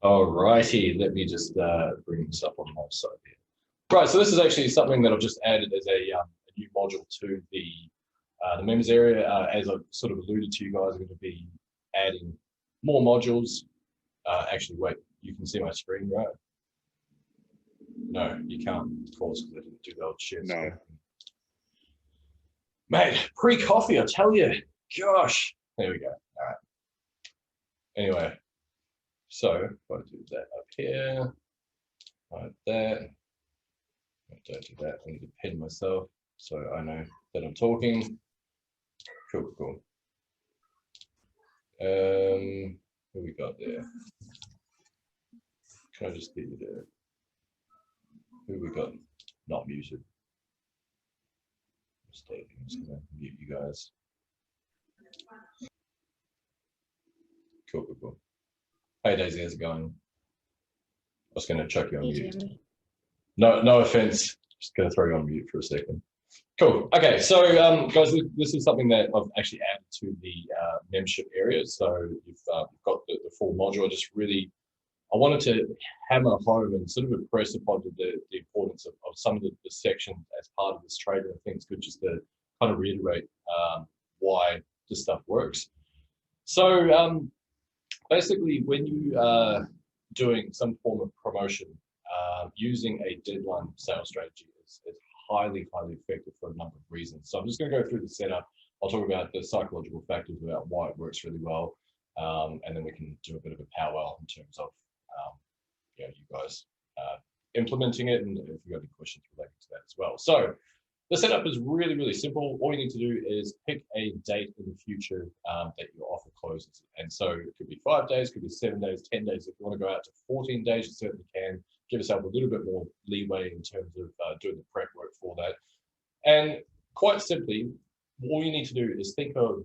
Alrighty, let me just bring this up on my side here. Right, so this is actually something that I've just added as a new module to the members area. As I've sort of alluded to, you guys are going to be adding more modules. Actually, wait, you can see my screen, right? No, you can't, of course, because I didn't do the old share screen. Mate, pre-coffee, I tell you. Gosh, there we go. All right. Anyway, so if I do that up here, like that. Don't do that. I need to pin myself so I know that I'm talking. Cool, cool. Who we got there? Can I just get you there? Who we got? Not muted. Mistake. I'm just gonna mute you guys. Cool, cool, cool. Hey Daisy, how's it going? I was gonna chuck you on mute. No offense. Just gonna throw you on mute for a second. Cool. Okay, so guys, this is something that I've actually added to the membership area. So you've got the full module. I wanted to hammer home and sort of impress upon the importance of some of the sections as part of this trade. And I think it's good just to kind of reiterate why this stuff works. So basically, when you are doing some form of promotion, using a deadline sales strategy is highly effective for a number of reasons. So I'm just going to go through the setup. I'll talk about the psychological factors about why it works really well, and then we can do a bit of a powwow in terms of you guys implementing it, and if you've got any questions related to that as well. So the setup is really simple. All you need to do is pick a date in the future that your offer closes. And so it could be 5 days, could be 7 days, 10 days. If you want to go out to 14 days, you certainly can. Give yourself a little bit more leeway in terms of doing the prep work for that. And quite simply, all you need to do is think of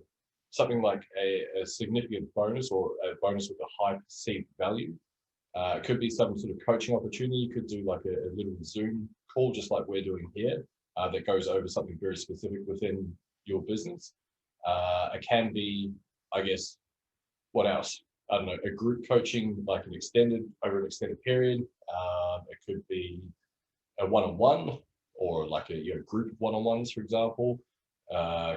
something like a significant bonus or a bonus with a high perceived value. It could be some sort of coaching opportunity. You could do like a little Zoom call, just like we're doing here, that goes over something very specific within your business. It can be, I guess, what else? I don't know, a group coaching, like over an extended period. It could be a one-on-one or like a group of one-on-ones, for example.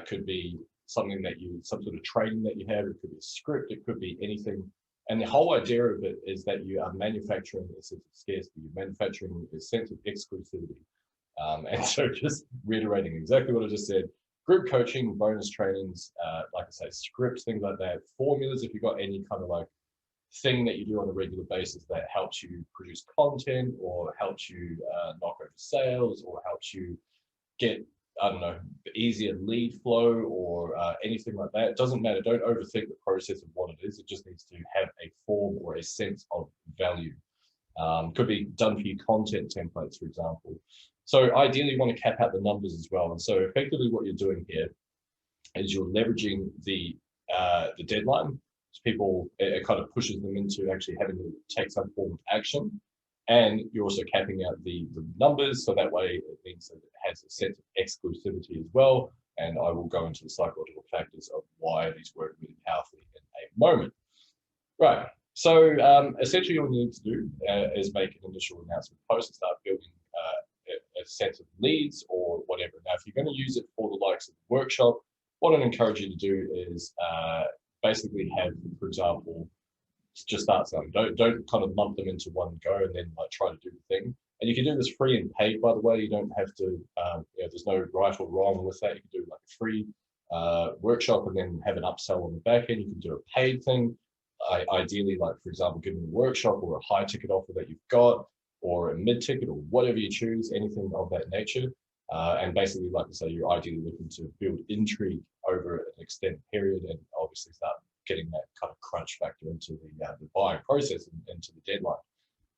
Could be something some sort of training that you have. It could be a script. It could be anything. And the whole idea of it is that you are manufacturing a sense of scarcity. You're manufacturing a sense of exclusivity. And so just reiterating exactly what I just said, group coaching, bonus trainings, like I say, scripts, things like that, formulas, if you've got any kind of like thing that you do on a regular basis that helps you produce content or helps you knock over sales or helps you get, I don't know, easier lead flow or anything like that. It doesn't matter. Don't overthink the process of what it is. It just needs to have a form or a sense of value. Could be done for you content templates, for example. So ideally, you want to cap out the numbers as well. And so effectively what you're doing here is you're leveraging the deadline. So people, it kind of pushes them into actually having to take some form of action. And you're also capping out the numbers. So that way it means that it has a sense of exclusivity as well. And I will go into the psychological factors of why these work really powerfully in a moment. Right. So essentially all you need to do is make an initial announcement post and start building a set of leads or whatever. Now, if you're going to use it for the likes of the workshop, what I'd encourage you to do is basically have, for example, just start selling. Don't kind of lump them into one go and then like try to do the thing. And you can do this free and paid, by the way. You don't have to, there's no right or wrong with that. You can do like a free workshop and then have an upsell on the back end. You can do a paid thing. Ideally, like for example, giving a workshop or a high ticket offer that you've got, or a mid ticket, or whatever you choose, anything of that nature. And basically, like I say, you're ideally looking to build intrigue over an extended period and obviously start getting that kind of crunch factor into the buying process and into the deadline.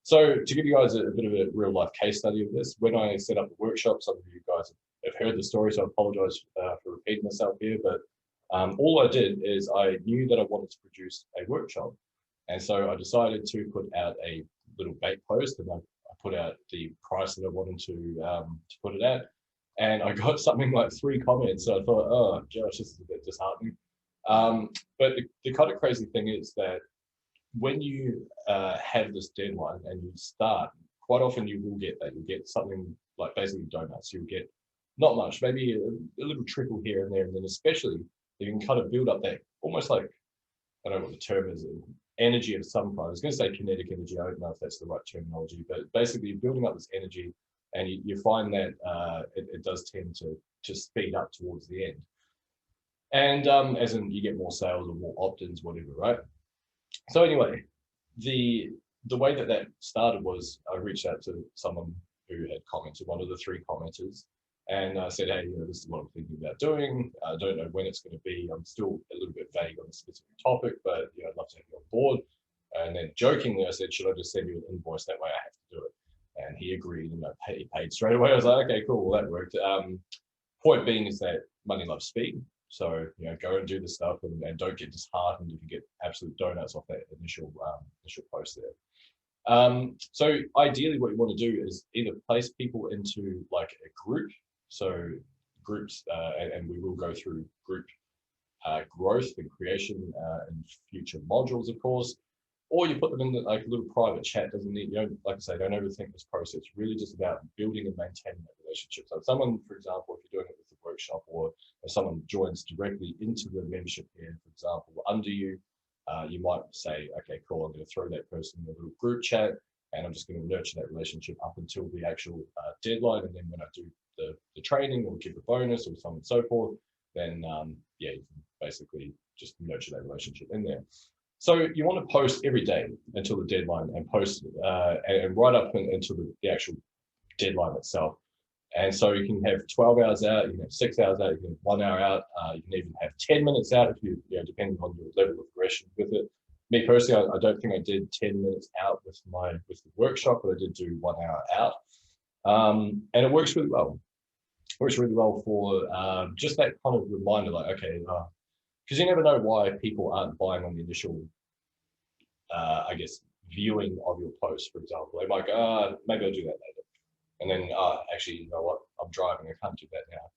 So to give you guys a bit of a real life case study of this, when I set up the workshop, some of you guys have heard the story, so I apologize for repeating myself here, but all I did is I knew that I wanted to produce a workshop. And so I decided to put out a little bait post, and I put out the price that I wanted to put it at. And I got something like 3 comments. So I thought, oh gosh, this is a bit disheartening. But the kind of crazy thing is that when you have this deadline and you start, quite often you will get that. You'll get something like basically donuts. You'll get not much, maybe a little trickle here and there, and then especially you can kind of build up that almost like, I don't know what the term is, energy of some kind. I was going to say kinetic energy. I don't know if that's the right terminology, but basically you're building up this energy, and you find that it does tend to speed up towards the end. And as in you get more sales or more opt-ins, whatever, right? So anyway, the way that started was I reached out to someone who had commented, one of the 3 commenters, and I said, hey, this is what I'm thinking about doing. I don't know when it's going to be. I'm still a little bit vague on the specific topic, but I'd love to have you on board. And then jokingly, I said, should I just send you an invoice? That way I have to do it. And he agreed, and he paid straight away. I was like, okay, cool, well, that worked. Point being is that money loves speed. So, go and do the stuff, and don't get disheartened if you get absolute donuts off that initial post there. So ideally what you want to do is either place people into like a group. So groups, and we will go through group growth and creation in future modules, of course, or you put them in like a little private chat. Doesn't need, like I say, don't overthink this process. It's really just about building and maintaining that relationship. So if someone, for example, if you're doing it with the workshop, or if someone joins directly into the membership here, for example, under you, you might say, okay, cool, I'm going to throw that person in a little group chat, and I'm just going to nurture that relationship up until the actual deadline. And then when I do the training or give a bonus or so on and so forth, then you can basically just nurture that relationship in there. So you want to post every day until the deadline, and post and right up until the actual deadline itself. And so you can have 12 hours out, you can have 6 hours out, you can have 1 hour out, you can even have 10 minutes out if you depending on your level of aggression with it. Me personally, I don't think I did 10 minutes out with the workshop, but I did do 1 hour out. And it works really well. It works really well for just that kind of reminder, like, okay, because you never know why people aren't buying on the initial, I guess, viewing of your post, for example. They might go, maybe I'll do that later. And then, actually, you know what, I'm driving, I can't do that now.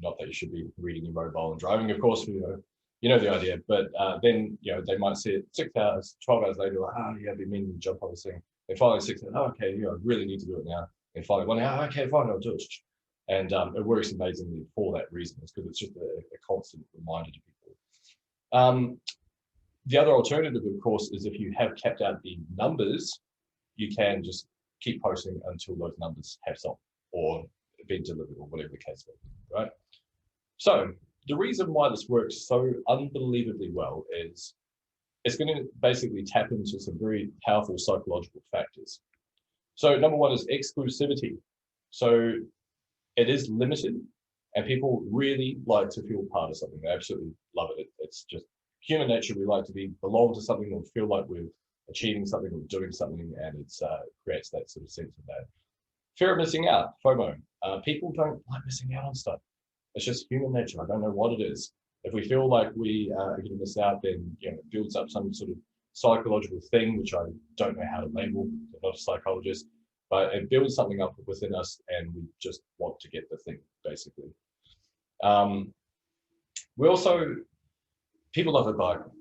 Not that you should be reading your mobile and driving, of course, you know the idea. But then, they might see it 6 hours, 12 hours later, like, I've been meaning to jump on this thing. And finally 6 hours, okay, I really need to do it now. And finally 1 hour, okay, fine, I'll do it. And it works amazingly for that reason. It's because it's just a constant reminder to people. The other alternative, of course, is if you have capped out the numbers, you can just keep posting until those numbers have some or been delivered, or whatever the case may be, right? So the reason why this works so unbelievably well is it's going to basically tap into some very powerful psychological factors. So number one is exclusivity. So it is limited, and people really like to feel part of something. They absolutely love it. It's just human nature. We like to belong to something, or feel like we're achieving something or doing something, and it creates that sort of sense of that. Fear of missing out, FOMO. People don't like missing out on stuff. It's just human nature. I don't know what it is. If we feel like we are going to miss out, then it builds up some sort of psychological thing, which I don't know how to label. I'm not a psychologist, but it builds something up within us, and we just want to get the thing, basically. People love a bargain.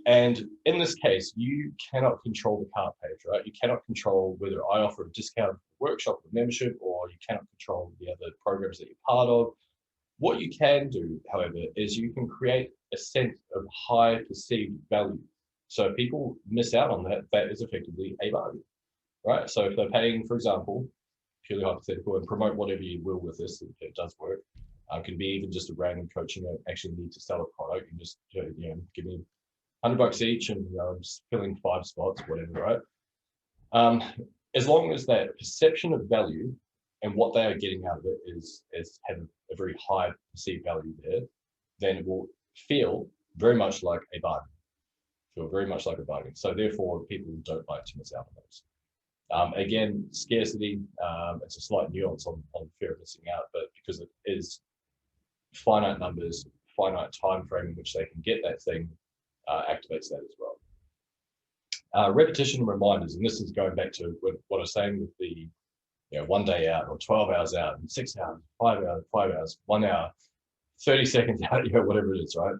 And in this case, you cannot control the cart page, right? You cannot control whether I offer a discount workshop or membership, or you cannot control the other programs that you're part of. What you can do, however, is you can create a sense of high perceived value. So if people miss out on that, that is effectively a bargain, right? So if they're paying, for example, purely hypothetical, and promote whatever you will with this, it does work. It can be even just a random coaching. I actually need to sell a product, and just give me $100 each, and I'm just filling 5 spots, whatever, right? As long as that perception of value and what they are getting out of it is have a very high perceived value there, then it will feel very much like a bargain. So therefore, people don't like to miss out on those. Again, scarcity, it's a slight nuance on fear of missing out, but because it is finite numbers, finite time frame in which they can get that thing, activates that as well. Repetition and reminders, and this is going back to what I was saying with the 1 day out, or 12 hours out, and 6 hours, 5 hours, 1 hour, 30 seconds out, whatever it is, right?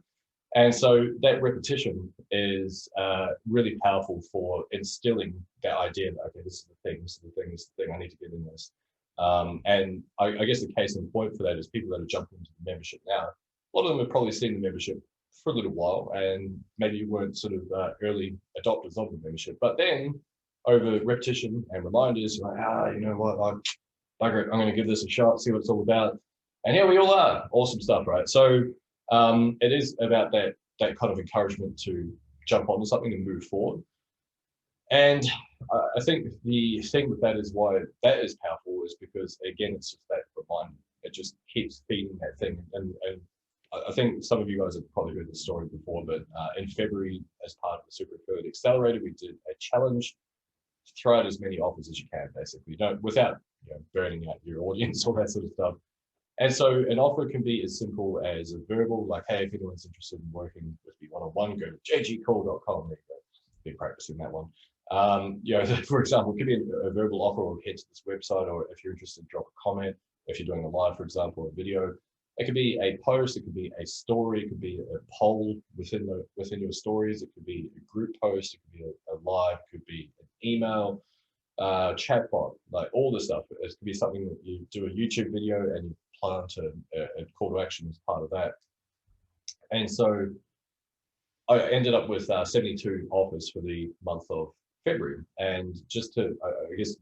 And so that repetition is really powerful for instilling that idea that, okay, this is the thing, this is the thing, this is the thing, I need to get in this. And I guess the case in point for that is people that are jumping into the membership now. A lot of them have probably seen the membership for a little while, and maybe you weren't sort of early adopters of the membership. But then over repetition and reminders, you're like, you know what, I'm going to give this a shot, see what it's all about. And here we all are. Awesome stuff, right? So it is about that kind of encouragement to jump onto something and move forward. And I think the thing with that is why that is powerful is because, again, it's just that reminder. It just keeps feeding that thing. And I think some of you guys have probably heard this story before, but in February, as part of the Super Affiliate Accelerator, we did a challenge to throw out as many offers as you can, basically, without burning out your audience, all that sort of stuff. And so an offer can be as simple as a verbal, like, hey, if anyone's interested in working with me one-on-one, go to jgcall.com. There you go. Been practicing that one. For example, it could be a verbal offer, or head to this website, or if you're interested, drop a comment. If you're doing a live, for example, a video, it could be a post, it could be a story, it could be a poll within your stories, it could be a group post, it could be a live, it could be an email, chatbot, like all this stuff. It could be something that you do a YouTube video and you plant a call to action as part of that. And so I ended up with 72 offers for the month of February. And just to, I guess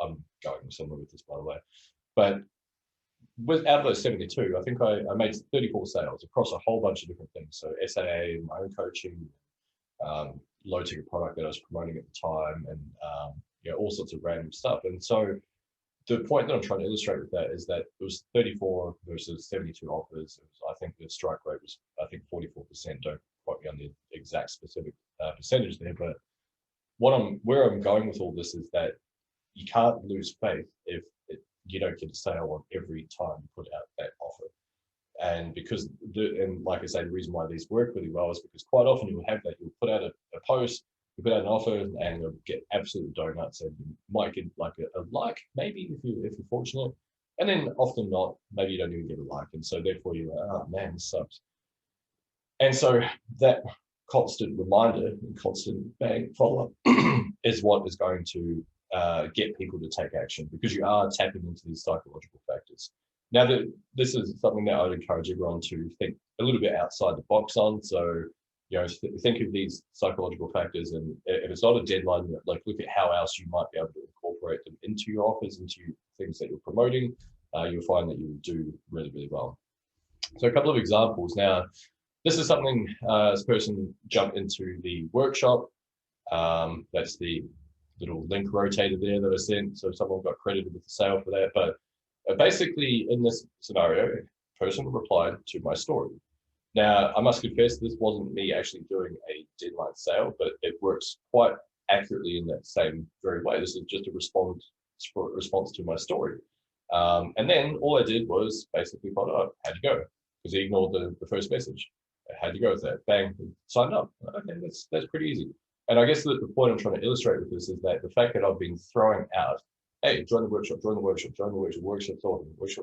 I'm going somewhere with this, by the way, but out of those 72, I think I made 34 sales across a whole bunch of different things. So SAA, my own coaching, low ticket product that I was promoting at the time, and all sorts of random stuff. And so the point that I'm trying to illustrate with that is that it was 34 versus 72 offers. I think the strike rate was, 44%. Don't quote me on the exact specific percentage there, but where I'm going with all this is that you can't lose faith if you don't get a sale on every time you put out that offer. And because, and like I say, the reason why these work really well is because quite often you'll have that, you'll put out a post, you put out an offer, and you'll get absolute donuts, and you might get like a like, maybe if you're fortunate, and then often not, maybe you don't even get a like, and so therefore you're like, oh man, this sucks. And so that constant reminder and constant bang follow-up is what is going to get people to take action, because you are tapping into these psychological factors. Now, this is something that I would encourage everyone to think a little bit outside the box on. So, think of these psychological factors, and if it's not a deadline, like look at how else you might be able to incorporate them into your offers, into things that you're promoting. You'll find that you will do really, really well. So a couple of examples. Now, this is something this person jumped into the workshop. That's the little link rotator there that I sent. So someone got credited with the sale for that. But basically, in this scenario, a person replied to my story. Now, I must confess, this wasn't me actually doing a deadline sale, but it works quite accurately in that same very way. This is just a response to my story. And then all I did was basically follow up. How'd you go? Because he ignored the first message. How'd you go with that? Bang, signed up. Okay, that's pretty easy. And I guess the point I'm trying to illustrate with this is that the fact that I've been throwing out, hey, join the workshop, workshop's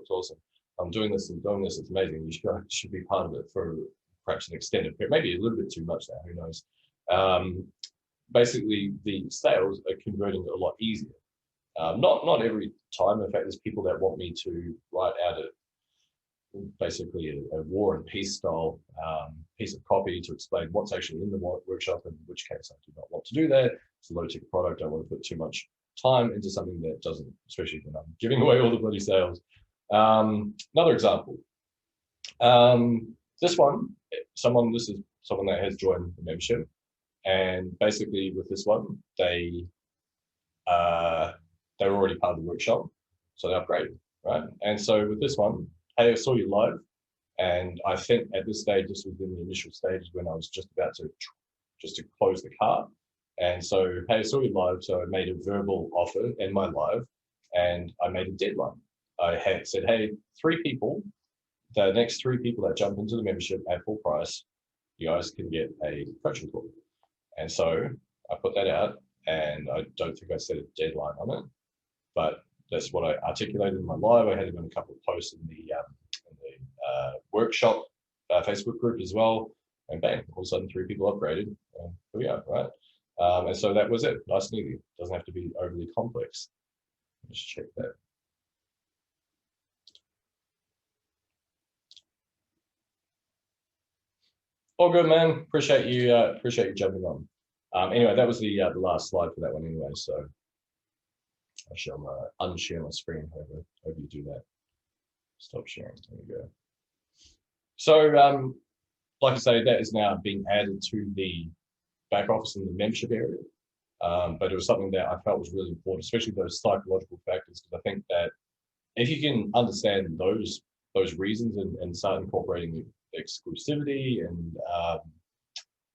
awesome. I'm doing this, it's amazing. You should be part of it for perhaps an extended period, maybe a little bit too much now, who knows. Basically, the sales are converting a lot easier. Not every time. In fact, there's people that want me to write out basically a war and peace style piece of copy to explain what's actually in the workshop, in which case I do not want to do that. It's a low ticket product. I don't want to put too much time into something that doesn't, especially when I'm giving away all the bloody sales. Another example. This is someone that has joined the membership, and basically with this one, they were already part of the workshop, so they upgraded, right? And so with this one, hey, I saw you live, and I think at this stage, this was in the initial stages when I was just about to close the cart. And so, hey, I saw you live, so I made a verbal offer in my live, and I made a deadline. I had said, hey, the next three people that jump into the membership at full price, you guys can get a coaching call. And so I put that out, and I don't think I set a deadline on it, but that's what I articulated in my live. I had it in a couple of posts in the workshop Facebook group as well. and bang, all of a sudden 3 people upgraded. Here we are, right? And so that was it. Nice and easy. Doesn't have to be overly complex. Let's check that. All good, man. Appreciate you jumping on. Anyway, that was the last slide for that one anyway. So I shall unshare my screen. However you do that. Stop sharing. There we go. So like I say, that is now being added to the back office in the membership area. But it was something that I felt was really important, especially those psychological factors, because I think that if you can understand those reasons and start incorporating exclusivity and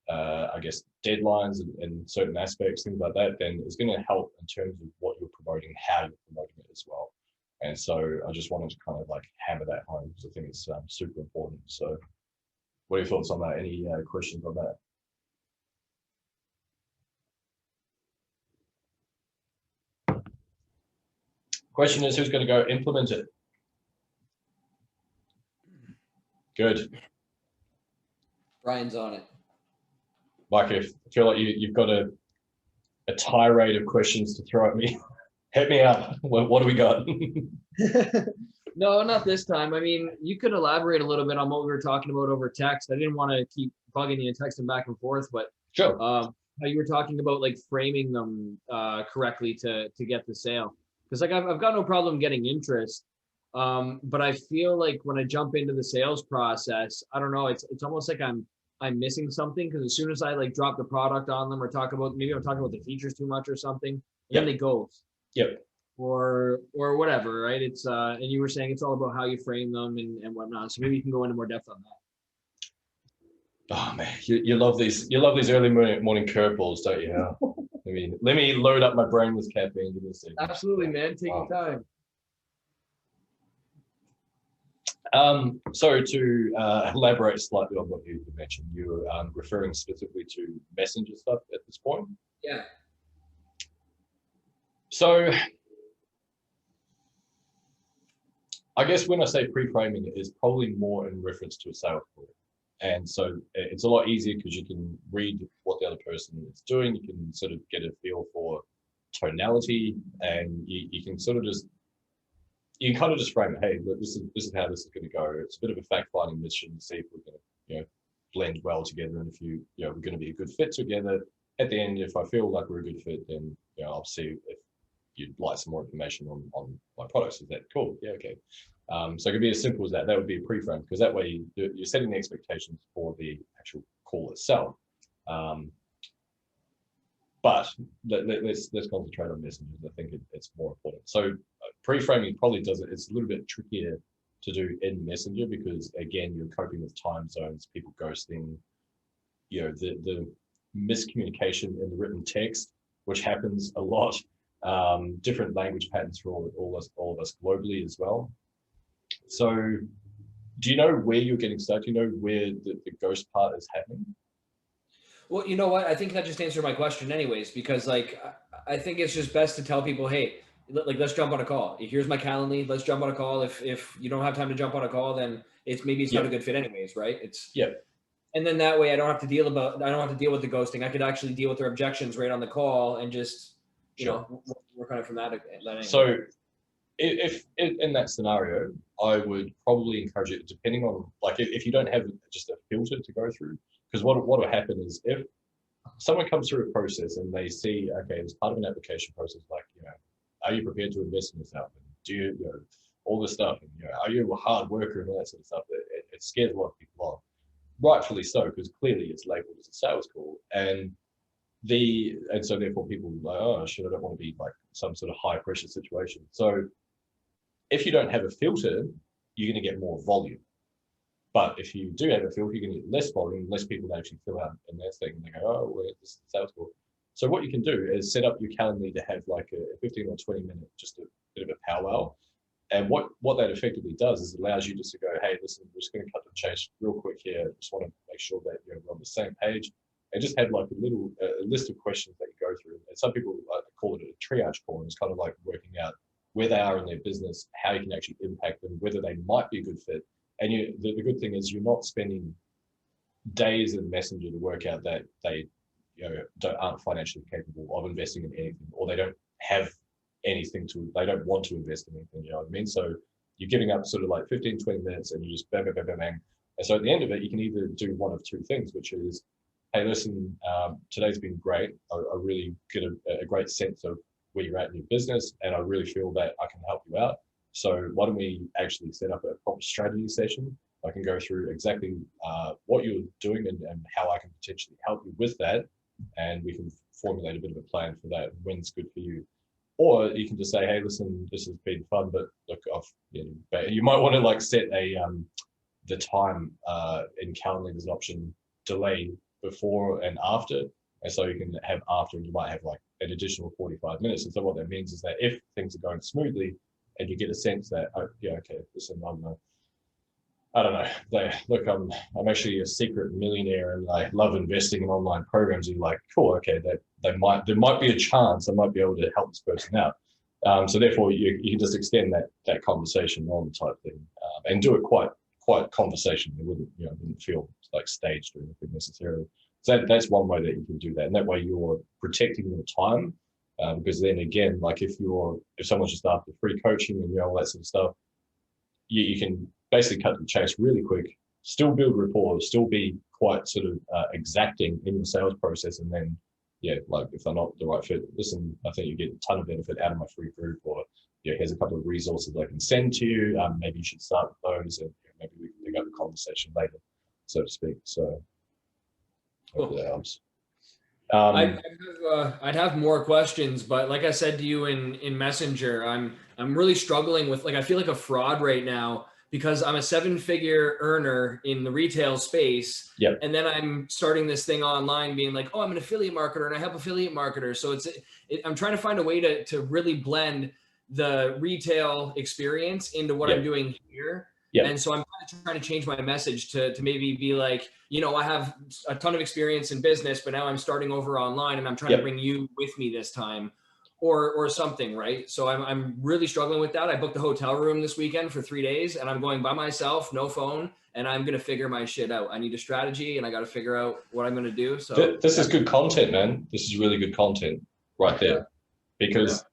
I guess deadlines and certain aspects, things like that, then it's going to help in terms of what you're promoting, how you're promoting it as well. And so I just wanted to kind of like hammer that home because I think it's super important. So what are your thoughts on that? Any questions on that? Question is, who's going to go implement it? Good. Brian's on it. Mike, I feel like you've got a tirade of questions to throw at me. Hit me up. What do we got? No, not this time. I mean, you could elaborate a little bit on what we were talking about over text. I didn't want to keep bugging you and texting back and forth, but sure. How you were talking about like framing them correctly to get the sale. Because like I've got no problem getting interest, but I feel like when I jump into the sales process, I don't know, it's almost like I'm missing something, because as soon as I like drop the product on them or talk about, maybe I'm talking about the features too much or something, then they ghost. Yep. Or whatever, right? It's and you were saying it's all about how you frame them and whatnot. So maybe you can go into more depth on that. Oh man, you love these early morning curveballs, don't you? Let me load up my brain with caffeine. Give me a second. Absolutely, man. Take your time. So to elaborate slightly on what you mentioned, you were referring specifically to messenger stuff at this point. Yeah. So I guess when I say pre-framing, it is probably more in reference to a sales call. And so it's a lot easier because you can read what the other person is doing. You can sort of get a feel for tonality, and you can sort of just, you can kind of just frame it. Hey, look, this is how this is going to go. It's a bit of a fact-finding mission to see if we're going to, blend well together, and if we're going to be a good fit together. At the end, if I feel like we're a good fit, then I'll see if you'd like some more information on my products. Is that cool? Yeah, okay. So it could be as simple as that. That would be a pre-frame, because that way you're setting the expectations for the actual call itself. But let's concentrate on messengers. I think it's more important. So pre-framing probably does it. It's a little bit trickier to do in Messenger because, again, you're coping with time zones, people ghosting, the miscommunication in the written text, which happens a lot. Different language patterns for all of us globally as well. So do you know where you're getting stuck? Do you know where the ghost part is happening? Well, you know what? I think that just answered my question anyways, because like, I think it's just best to tell people, hey, like, let's jump on a call. Here's my Calendly. Let's jump on a call. If you don't have time to jump on a call, then maybe it's not a good fit anyways, right? And then that way I don't have to deal with the ghosting. I could actually deal with their objections right on the call and just, work on it from that angle. So if in that scenario, I would probably encourage it, depending on, like, if you don't have just a filter to go through, because what will happen is if someone comes through a process and they see, okay, as part of an application process, like, are you prepared to invest in this outfit? Do you, all this stuff, and, are you a hard worker and all that sort of stuff? It scares a lot of people off, rightfully so, because clearly it's labeled as a sales call, and so therefore people are like, oh shit, I don't want to be like some sort of high pressure situation. So if you don't have a filter, you're going to get more volume. But if you do have a filter, you're going to get less volume, less people actually fill out in their thing, and they go, oh, well, this is sales call. So what you can do is set up your Calendly to have like a 15 or 20 minute, just a bit of a powwow. And what that effectively does is it allows you just to go, hey, listen, we're just going to cut the chase real quick here. Just want to make sure that we're on the same page, and just have like a list of questions that you go through. And some people call it a triage call, and it's kind of like working out where they are in their business, how you can actually impact them, whether they might be a good fit. And the good thing is you're not spending days in Messenger to work out that they aren't financially capable of investing in anything, or they don't have anything they don't want to invest in anything, you know what I mean? So you're giving up sort of like 15, 20 minutes and you just bang, bang, bang, bang, bang. And so at the end of it, you can either do one of two things, which is, hey, listen, today's been great. I really get a great sense of where you're at in your business, and I really feel that I can help you out. So why don't we actually set up a proper strategy session? I can go through exactly what you're doing and how I can potentially help you with that. And we can formulate a bit of a plan for that, when's good for you. Or you can just say, hey, listen, this has been fun, but look, you might want to like set the time in Calendly. There's an option delay before and after. And so you can have after, and you might have like an additional 45 minutes. And so what that means is that if things are going smoothly and you get a sense that, oh, yeah, okay, listen, I don't know. Look, I'm actually a secret millionaire and I love investing in online programs. And you're like, cool, okay, there might be a chance I might be able to help this person out. So therefore, you can just extend that conversation on type thing, and do it quite conversational. It wouldn't feel like staged or anything necessarily. So that's one way that you can do that, and that way you're protecting your time. Because then again, like if someone's just after free coaching and all that sort of stuff, you can basically cut the chase really quick, still build rapport, still be quite sort of exacting in your sales process, and then like if they're not the right fit, listen, I think you get a ton of benefit out of my free group, or here's a couple of resources I can send to you. Maybe you should start with those, and maybe we can pick up the conversation later, so to speak. So hopefully that helps. I'd have more questions, but like I said to you in Messenger, I'm really struggling with, like, I feel like a fraud right now because I'm a 7-figure earner in the retail space. Yep. And then I'm starting this thing online being like, oh, I'm an affiliate marketer and I help affiliate marketers. So I'm trying to find a way to really blend the retail experience into what I'm doing here. Yep. And so I'm trying to change my message to maybe be like, I have a ton of experience in business, but now I'm starting over online and I'm trying to bring you with me this time, or something, right? So I'm really struggling with that. I booked a hotel room this weekend for 3 days and I'm going by myself, no phone, and I'm going to figure my shit out. I need a strategy and I got to figure out what I'm going to do. So this is good content, man. This is really good content right there, because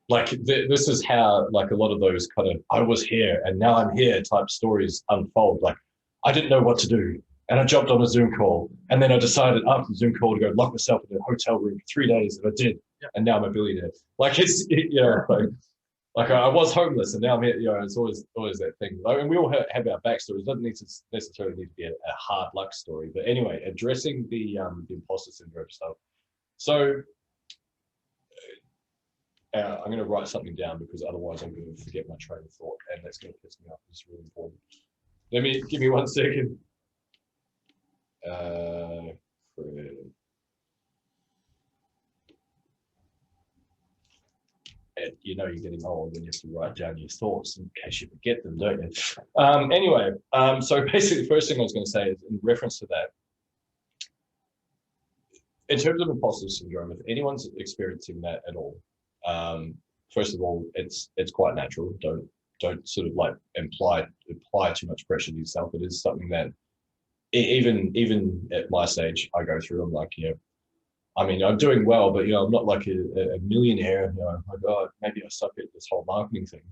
like this is how like a lot of those kind of I was here and now I'm here type stories unfold. Like I didn't know what to do and I jumped on a Zoom call, and then I decided after the Zoom call to go lock myself in a hotel room for 3 days, and I did, and now I'm a billionaire. Like like I was homeless and now I'm here. It's always that thing. And we all have our backstories. It doesn't necessarily need to be a hard luck story. But anyway, addressing the imposter syndrome stuff. So I'm going to write something down because otherwise I'm going to forget my train of thought, and that's going to piss me off. It's really important. Give me 1 second. You're getting old when you have to write down your thoughts in case you forget them, don't you? Anyway, so basically the first thing I was going to say is in reference to that, in terms of imposter syndrome, if anyone's experiencing that at all, first of all, it's quite natural. Don't sort of like apply too much pressure to yourself. It is something that even at my stage I go through. I'm like, I mean, I'm doing well, but I'm not like a millionaire. My God, maybe I suck at this whole marketing thing.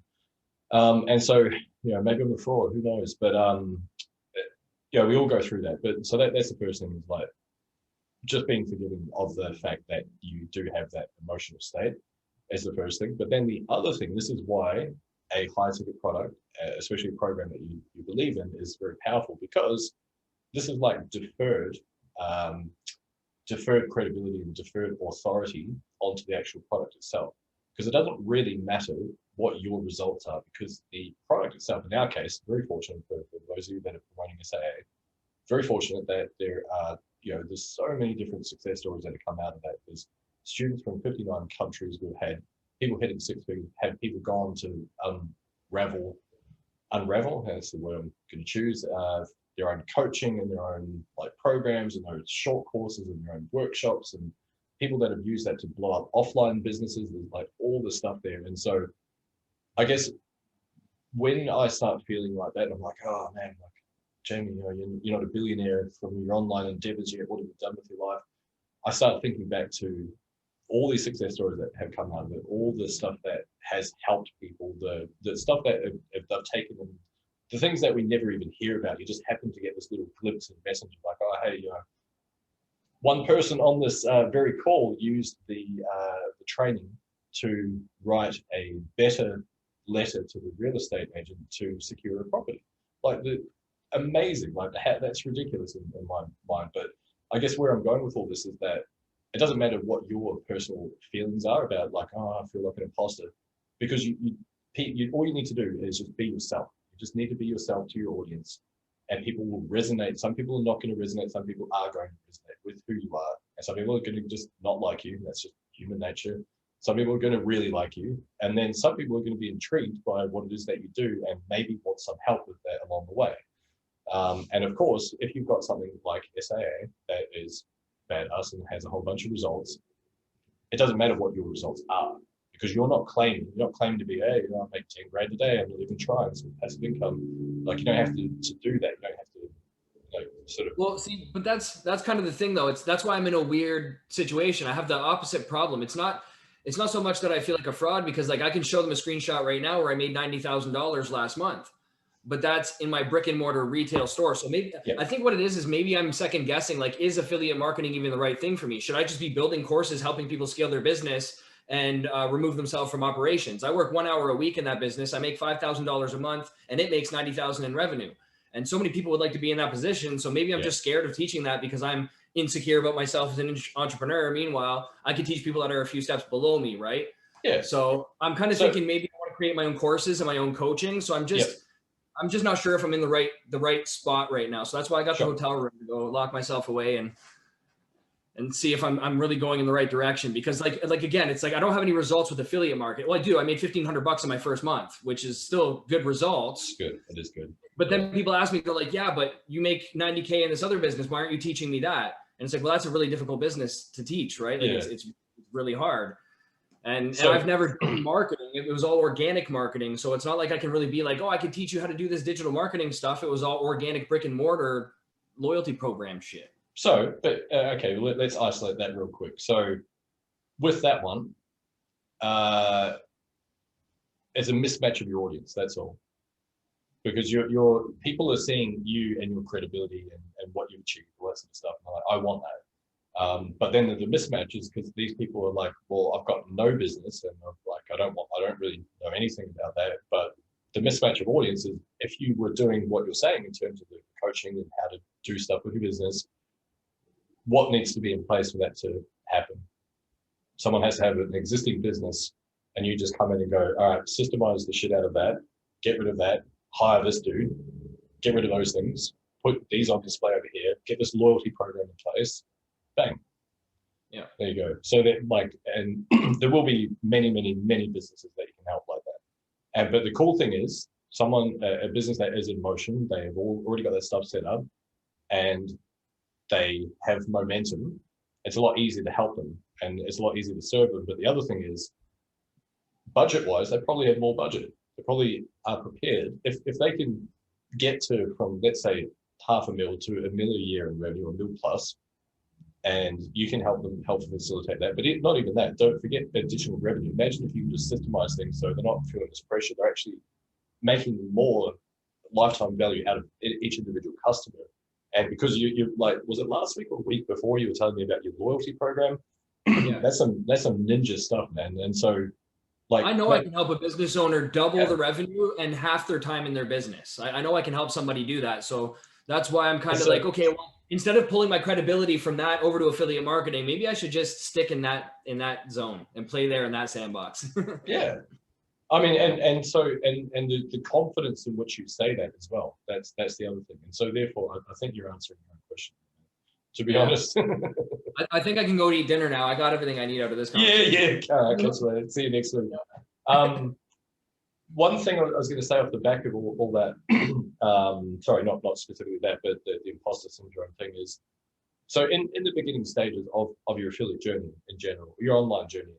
And so maybe I'm a fraud. Who knows? But we all go through that. But so that's the first thing, is like just being forgiving of the fact that you do have that emotional state is the first thing. But then the other thing, this is why a high ticket product, especially a program that you believe in, is very powerful, because this is like deferred credibility and deferred authority onto the actual product itself. Because it doesn't really matter what your results are, because the product itself, in our case, very fortunate for those of you that are promoting SAA, very fortunate that there are, there's so many different success stories that have come out of that. There's students from 59 countries who've had people hitting 6 figures, had people gone to unravel, that's the word I'm going to choose, their own coaching and their own like programs and those short courses and their own workshops, and people that have used that to blow up offline businesses. There's like all the stuff there. And so I guess when I start feeling like that, I'm like, oh man, like Jamie, you're not a billionaire from your online endeavors yet. What have you done with your life? I start thinking back to all these success stories that have come out of it, all the stuff that has helped people, the stuff that if they've taken them, the things that we never even hear about. You just happen to get this little glimpse in Messenger, like, oh, hey, one person on this very call used the training to write a better letter to the real estate agent to secure a property. Like, amazing, like that's ridiculous in my mind. But I guess where I'm going with all this is that it doesn't matter what your personal feelings are about, like, oh, I feel like an imposter, because all you need to do is just be yourself. You just need to be yourself to your audience, and people will resonate. Some people are not going to resonate. Some people are going to resonate with who you are, and some people are going to just not like you. That's just human nature. Some people are going to really like you, and then some people are going to be intrigued by what it is that you do and maybe want some help with that along the way. And of course, if you've got something like SAA that is badass and has a whole bunch of results, it doesn't matter what your results are, because you're not claiming to be, hey, I make 10 grand a day, I'm not even trying, it's passive income. Like, you don't have to do that. You don't have to sort of. Well, see, but that's kind of the thing, though. That's why I'm in a weird situation. I have the opposite problem. It's not so much that I feel like a fraud, because like I can show them a screenshot right now where I made $90,000 last month, but that's in my brick and mortar retail store. So maybe I think what it is maybe I'm second guessing, like, is affiliate marketing even the right thing for me? Should I just be building courses, helping people scale their business and remove themselves from operations? I work 1 hour a week in that business. I make $5,000 a month and it makes 90,000 in revenue. And so many people would like to be in that position. So maybe I'm just scared of teaching that because I'm insecure about myself as an entrepreneur. Meanwhile, I could teach people that are a few steps below me, right? Yeah. So I'm kind of thinking maybe I want to create my own courses and my own coaching. So I'm just not sure if I'm in the right spot right now. So that's why I got the hotel room to go lock myself away and see if I'm really going in the right direction. Because like again, it's like I don't have any results with affiliate market. Well, I do. I made $1,500 in my first month, which is still good results. Good. It is good. But then people ask me, they're like, yeah, but you make 90K in this other business. Why aren't you teaching me that? And it's like, well, that's a really difficult business to teach, right? Like it's really hard. And I've never done marketing. It was all organic marketing. So it's not like I can really be like, oh, I can teach you how to do this digital marketing stuff. It was all organic brick and mortar loyalty program shit. So, but okay, let's isolate that real quick. So with that one, it's a mismatch of your audience, that's all. Because your people are seeing you and your credibility and what you achieve, all that sort of stuff. And they're like, I want that. But then the mismatch is because these people are like, well, I've got no business, and I'm like, I don't really know anything about that. But the mismatch of audience is, if you were doing what you're saying in terms of the coaching and how to do stuff with your business, what needs to be in place for that to happen? Someone has to have an existing business, and you just come in and go, all right, systemize the shit out of that, get rid of that, hire this dude, get rid of those things, put these on display over here, get this loyalty program in place, bang. Yeah, there you go. So that, like, and there will be many businesses that you can help like that. But the cool thing is, a business that is in motion, they have already got that stuff set up, and they have momentum. It's a lot easier to help them, and it's a lot easier to serve them. But the other thing is, budget-wise, they probably have more budget. They probably are prepared. If they can get to from, let's say, $500,000 to $1 million a year in revenue, $1 million plus, and you can help facilitate that. But not even that. Don't forget additional revenue. Imagine if you can just systemize things so they're not feeling this pressure. They're actually making more lifetime value out of each individual customer. And because you like, was it last week or week before you were telling me about your loyalty program? Yeah. That's some ninja stuff, man. And so, like, I know I can help a business owner double the revenue and half their time in their business. I know I can help somebody do that. So that's why I'm kind of like, okay, well, instead of pulling my credibility from that over to affiliate marketing, maybe I should just stick in that zone and play there in that sandbox. Yeah. I mean, and so the confidence in which you say that as well, that's the other thing. And so therefore, I think you're answering your own question, to be honest. I think I can go eat dinner now. I got everything I need out of this conversation. Yeah. See you next week. One thing I was going to say off the back of all that, sorry, not specifically that, but the imposter syndrome thing is, so in the beginning stages of your affiliate journey in general, your online journey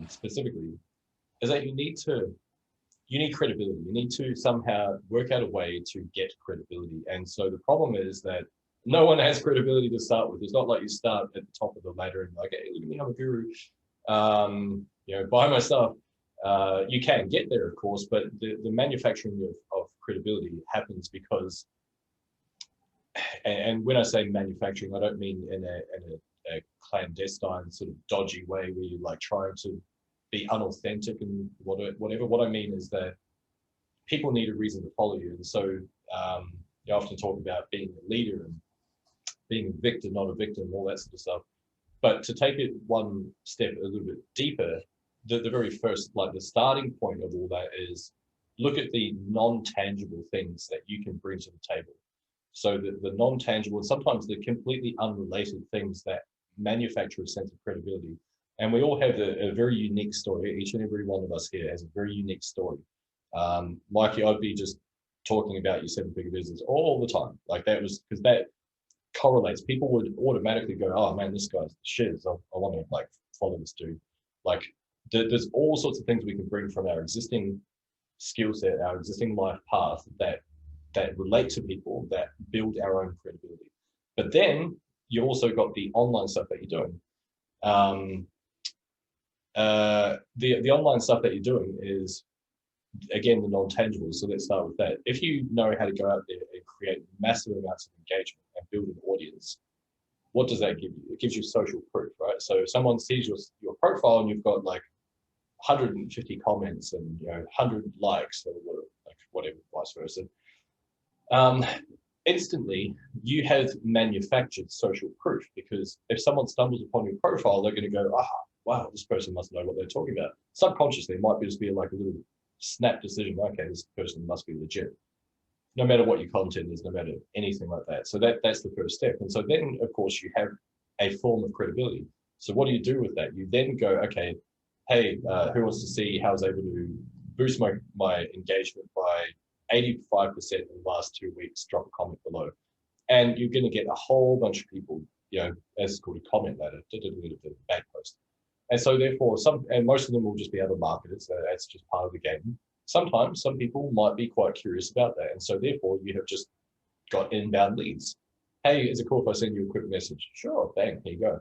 specifically, is that you need to you need credibility. You need to somehow work out a way to get credibility. And so the problem is that no one has credibility to start with. It's not like you start at the top of the ladder and like, hey, look at me, I'm a guru. You know, buy my stuff. You can get there, of course, but the manufacturing of credibility happens because, and when I say manufacturing, I don't mean in a clandestine sort of dodgy way where you're like trying to be unauthentic and whatever. What I mean is that people need a reason to follow you. And so you often talk about being a leader and being a victor, not a victim, all that sort of stuff. But to take it one step a little bit deeper, the very first, like the starting point of all that is look at the non-tangible things that you can bring to the table. So the non-tangible, and sometimes the completely unrelated things that manufacture a sense of credibility. And we all have a very unique story. Each and every one of us here has a very unique story. Mikey, I'd be just talking about your 7-figure business all the time. Like that was, because that correlates. People would automatically go, oh man, this guy's shiz. I want to like follow this dude. Like there's all sorts of things we can bring from our existing skill set, our existing life path that relate to people, that build our own credibility. But then you also got the online stuff that you're doing. The online stuff that you're doing is, again, the non-tangibles. So let's start with that. If you know how to go out there and create massive amounts of engagement and build an audience, what does that give you? It gives you social proof, right? So if someone sees your profile and you've got like 150 comments and 100 likes or whatever, vice versa, instantly you have manufactured social proof, because if someone stumbles upon your profile, they're going to go, wow, this person must know what they're talking about. Subconsciously, it might just be like a little snap decision. Okay, this person must be legit. No matter what your content is, no matter anything like that. So that's the first step. And so then, of course, you have a form of credibility. So what do you do with that? You then go, okay, hey, who wants to see how I was able to boost my engagement by 85% in the last 2 weeks? Drop a comment below. And you're going to get a whole bunch of people, as it's called a comment ladder, a back post. And so therefore, and most of them will just be other marketers. So that's just part of the game. Sometimes some people might be quite curious about that. And so therefore, you have just got inbound leads. Hey, is it cool if I send you a quick message? Sure, bang, here you go.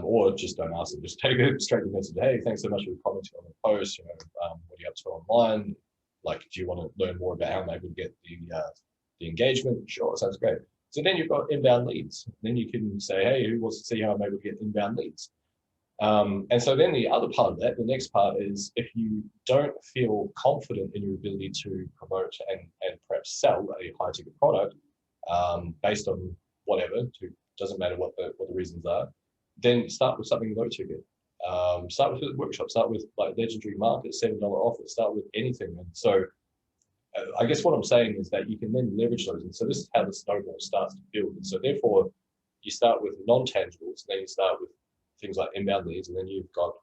Or just don't ask them, just take it straight to the message. Hey, thanks so much for commenting on the post. What are you up to online? Like, do you want to learn more about how I'm able to get the engagement? Sure, sounds great. So then you've got inbound leads. Then you can say, hey, who wants to see how I'm able to get inbound leads? And so then the other part of that, the next part is, if you don't feel confident in your ability to promote and perhaps sell a high ticket product based on whatever, doesn't matter what the reasons are, then start with something low ticket. Start with a workshop, start with like Legendary Market, $7 offer, start with anything. And so I guess what I'm saying is that you can then leverage those. And so this is how the snowball starts to build. And so therefore you start with non-tangibles, then you start with things like inbound leads, and then you've got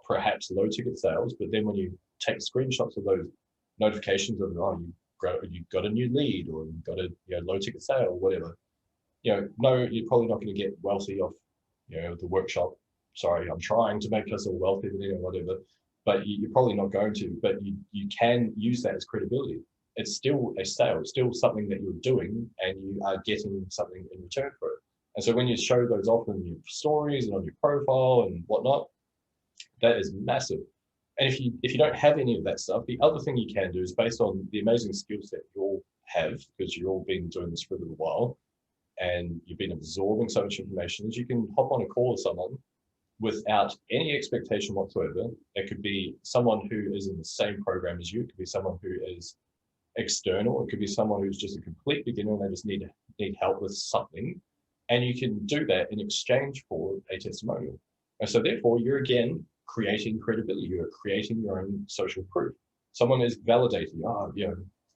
perhaps low ticket sales. But then when you take screenshots of those notifications of, you've got a new lead, or you've got a low ticket sale, or whatever, no, you're probably not going to get wealthy off the workshop. Sorry, I'm trying to make us all wealthy or whatever, but you're probably not going to. But you can use that as credibility. It's still a sale, it's still something that you're doing, and you are getting something in return for it. And so when you show those off in your stories and on your profile and whatnot, that is massive. And if you don't have any of that stuff, the other thing you can do is, based on the amazing skill set you all have, because you've all been doing this for a little while and you've been absorbing so much information, is you can hop on a call with someone without any expectation whatsoever. It could be someone who is in the same program as you. It could be someone who is external. It could be someone who's just a complete beginner and they just need help with something. And you can do that in exchange for a testimonial. And so therefore, you're again creating credibility. You're creating your own social proof. Someone is validating,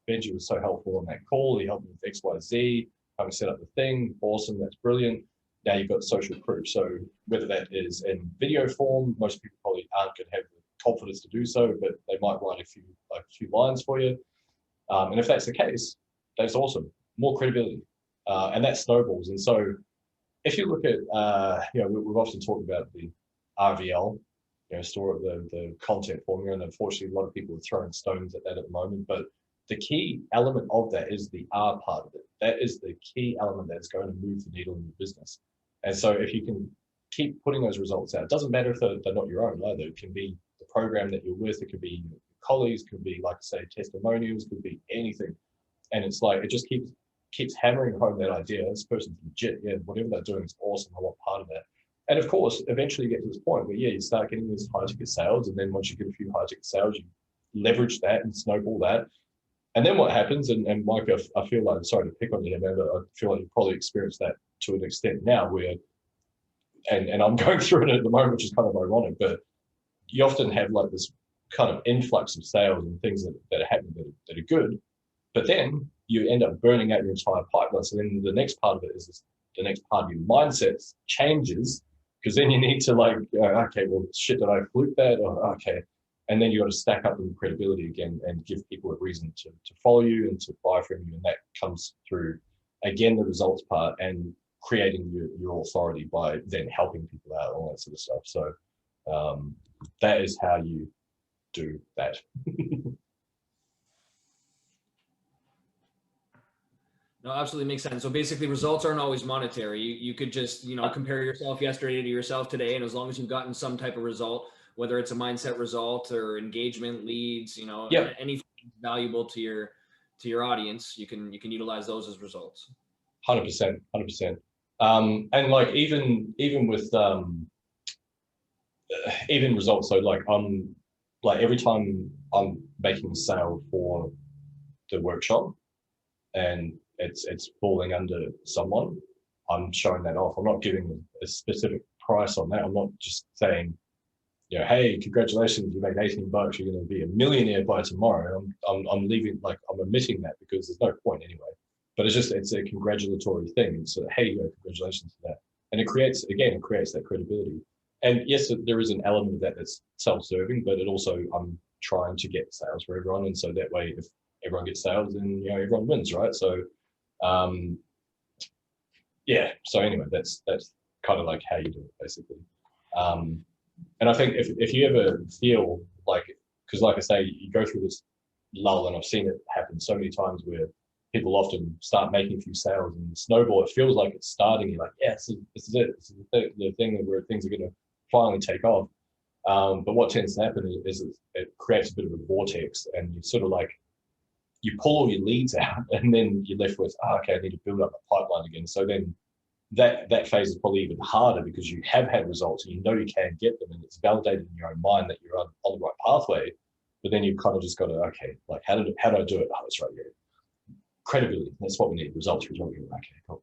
Benji was so helpful on that call. He helped me with X, Y, Z. Having set up the thing, awesome, that's brilliant. Now you've got social proof. So whether that is in video form, most people probably aren't going to have the confidence to do so, but they might write a few lines for you. And if that's the case, that's awesome. More credibility. And that snowballs. And so if you look at, we've often talked about the RVL, store the content formula. And unfortunately, a lot of people are throwing stones at that at the moment. But the key element of that is the R part of it. That is the key element that's going to move the needle in your business. And so if you can keep putting those results out, it doesn't matter if they're not your own either. It can be the program that you're with, it could be your colleagues, could be, like I say, testimonials, could be anything. And it's like, it just keeps hammering home that idea. This person's legit. Yeah, whatever they're doing is awesome. I want part of that. And of course, eventually you get to this point where, you start getting these high ticket sales. And then once you get a few high ticket sales, you leverage that and snowball that. And then what happens, and Mike, I feel like, sorry to pick on you, man, but I feel like you probably experienced that to an extent now where, and I'm going through it at the moment, which is kind of ironic, but you often have like this kind of influx of sales and things that are happening that are good, but then you end up burning out your entire pipeline. So then the next part of it is the next part of your mindset changes, because then you need to like, okay, well, shit, did I fluke that? Or, okay. And then you got to stack up in credibility again and give people a reason to follow you and to buy from you. And that comes through, again, the results part and creating your authority by then helping people out, all that sort of stuff. So that is how you do that. No, absolutely makes sense. So basically results aren't always monetary. You could just, compare yourself yesterday to yourself today. And as long as you've gotten some type of result, whether it's a mindset result or engagement leads, anything valuable to your audience, you can utilize those as results. 100%. And like, even with, even results. So like, every time I'm making a sale for the workshop and it's falling under someone, I'm showing that off. I'm not giving a specific price on that. I'm not just saying, hey, congratulations, you made 18 bucks, you're going to be a millionaire by tomorrow. I'm leaving, like, I'm omitting that because there's no point anyway. But it's a congratulatory thing. So, hey, congratulations for that. And it creates that credibility. And yes, there is an element of that that's self-serving, but it also, I'm trying to get sales for everyone. And so that way, if everyone gets sales, then, everyone wins, right? So, yeah. So anyway, that's kind of like how you do it, basically. And I think if you ever feel like, because like I say, you go through this lull, and I've seen it happen so many times where people often start making a few sales and snowball. It feels like it's starting. You're like, yeah, this is it. This is the thing where things are going to finally take off. But what tends to happen is it creates a bit of a vortex, and you sort of like, you pull all your leads out, and then you're left with, okay, I need to build up a pipeline again. So then that phase is probably even harder because you have had results and you can get them, and it's validated in your own mind that you're on the right pathway. But then you've kind of just got to, okay, like, how do I do it? Oh, that's right, yeah. Credibility, that's what we need. Results. Okay, cool.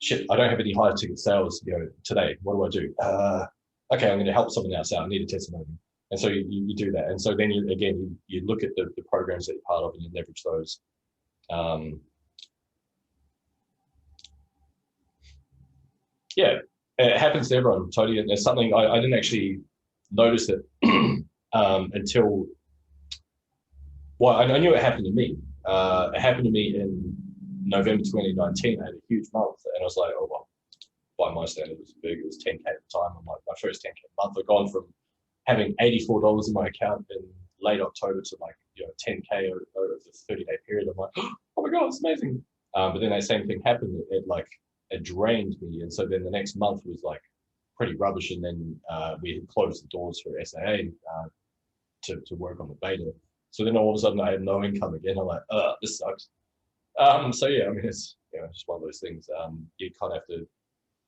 Shit, I don't have any high ticket sales today. What do I do? Okay, I'm going to help someone else out. I need a testimony. And so you do that. And so then you look at the programs that you're part of and you leverage those. Yeah, it happens to everyone, totally. And there's something I didn't actually notice it until, well, I knew it happened to me. It happened to me in November 2019. I had a huge month, and I was like, oh, well, by my standard, it was big. It was 10K at the time. I'm like, my first 10K month. I've gone from having $84 in my account in late October to like 10K over the 30-day period. I'm like, oh my god, it's amazing. But then that same thing happened. It drained me, and so then the next month was like pretty rubbish. And then we had closed the doors for SAA to work on the beta. So then all of a sudden I had no income again. I'm like, this sucks. So yeah, I mean, it's just one of those things. You kind of have to,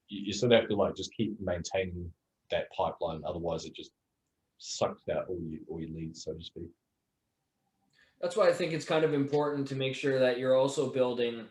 you sort of have to like just keep maintaining that pipeline. Otherwise, it just sucks out all your leads, so to speak. That's why I think it's kind of important to make sure that you're also building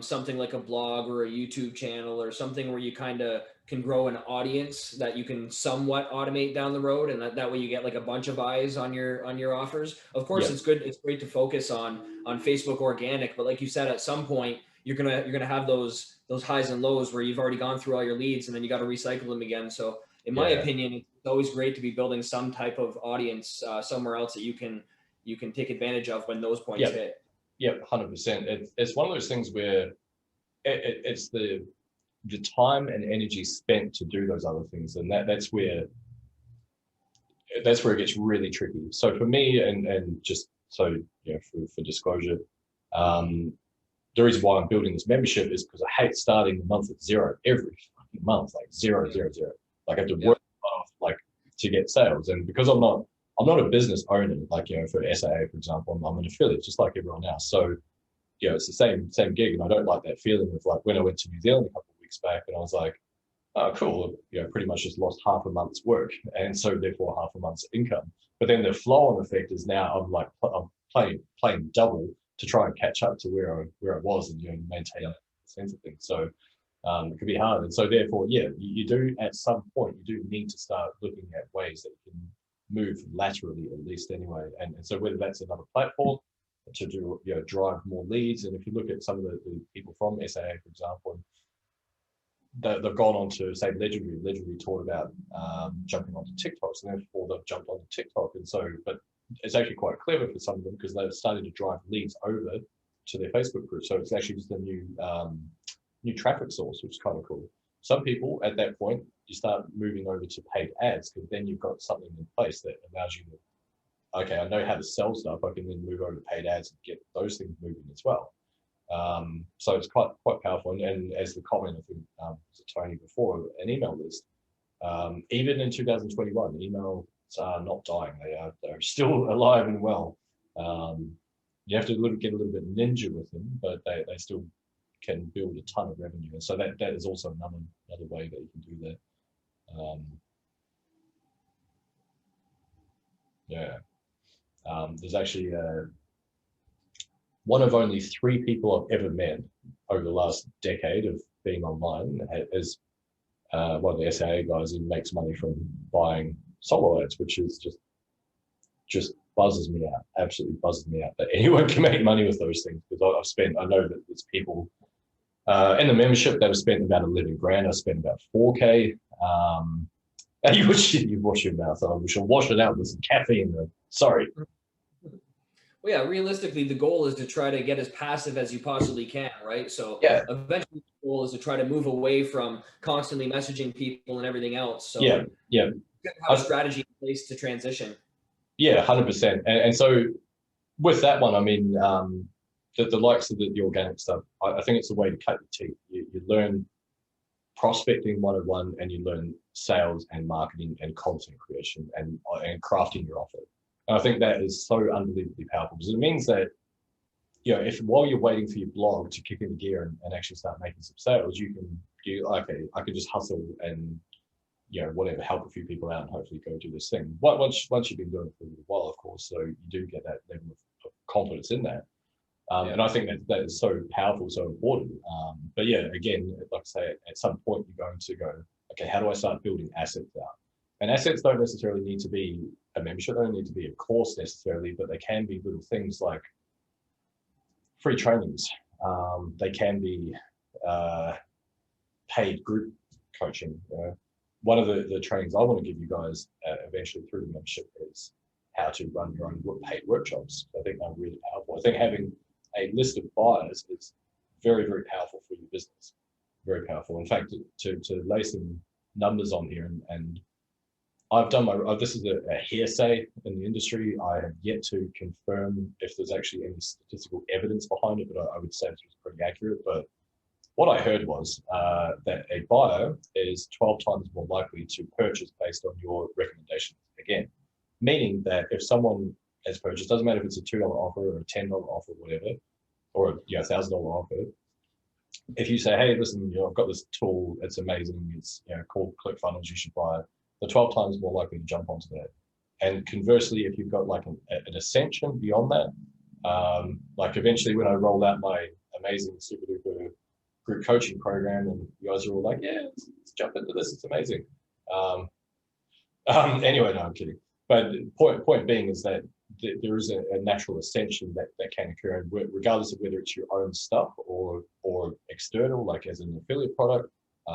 something like a blog or a YouTube channel or something where you kind of can grow an audience that you can somewhat automate down the road, and that way you get like a bunch of eyes on your offers. Of course, yeah. It's great to focus on Facebook organic, but like you said, at some point you're gonna have those highs and lows where you've already gone through all your leads, and then you got to recycle them again. So in my opinion, it's always great to be building some type of audience somewhere else that you can take advantage of when those points hit. Yeah, 100%. It's one of those things where it's the time and energy spent to do those other things, and that's where that's where it gets really tricky. So for me, and just so for disclosure, the reason why I'm building this membership is because I hate starting the month at zero every fucking month, like zero, zero, zero. Like I have to work off like to get sales, and because I'm not a business owner, like for SAA, for example, I'm an affiliate just like everyone else. So it's the same gig, and I don't like that feeling of like when I went to New Zealand a couple of weeks back, and I was like, oh, cool, pretty much just lost half a month's work, and so therefore half a month's income. But then the flow-on effect is now I'm playing double to try and catch up to where I was and maintain a sense of things. So it could be hard, and so therefore, you do at some point you do need to start looking at ways that you can move laterally at least anyway, and so whether that's another platform to do drive more leads, and if you look at some of the people from SAA, for example, they've gone on to say Legendary taught about jumping onto TikTok, so therefore they've jumped onto TikTok, and so but it's actually quite clever for some of them because they've started to drive leads over to their Facebook group, so it's actually just a new traffic source, which is kind of cool. Some people at that point you start moving over to paid ads because then you've got something in place that allows you to, okay, I know how to sell stuff, I can then move over to paid ads and get those things moving as well. So it's quite powerful, and as the comment I think was it Tony before, an email list, even in 2021, emails are not dying. They're still alive and well. You have to get a little bit ninja with them, but they still can build a ton of revenue, and so that is also another way that you can do that. There's actually one of only 3 people I've ever met over the last decade of being online is one of the SAA guys who makes money from buying solo ads, which is just buzzes me out, absolutely buzzes me out that anyone can make money with those things, because I know that there's people in the membership that have spent about 11 grand. I spent about 4K. And you wash your mouth. We should wash it out with some caffeine though. Sorry. Well, yeah, realistically, the goal is to try to get as passive as you possibly can, right? So eventually the goal is to try to move away from constantly messaging people and everything else. So you have a strategy in place to transition. Yeah, 100%. And so with that one, I mean, the likes of the organic stuff, I think it's a way to cut your teeth. You learn prospecting 101, and you learn sales and marketing and content creation and crafting your offer. And I think that is so unbelievably powerful, because it means that if while you're waiting for your blog to kick into gear and actually start making some sales, I could just hustle and whatever, help a few people out and hopefully go do this thing. Once you've been doing it for a little while, of course, so you do get that level of confidence in that. And I think that is so powerful, so important. But again, like I say, at some point you're going to go, okay, how do I start building assets out? And assets don't necessarily need to be a membership, they don't need to be a course necessarily, but they can be little things like free trainings. They can be paid group coaching. One of the trainings I want to give you guys eventually through the membership is how to run your own paid workshops. I think they're really powerful. I think having a list of buyers is very, very powerful for your business. Very powerful. In fact, to lay some numbers on here, and I've done this is a hearsay in the industry. I have yet to confirm if there's actually any statistical evidence behind it, but I would say it's pretty accurate. But what I heard was that a buyer is 12 times more likely to purchase based on your recommendations. Again, meaning that if someone has purchased, doesn't matter if it's a $2 offer or a $10 offer, whatever, or a $1,000 offer. If you say, hey, listen, I've got this tool, it's amazing, it's called ClickFunnels, you should buy it, they're 12 times more likely to jump onto that. And conversely, if you've got like an ascension beyond that, like eventually when I roll out my amazing super duper group coaching program, and you guys are all like, yeah, let's jump into this, it's amazing. Anyway, no, I'm kidding. But point being is that there is a natural ascension that can occur, and regardless of whether it's your own stuff or external, like as an affiliate product,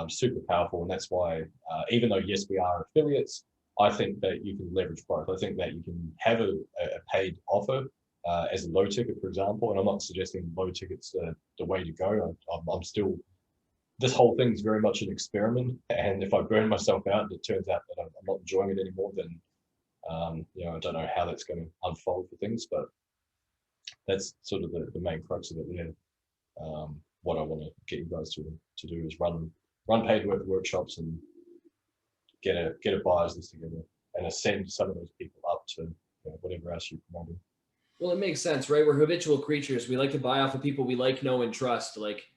super powerful. And that's why, even though yes, we are affiliates, I think that you can leverage both. I think that you can have a paid offer as a low ticket, for example. And I'm not suggesting low ticket's the way to go. I'm still, this whole thing is very much an experiment. And if I burn myself out and it turns out that I'm not enjoying it anymore, then You know, I don't know how that's going to unfold for things, but that's sort of the main crux of it there. What I want to get you guys to do is run paid workshops and get a buyers list together and ascend some of those people up to, you know, whatever else you're promoting. Well, it makes sense, right? We're habitual creatures. We like to buy off of people we like, know, and trust. Like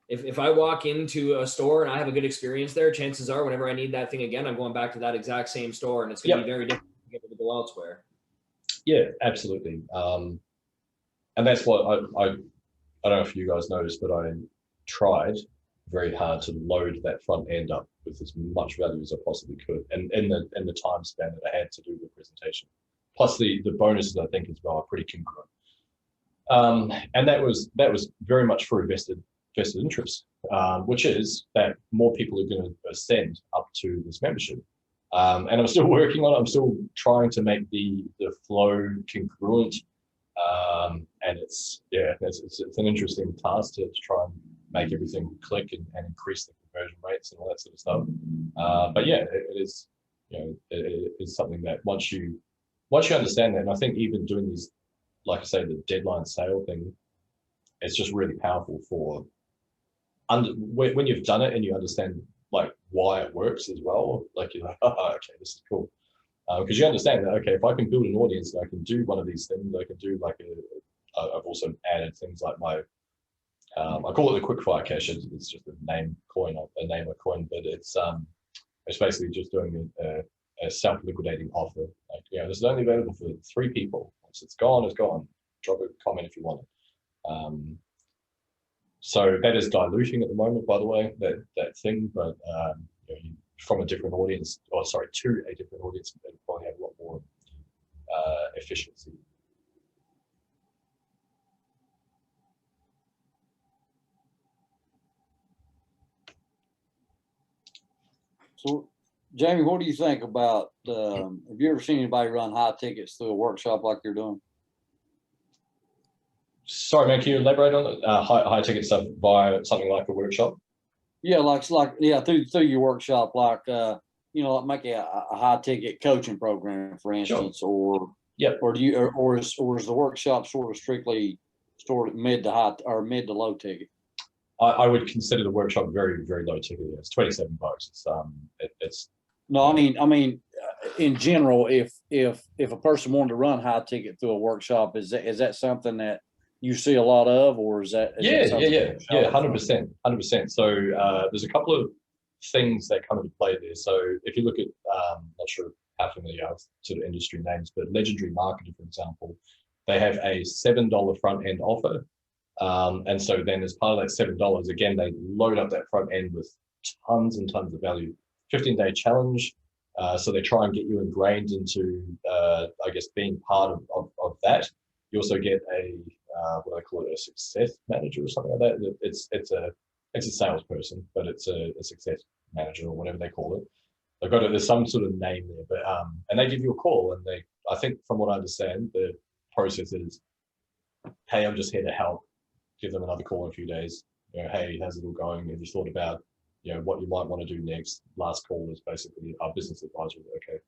if I walk into a store and I have a good experience there, chances are whenever I need that thing again, I'm going back to that exact same store, and it's going to be very different to go elsewhere. Yeah, absolutely. And that's what I don't know if you guys noticed, but I tried very hard to load that front end up with as much value as I possibly could, and in the time span that I had to do the presentation. Plus the bonuses, I think, as well, are pretty congruent. And that was very much for vested interest, which is that more people are going to ascend up to this membership. And I'm still working on it. I'm still trying to make the flow congruent. And it's an interesting task to try and make everything click and increase the conversion rates and all that sort of stuff. But yeah, it is, you know, it is something that once you understand that, and I think even doing these, like I say, the deadline sale thing, it's just really powerful for when you've done it and you understand like why it works as well. Like you're like, oh, okay, this is cool. Because you understand that, okay, if I can build an audience, I can do one of these things. I can do like I've also added things like my, I call it the quickfire cash. It's just a name a coin, but it's basically just doing a self-liquidating offer. Like, you know, this is only available for 3 people. Once it's gone, it's gone. Drop a comment if you want it. So that is diluting at the moment, by the way, that thing, but you know, from a different audience, or sorry, to a different audience, they probably have a lot more efficiency. So, Jamie, what do you think about, have you ever seen anybody run high tickets through a workshop like you're doing? Sorry, man, can you elaborate on it? High ticket stuff via something like a workshop? Yeah, through your workshop, like you know, like make a high ticket coaching program, for instance, Sure. or do you or is the workshop sort of strictly mid to high or mid to low ticket? I would consider the workshop very, very low ticket. It's $27. It's no, I mean, in general, if a person wanted to run high ticket through a workshop, is that something that you see a lot of, or is that? Yeah, 100%. So there's a couple of things that come into play there. So if you look at, not sure how familiar you are with sort of industry names, but Legendary Marketer, for example, they have a $7 front end offer. And so then as part of that $7, again, they load up that front end with tons and tons of value. 15-day challenge. So they try and get you ingrained into, I guess, being part of that. You also get a, what I call it, a success manager or something like that. It's a salesperson, but it's a success manager or whatever they call it. There's some sort of name there, but and they give you a call, and I think from what I understand, the process is, hey, I'm just here to help. Give them another call in a few days. You know, hey, how's it all going? Have you thought about, you know, what you might want to do next? Last call is basically our business advisor. Okay,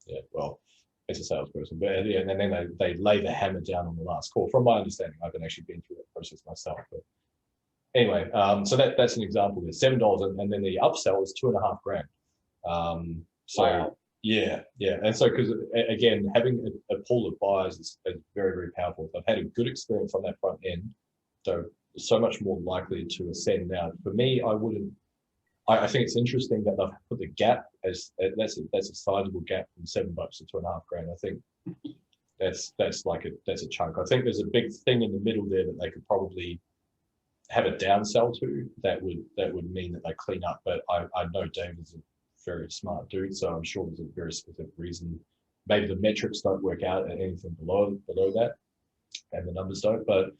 yeah. Well, it's a salesperson, but yeah, and then they lay the hammer down on the last call. From my understanding, I haven't actually been through that process myself, but anyway, so that's an example. There's $7, and then the upsell is $2,500. So wow. Yeah, and so because again, having a pool of buyers is very, very powerful. I've had a good experience on that front end, so much more likely to ascend. Now, for me, I think it's interesting that they've put the gap as that's a sizable gap from $7 to $2,500. I think that's a chunk. I think there's a big thing in the middle there that they could probably have a downsell to that would mean that they clean up. But I know David's a very smart dude, so I'm sure there's a very specific reason. Maybe the metrics don't work out at anything below that, and the numbers don't. But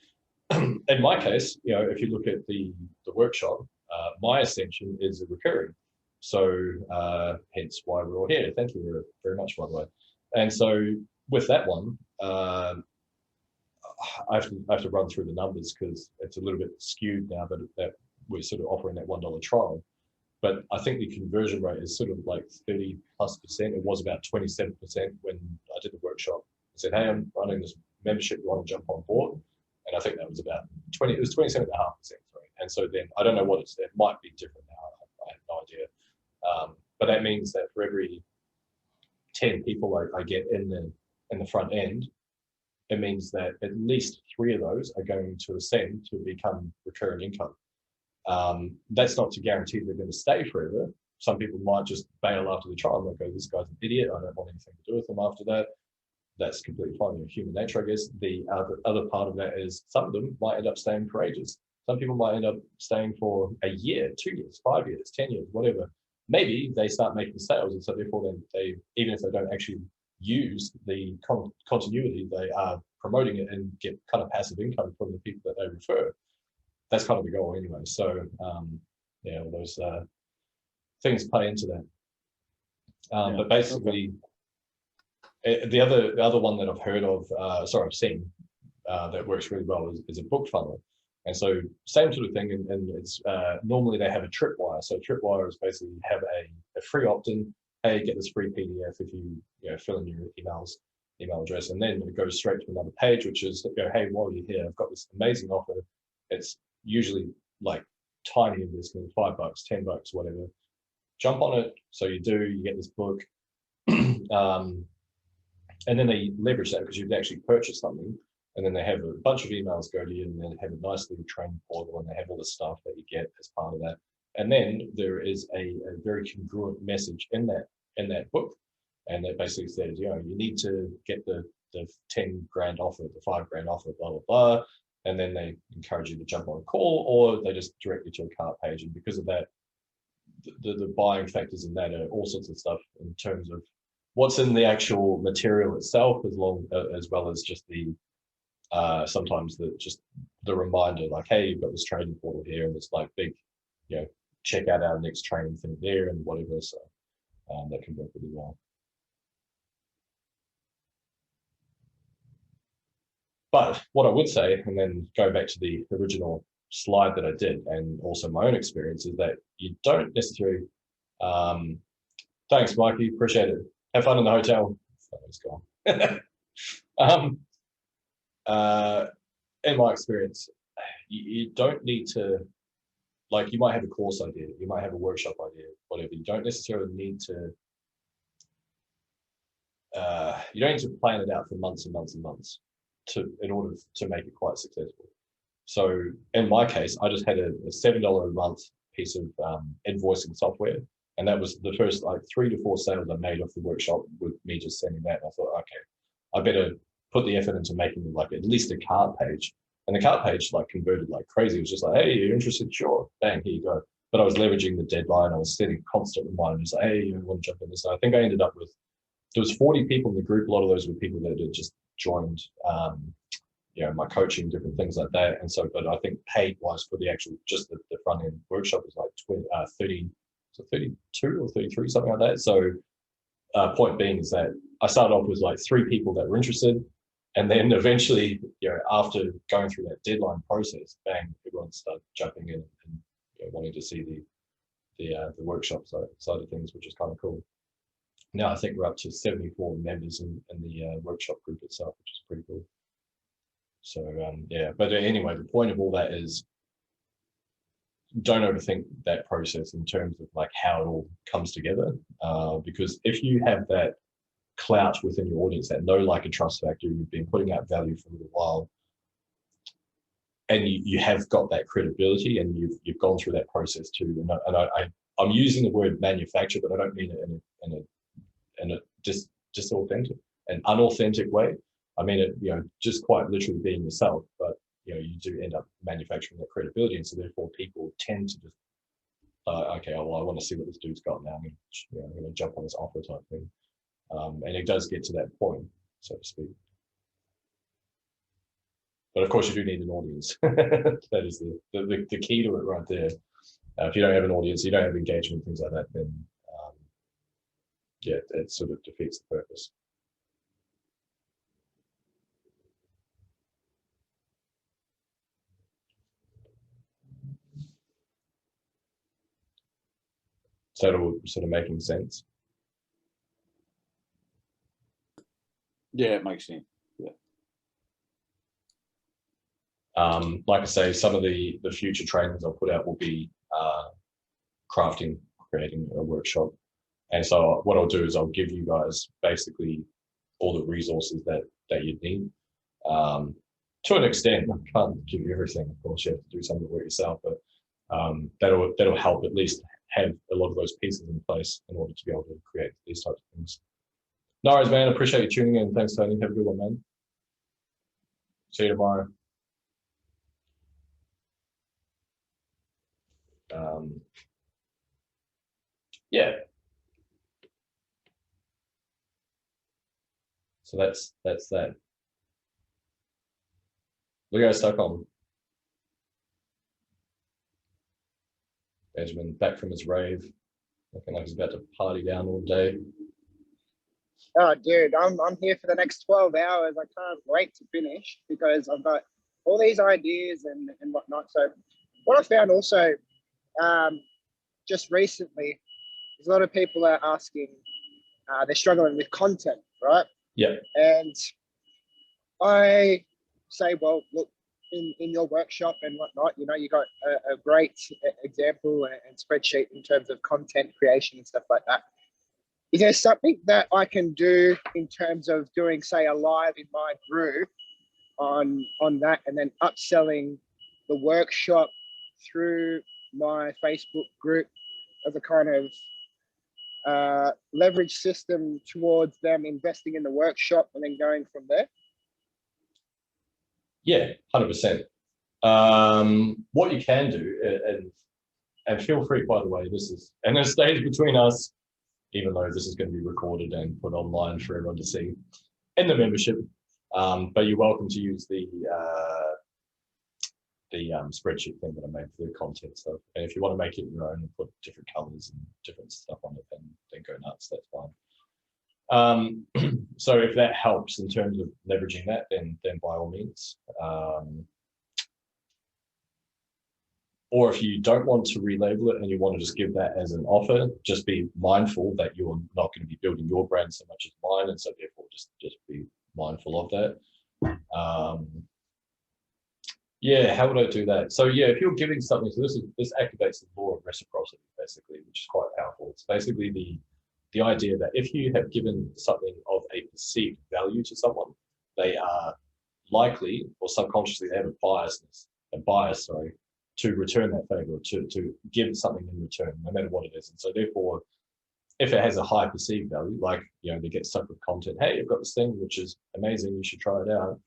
in my case, you know, if you look at the workshop, my ascension is a recurring. So hence why we're all here. Thank you very much, by the way. And so with that one, I have to run through the numbers because it's a little bit skewed now that we're sort of offering that $1 trial. but I think the conversion rate is sort of like 30+%. It was about 27% when I did the workshop. I said, hey, I'm running this membership, you want to jump on board? And I think that was about 20, it was 27.5%, sorry. And so then I don't know what it might be different now. I have no idea. But that means that for every 10 people I get in the front end, it means that at least 3 of those are going to ascend to become recurring income. That's not to guarantee they're going to stay forever. Some people might just bail after the trial and they'll go, this guy's an idiot, I don't want anything to do with him after that. That's completely fine, human nature, I guess. The other part of that is some of them might end up staying for ages. Some people might end up staying for a year, 2 years, 5 years, 10 years, whatever. Maybe they start making sales, and so therefore then they, even if they don't actually use the continuity, they are promoting it and get kind of passive income from the people that they refer. That's kind of the goal anyway. So yeah, all those things play into that. But basically, the other one that I've heard of, I've seen that works really well is a book funnel. And so same sort of thing, and it's normally they have a tripwire. So tripwire is basically have a free opt-in. Hey, get this free PDF if you fill in your email address, and then it goes straight to another page, which is hey, while you're here, I've got this amazing offer. It's usually like tiny investment, $5, $10, whatever. Jump on it. So you get this book, and then they leverage that because you've actually purchased something. And then they have a bunch of emails go to you, and then have a nice little training portal, and they have all the stuff that you get as part of that. And then there is a very congruent message in that book, and that basically says, you need to get the 10 grand offer, the 5 grand offer, blah blah blah. And then they encourage you to jump on a call, or they just direct you to a cart page. And because of that, the buying factors in that are all sorts of stuff in terms of what's in the actual material itself, as well as just the sometimes the reminder, like, hey, you've got this training portal here, and it's like big, check out our next training thing there and whatever. So that can work really well. But what I would say, and then go back to the original slide that I did, and also my own experience, is that you don't necessarily. Thanks, Mikey. Appreciate it. Have fun in the hotel. It's gone. In my experience, you don't need to, like, you might have a course idea, you might have a workshop idea, whatever. You don't necessarily need to. You don't need to plan it out for months and months and months in order to make it quite successful. So in my case, I just had a $7 a month piece of invoicing software, and that was the first like 3 to 4 sales I made off the workshop with me just sending that. And I thought, okay, I better put the effort into making like at least a cart page. And the cart page like converted like crazy. It was just like, hey, you're interested? Sure, bang, here you go. But I was leveraging the deadline. I was setting constant reminders, like, hey, you want to jump in this? And I think I ended up with, there was 40 people in the group. A lot of those were people that had just joined, my coaching, different things like that. And so, but I think paid wise for the actual, just the front end workshop was like 32 or 33, something like that. So point being is that I started off with like 3 people that were interested. And then eventually, after going through that deadline process, bang, everyone started jumping in and wanting to see the workshop side of things, which is kind of cool. Now I think we're up to 74 members in the workshop group itself, which is pretty cool. So yeah, but anyway, the point of all that is don't overthink that process in terms of like how it all comes together, because if you have that clout within your audience, that know, like, and trust factor, you've been putting out value for a little while, and you have got that credibility, and you've gone through that process too. And I'm using the word manufacture, but I don't mean it in a just authentic, an unauthentic way. I mean it, just quite literally being yourself. But you do end up manufacturing that credibility, and so therefore people tend to just, okay, well, I want to see what this dude's got now. I'm going to jump on this offer type thing. And it does get to that point, so to speak. But of course, you do need an audience. That is the key to it right there. If you don't have an audience, you don't have engagement, things like that, then yeah, it sort of defeats the purpose. So it'll sort of making sense. Yeah, it makes sense. Like I say, some of the future trainings I'll put out will be crafting, creating a workshop. And so what I'll do is I'll give you guys basically all the resources that you need. To an extent, I can't give you everything. Of course, you have to do some of the work yourself, but that'll help at least have a lot of those pieces in place in order to be able to create these types of things. No worries, man. Appreciate you tuning in. Thanks, Tony. Have a good one, man. See you tomorrow. Yeah. So that's that. Leo Stockholm. Benjamin back from his rave, looking like he's about to party down all day. Oh, dude, I'm here for the next 12 hours. I can't wait to finish because I've got all these ideas and whatnot. So what I found also just recently is a lot of people are asking, they're struggling with content, right? Yeah. And I say, well, look, in your workshop and whatnot, you know, you got a great example and spreadsheet in terms of content creation and stuff like that. Is there something that I can do in terms of doing, say, a live in my group on that, and then upselling the workshop through my Facebook group as a kind of leverage system towards them investing in the workshop and then going from there? Yeah, 100%. What you can do, and feel free, by the way, this is, and it stays between us, even though this is going to be recorded and put online for everyone to see in the membership. But you're welcome to use the spreadsheet thing that I made for the content stuff. And if you want to make it your own and put different colors and different stuff on it, then go nuts. That's fine. So if that helps in terms of leveraging that, then by all means. Or if you don't want to relabel it and you want to just give that as an offer, just be mindful that you're not going to be building your brand so much as mine, and so therefore just be mindful of that. Yeah, how would I do that? So yeah, if you're giving something, so this activates the law of reciprocity, basically, which is quite powerful. It's basically the idea that if you have given something of a perceived value to someone, they are likely or subconsciously they have a bias, to return that favor, to give something in return, no matter what it is. And so therefore, if it has a high perceived value, like, you know, they get stuck with content, hey, I've got this thing which is amazing, you should try it out,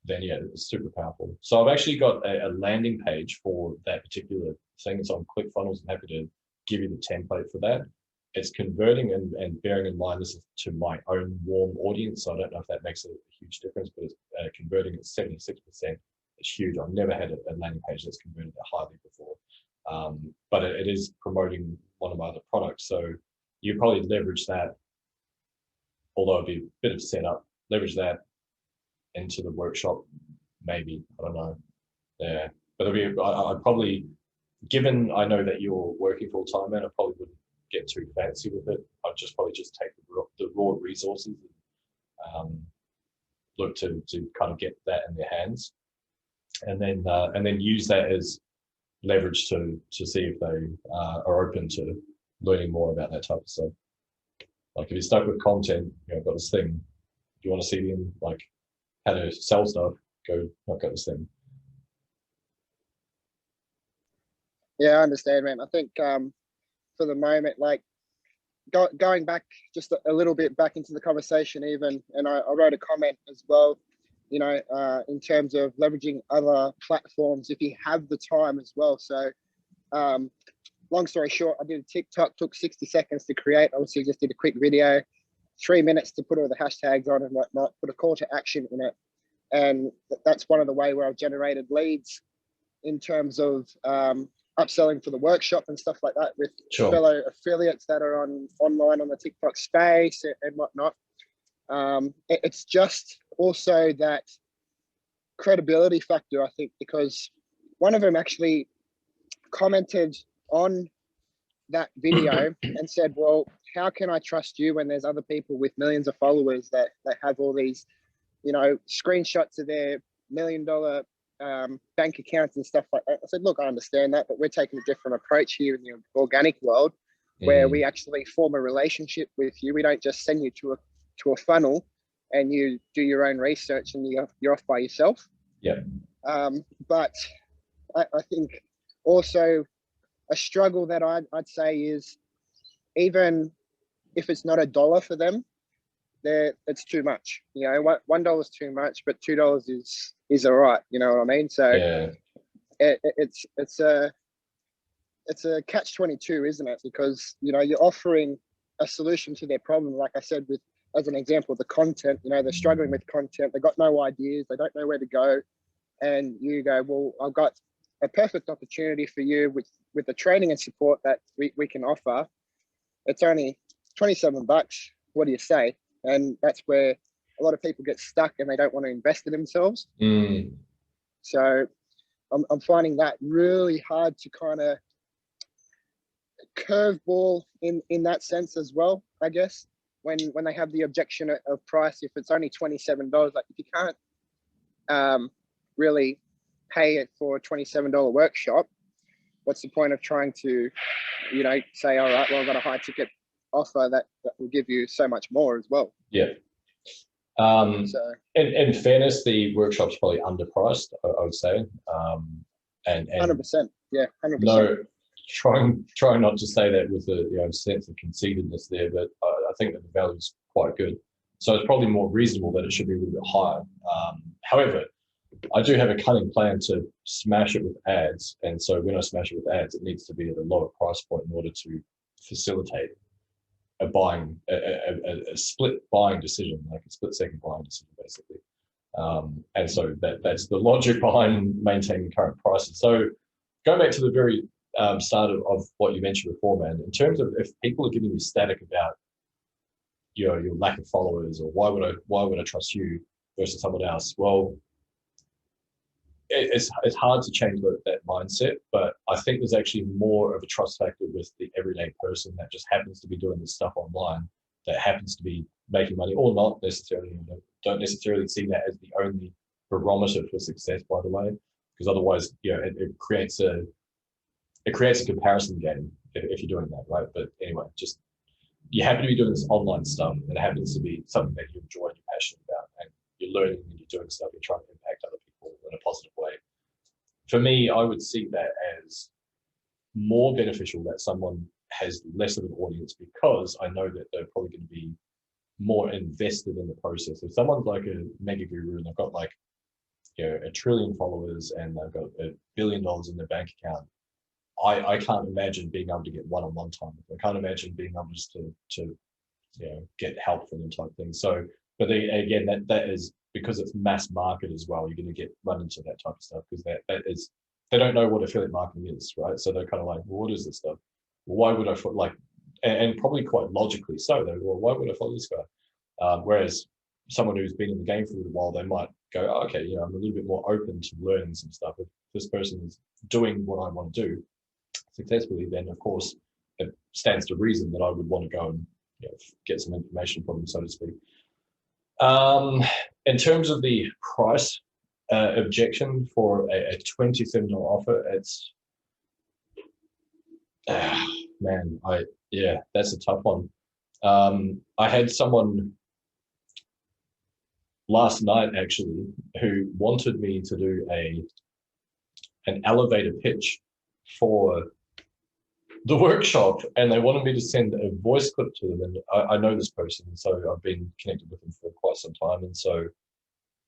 then yeah, it's super powerful. So I've actually got a landing page for that particular thing. It's on ClickFunnels. I'm happy to give you the template for that. It's converting, and bearing in mind this is to my own warm audience, so I don't know if that makes a huge difference, but it's converting at 76%. It's huge. I've never had a landing page that's converted that highly before, but it is promoting one of my other products. So you probably leverage that, although it'd be a bit of setup, leverage that into the workshop, maybe, I don't know. Yeah, but I'd probably, given I know that you're working full time, man, I probably wouldn't get too fancy with it. I'd probably just take the raw resources and look to kind of get that in their hands, and then use that as leverage to see if they are open to learning more about that type of stuff. Like if you're stuck with content, you know, I've got this thing. Do you want to see them like how to sell stuff? Go, I've got this thing. Yeah, I understand, man. I think for the moment, like going back just a little bit back into the conversation even, and I wrote a comment as well, you know, in terms of leveraging other platforms if you have the time as well. So long story short, I did a TikTok, took 60 seconds to create. Obviously just did a quick video, 3 minutes to put all the hashtags on and whatnot, put a call to action in it. And that's one of the way where I've generated leads in terms of upselling for the workshop and stuff like that with fellow affiliates that are online on the TikTok space and whatnot. It's just also that credibility factor, I think, because one of them actually commented on that video and said, well, how can I trust you when there's other people with millions of followers that have all these, screenshots of their $1 million bank accounts and stuff like that? I said, look, I understand that, but we're taking a different approach here in the organic world, where we actually form a relationship with you. We don't just send you to a funnel and you do your own research and you're off by yourself. Yeah. But I think also a struggle that I'd say is, even if it's not $1 for them, it's too much. $1 is too much, but $2 is all right. You know what I mean? So Yeah. It's a catch-22, isn't it? Because you're offering a solution to their problem. Like I said, with, as an example, the content. They're struggling with content. They got no ideas. They don't know where to go. And you go, well, I've got a perfect opportunity for you with the training and support that we can offer. It's only $27. What do you say? And that's where a lot of people get stuck and they don't want to invest in themselves. So I'm finding that really hard to kind of curveball in that sense as well, I guess, when they have the objection of price. If it's only $27, like, if you can't really pay it for a $27 workshop, what's the point of trying to say, all right, well, I've got a high ticket offer that will give you so much more as well. Yeah. So in fairness, the workshop's probably underpriced, I would say. And 100%. Yeah, 100%. No, trying not to say that with a sense of conceitedness there, but I think that the value is quite good. So it's probably more reasonable that it should be a little bit higher. However, I do have a cunning plan to smash it with ads. And so when I smash it with ads, it needs to be at a lower price point in order to facilitate a split buying decision, like a split-second buying decision, basically. And so that's the logic behind maintaining current prices. So going back to the very start of what you mentioned before, man, in terms of if people are giving you static about your lack of followers, or why would I trust you versus someone else? Well, it's hard to change that mindset, but I think there's actually more of a trust factor with the everyday person that just happens to be doing this stuff online, that happens to be making money, or not necessarily. Don't necessarily see that as the only barometer for success, by the way, because otherwise, it creates a comparison game if you're doing that, right? But anyway, just you happen to be doing this online stuff, and it happens to be something that you enjoy and you're passionate about, and you're learning and you're doing stuff, you're trying to impact other people in a positive way. For me, I would see that as more beneficial that someone has less of an audience, because I know that they're probably going to be more invested in the process. If someone's like a mega guru and they've got like 1 trillion followers and they've got $1 billion in their bank account, I can't imagine being able to get one-on-one time. I can't imagine being able just to get help from them type thing. So, but again, that is because it's mass market as well. You're going to run into that type of stuff, because that is, they don't know what affiliate marketing is, right? So they're kind of like, well, what is this stuff? Why would I and probably quite logically so. They're, well, why would I follow this guy? Whereas someone who's been in the game for a little while, they might go, oh, okay, I'm a little bit more open to learning some stuff. If this person is doing what I want to do successfully, then of course it stands to reason that I would want to go and get some information from them, so to speak. In terms of the price objection for a $27 offer, it's man, that's a tough one. I had someone last night actually who wanted me to do an elevator pitch for the workshop, and they wanted me to send a voice clip to them. And I know this person, so I've been connected with them for quite some time, and so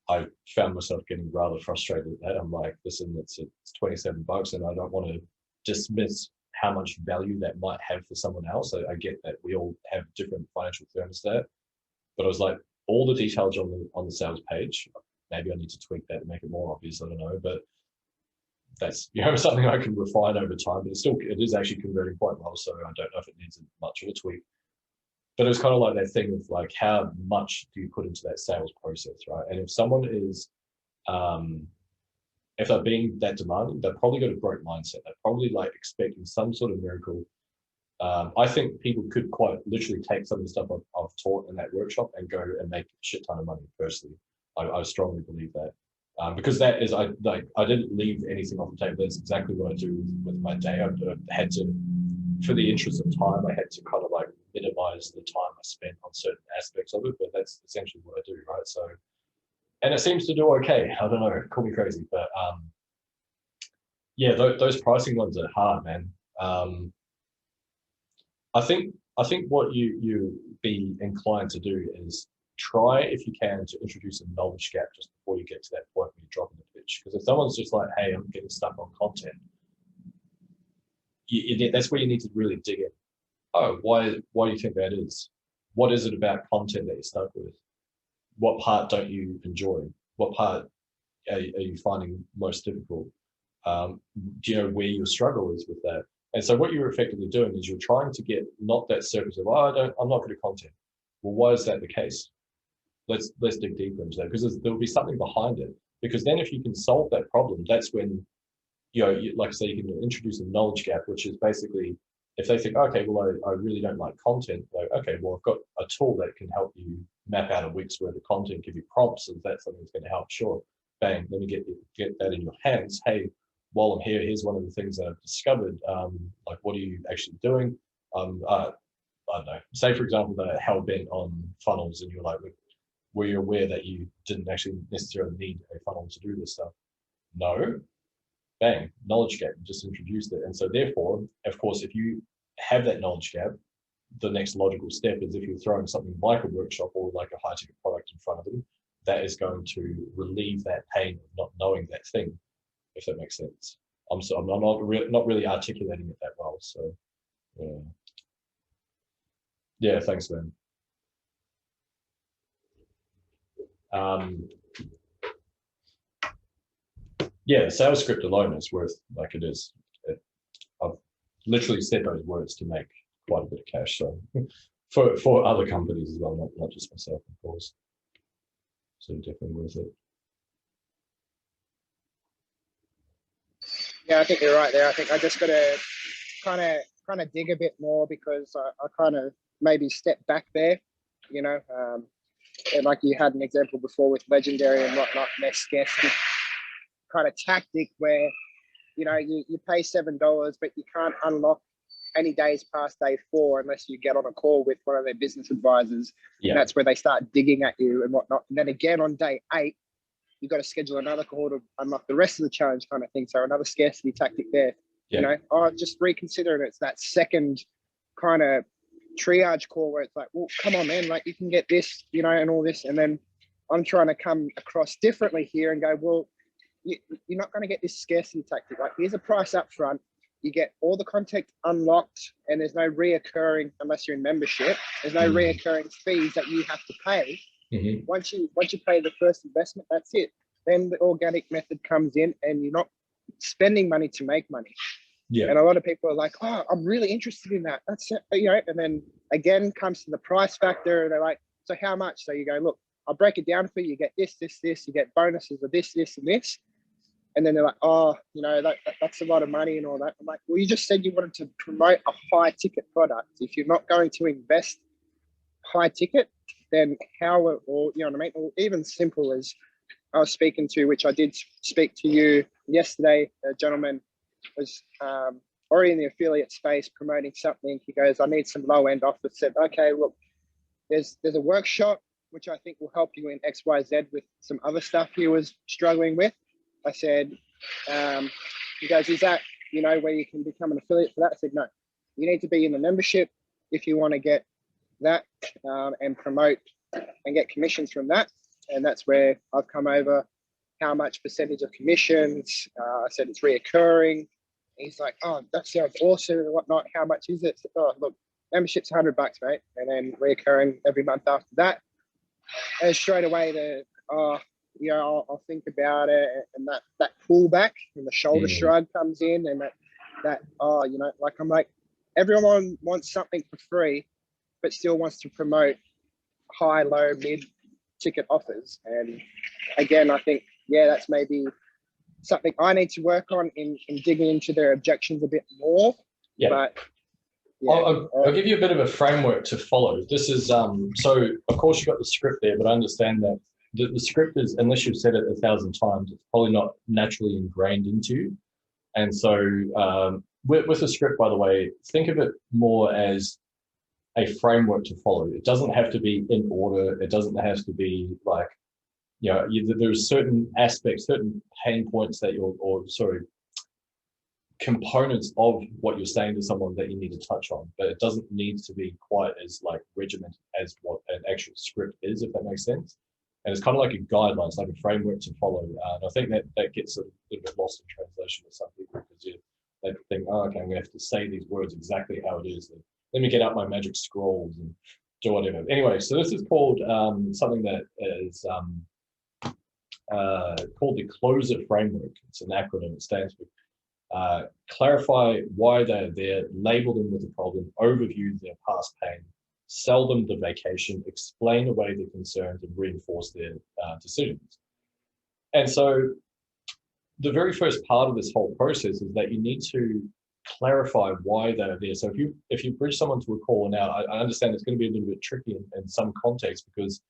I found myself getting rather frustrated at that. I'm like, listen, it's $27, and I don't want to dismiss how much value that might have for someone else. I get that we all have different financial thermostat, but I was like, all the details on the sales page, maybe I need to tweak that and make it more obvious. I don't know, but that's something I can refine over time. But it is actually converting quite well. So I don't know if it needs much of a tweak. But it was kind of like that thing of like, how much do you put into that sales process, right? And if someone is, if they're being that demanding, they've probably got a growth mindset. They're probably like expecting some sort of miracle I think people could quite literally take some of the stuff I've taught in that workshop and go and make a shit ton of money personally. I strongly believe that. Because that is, I didn't leave anything off the table. That's exactly what I do with my day. I had to, for the interest of time, I had to kind of like minimize the time I spent on certain aspects of it, but that's essentially what I do, right? So, and it seems to do okay. I don't know, call me crazy, but yeah, those pricing ones are hard, man. I think what you be inclined to do is try, if you can, to introduce a knowledge gap just before you get to that point when you drop in the pitch. Because if someone's just like, hey, I'm getting stuck on content, that's where you need to really dig in. Oh, why do you think that is? What is it about content that you're stuck with? What part don't you enjoy? What part are you finding most difficult? Do you know where your struggle is with that? And so what you're effectively doing is you're trying to get not that surface of, oh, I'm not good at content. Well, why is that the case? Let's dig deeper into that, because there'll be something behind it. Because then if you can solve that problem, that's when, like I say, you can introduce a knowledge gap, which is basically, if they think, okay, well, I really don't like content, like, okay, well, I've got a tool that can help you map out a week's worth of content, give you prompts, and that's something that's going to help. Sure, bang, let me get that in your hands. Hey, while I'm here, here's one of the things that I've discovered. Like, what are you actually doing? I don't know. Say, for example, they're hell bent on funnels, and you're like, were you aware that you didn't actually necessarily need a funnel to do this stuff? No. Bang, knowledge gap, just introduced it. And so therefore, of course, if you have that knowledge gap, the next logical step is, if you're throwing something like a workshop or like a high ticket product in front of them, that is going to relieve that pain of not knowing that thing, if that makes sense. I'm not really articulating it that well. So yeah, thanks, man. Yeah, the sales script alone is worth, like, it is. I've literally said those words to make quite a bit of cash. So for other companies as well, not just myself, of course. So definitely worth it. Yeah, I think you're right there. I think I just got to kind of dig a bit more, because I kind of maybe step back there, and like you had an example before with Legendary and whatnot, and their scarcity kind of tactic where, you pay $7, but you can't unlock any days past day 4 unless you get on a call with one of their business advisors. Yeah. And that's where they start digging at you and whatnot. And then again on day 8, you've got to schedule another call to unlock the rest of the challenge, kind of thing. So another scarcity tactic there. Yeah. Just reconsider it. It's that second kind of triage call where it's like, well, come on, man, like, you can get this, and all this. And then I'm trying to come across differently here and go, well, you're not going to get this scarcity tactic. Like, here's a price up front. You get all the content unlocked, and there's no reoccurring, unless you're in membership, there's no reoccurring fees that you have to pay. Once you pay the first investment, that's it. Then the organic method comes in, and you're not spending money to make money. Yeah. And a lot of people are like, oh, I'm really interested in that. That's it, and then again comes to the price factor, and they're like, so how much? So you go, look, I'll break it down for you. You get this, you get bonuses of this, and this. And then they're like, oh, that's a lot of money and all that. I'm like, well, you just said you wanted to promote a high ticket product. If you're not going to invest high ticket, then how, or, or even simple as I was speaking to, which I did speak to you yesterday, a gentleman was already in the affiliate space promoting something. He goes, I need some low end offers. Said, okay, look, there's a workshop, which I think will help you in XYZ with some other stuff he was struggling with. I said, he goes, is that, where you can become an affiliate for that? I said, no, you need to be in the membership if you want to get that and promote and get commissions from that. And that's where I've come over how much percentage of commissions. I said, it's reoccurring. He's like, oh, that sounds awesome and whatnot. How much is it? I said, oh, look, membership's $100, mate. And then reoccurring every month after that. And straight away I'll think about it, and that pullback and the shoulder shrug comes in, and I'm like, everyone wants something for free, but still wants to promote high, low, mid ticket offers. And again, I think, that's maybe something I need to work on in digging into their objections a bit more. Yeah. But Yeah. I'll give you a bit of a framework to follow. This is, so of course you've got the script there, but I understand that the script is, unless you've said it 1,000 times, it's probably not naturally ingrained into you. And so with a script, by the way, think of it more as a framework to follow. It doesn't have to be in order. It doesn't have to be like, there's certain aspects, certain pain points that components of what you're saying to someone that you need to touch on, but it doesn't need to be quite as like regimented as what an actual script is, if that makes sense. And it's kind of like a guideline, it's like a framework to follow. And I think that gets a little bit lost in translation with some people, because they think, oh, okay, I'm gonna have to say these words exactly how it is. Let me get out my magic scrolls and do whatever. Anyway, so this is called something that is called the closer framework. It's an acronym. It stands for clarify why they're there, label them with a problem, overview their past pain, sell them the vacation, explain away their concerns, and reinforce their decisions. And so the very first part of this whole process is that you need to clarify why they're there. So if you bridge someone to a call now, I understand it's going to be a little bit tricky in some context, because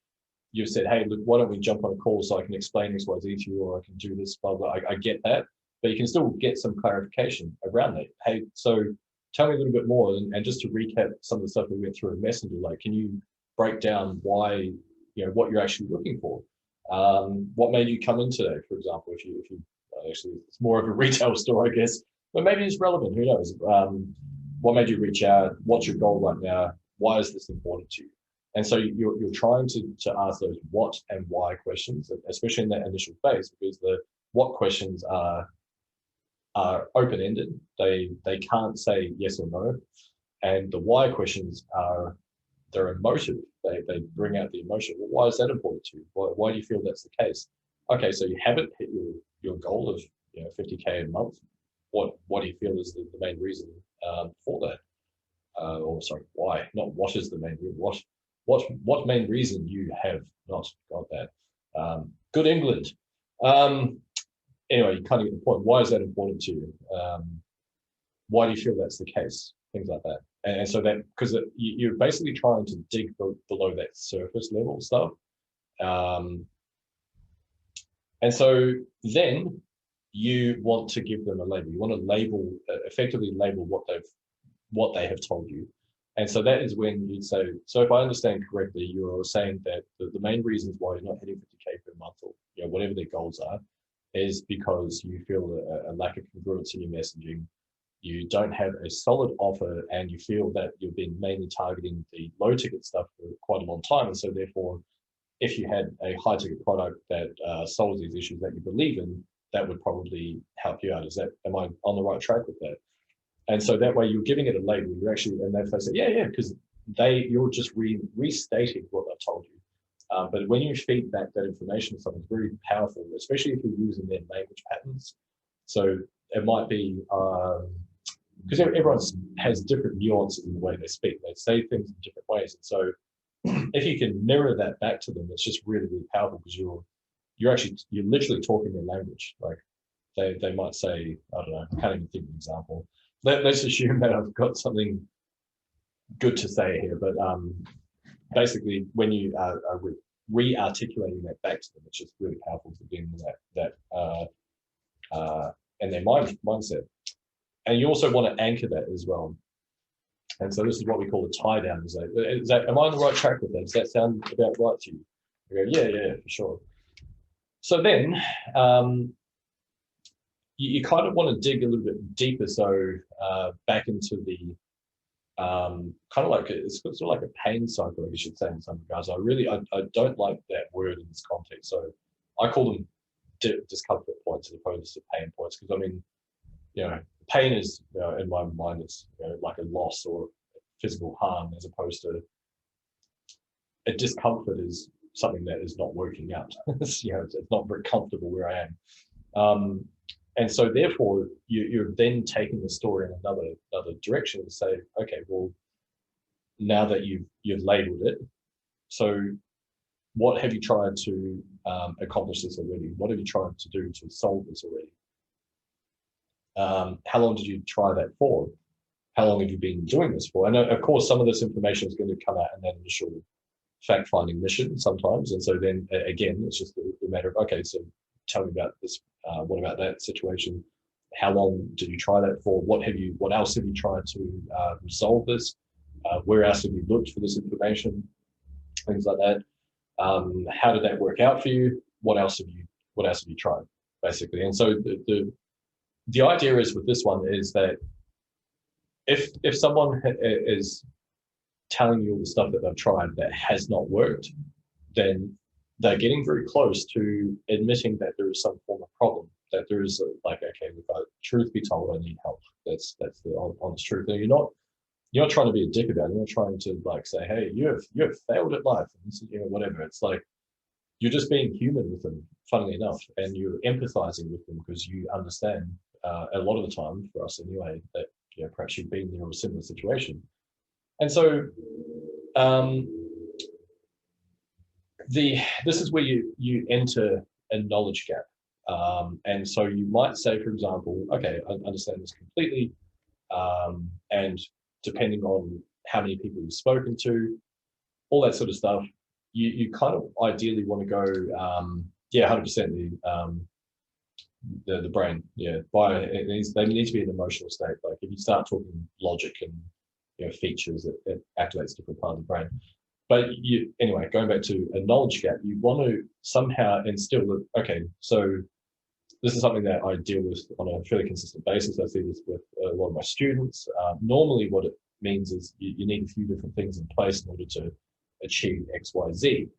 you've said, hey, look, why don't we jump on a call so I can explain X, Y, Z to you, or I can do this, blah, blah. I get that, but you can still get some clarification around that. Hey, so tell me a little bit more. And just to recap some of the stuff we went through in Messenger, like, can you break down why, what you're actually looking for? What made you come in today, for example, if you actually, it's more of a retail store, I guess, but maybe it's relevant, who knows? What made you reach out? What's your goal right now? Why is this important to you? And so you're trying to ask those what and why questions, especially in that initial phase, because the what questions are open-ended. They can't say yes or no. And the why questions they're emotive. They bring out the emotion. Well, why is that important to you? Why do you feel that's the case? Okay, so you haven't hit your goal of 50K a month. What do you feel is the main reason for that? Or sorry, why? Not what is the main reason. What main reason you have not got that? Good England. Anyway, you kind of get the point. Why is that important to you? Why do you feel that's the case? Things like that. And so that, because you're basically trying to dig below that surface level stuff. And so then you want to give them a label. You want to label, effectively label what they have told you. And so that is when you'd say, so if I understand correctly, you're saying that the main reasons why you're not hitting 50K per month, or whatever their goals are, is because you feel a lack of congruence in your messaging. You don't have a solid offer, and you feel that you've been mainly targeting the low ticket stuff for quite a long time. And so therefore, if you had a high ticket product that solves these issues that you believe in, that would probably help you out. Am I on the right track with that? And so that way you're giving it a label. You're actually, and they say, yeah, because you're just restating what they've told you. But when you feed back that information to someone, it's very powerful, especially if you're using their language patterns. So it might be, because everyone has different nuances in the way they speak. They say things in different ways. And so if you can mirror that back to them, it's just really, really powerful, because you're literally talking their language. Like they might say, I don't know, I can't even think of an example. Let's assume that I've got something good to say here, but basically when you are re-articulating that back to them, it's just really powerful to begin with that and their mindset. And you also want to anchor that as well. And so this is what we call a tie down. Am I on the right track with that? Does that sound about right to you? You go, yeah, for sure. So then you kind of want to dig a little bit deeper, so back into the kind of like it's sort of like a pain cycle, I should say, in some regards. I don't like that word in this context, so I call them discomfort points as opposed to pain points, because I mean, pain is, in my mind, it's like a loss or physical harm, as opposed to a discomfort is something that is not working out. It's not very comfortable where I am. And so therefore you're then taking the story in another direction and say, okay, well, now that you've labeled it, so what have you tried to accomplish this already? What have you tried to do to solve this already? How long did you try that for? how long have you been doing this for? And of course, some of this information is going to come out in that initial fact-finding mission sometimes. And so then again, it's just a matter of, okay, so tell me about this. What about that situation? How long did you try that for? What else have you tried to resolve this? Where else have you looked for this information? Things like that. How did that work out for you? What else have you tried, basically? And so the idea is with this one is that if someone is telling you all the stuff that they've tried that has not worked, then they're getting very close to admitting that there is some form of problem, that there is like, okay, we've got, truth be told, I need help. That's the honest truth. And you're not trying to be a dick about it. You're not trying to like say, hey, you have failed at life, and this, whatever. It's like you're just being human with them, funnily enough, and you're empathizing with them because you understand a lot of the time, for us anyway, that perhaps you've been in a similar situation. And so this is where you enter a knowledge gap. And so you might say, for example, okay, I understand this completely. And depending on how many people you've spoken to, all that sort of stuff, you kind of ideally want to go, 100% the brain, they need to be in an emotional state. Like if you start talking logic and features, it activates different part of the brain. But anyway, going back to a knowledge gap, you want to somehow instill that, okay, so this is something that I deal with on a fairly consistent basis. I see this with a lot of my students. Normally what it means is you need a few different things in place in order to achieve X, Y, Z.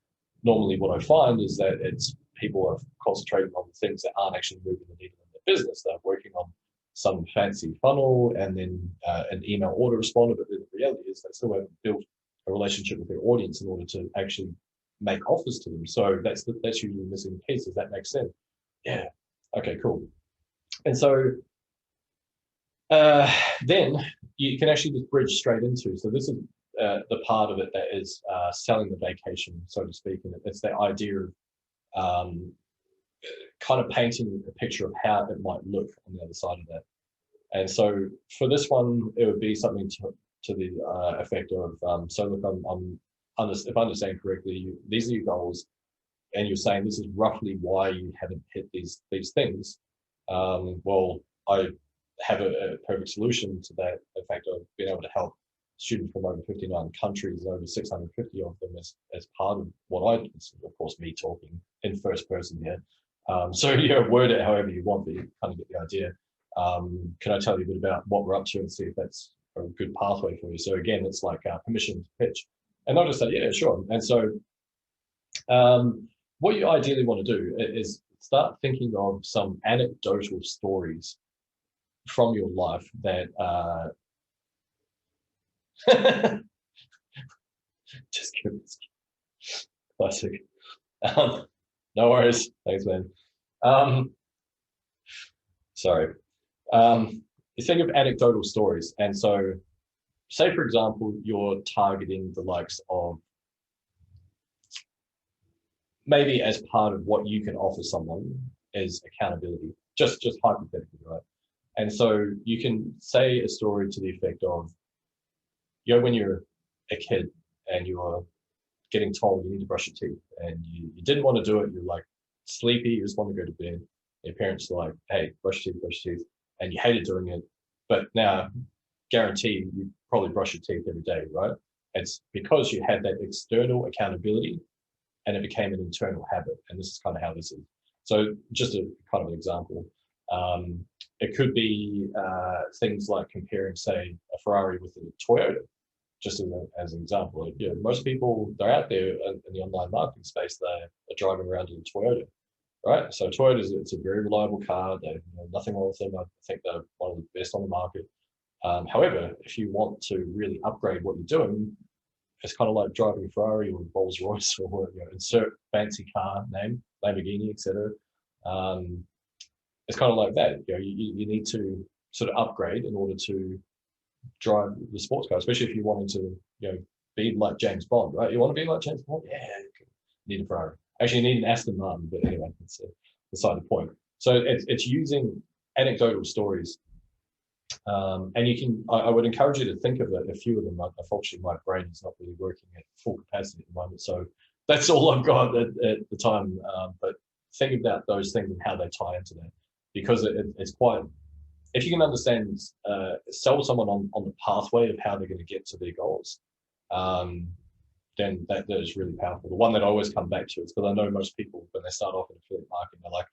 Normally what I find is that it's people are concentrating on things that aren't actually moving the needle in their business. They're working on some fancy funnel and then an email autoresponder, but the reality is they still haven't built a relationship with their audience in order to actually make offers to them. So that's usually the missing piece. Does that make sense? Yeah. Okay, cool. And so then you can actually just bridge straight into. So this is the part of it that is selling the vacation, so to speak. And it's that idea of kind of painting a picture of how it might look on the other side of that. And so for this one, it would be something to the effect of, so look, if I understand correctly, these are your goals, and you're saying this is roughly why you haven't hit these things. Well, I have a perfect solution to that. In fact, I've been able to help students from over 59 countries, over 650 of them as part of what I do. Of course, me talking in first person here. So word it however you want, but you kind of get the idea. Can I tell you a bit about what we're up to and see if that's a good pathway for you? So again, it's like permission to pitch. And I'll just say, yeah, sure. And so what you ideally want to do is start thinking of some anecdotal stories from your life that just kidding. Classic. No worries. Thanks, man. Sorry. You think of anecdotal stories. And so say, for example, you're targeting the likes of, maybe as part of what you can offer someone is accountability, just hypothetically, right? And so you can say a story to the effect of, when you're a kid and you're getting told you need to brush your teeth and you didn't want to do it, you're like sleepy, you just want to go to bed. Your parents are like, hey, brush your teeth, and you hated doing it, but now guarantee you probably brush your teeth every day, right? It's because you had that external accountability and it became an internal habit. And this is kind of how this is. So just a kind of an example. It could be things like comparing, say, a Ferrari with a Toyota, just as an example. Most people, they're out there in the online marketing space, they're driving around in a Toyota, right? So Toyota, it's a very reliable car. They nothing wrong with them. I think they're one of the best on the market. However, if you want to really upgrade what you're doing, it's kind of like driving a Ferrari or a Rolls Royce or insert fancy car name, Lamborghini, etc. It's kind of like that. You need to sort of upgrade in order to drive the sports car, especially if you wanted to be like James Bond, right? You want to be like James Bond? Yeah, you need a Ferrari. Actually, you need an Aston Martin, but anyway, that's beside the point. So it's using anecdotal stories And you can, I would encourage you to think of a few of them. Unfortunately, my brain is not really working at full capacity at the moment. So that's all I've got at the time. But think about those things and how they tie into that, because it's quite, if you can understand, sell someone on the pathway of how they're going to get to their goals, then that is really powerful. The one that I always come back to is, because I know most people, when they start off in affiliate marketing, they're like,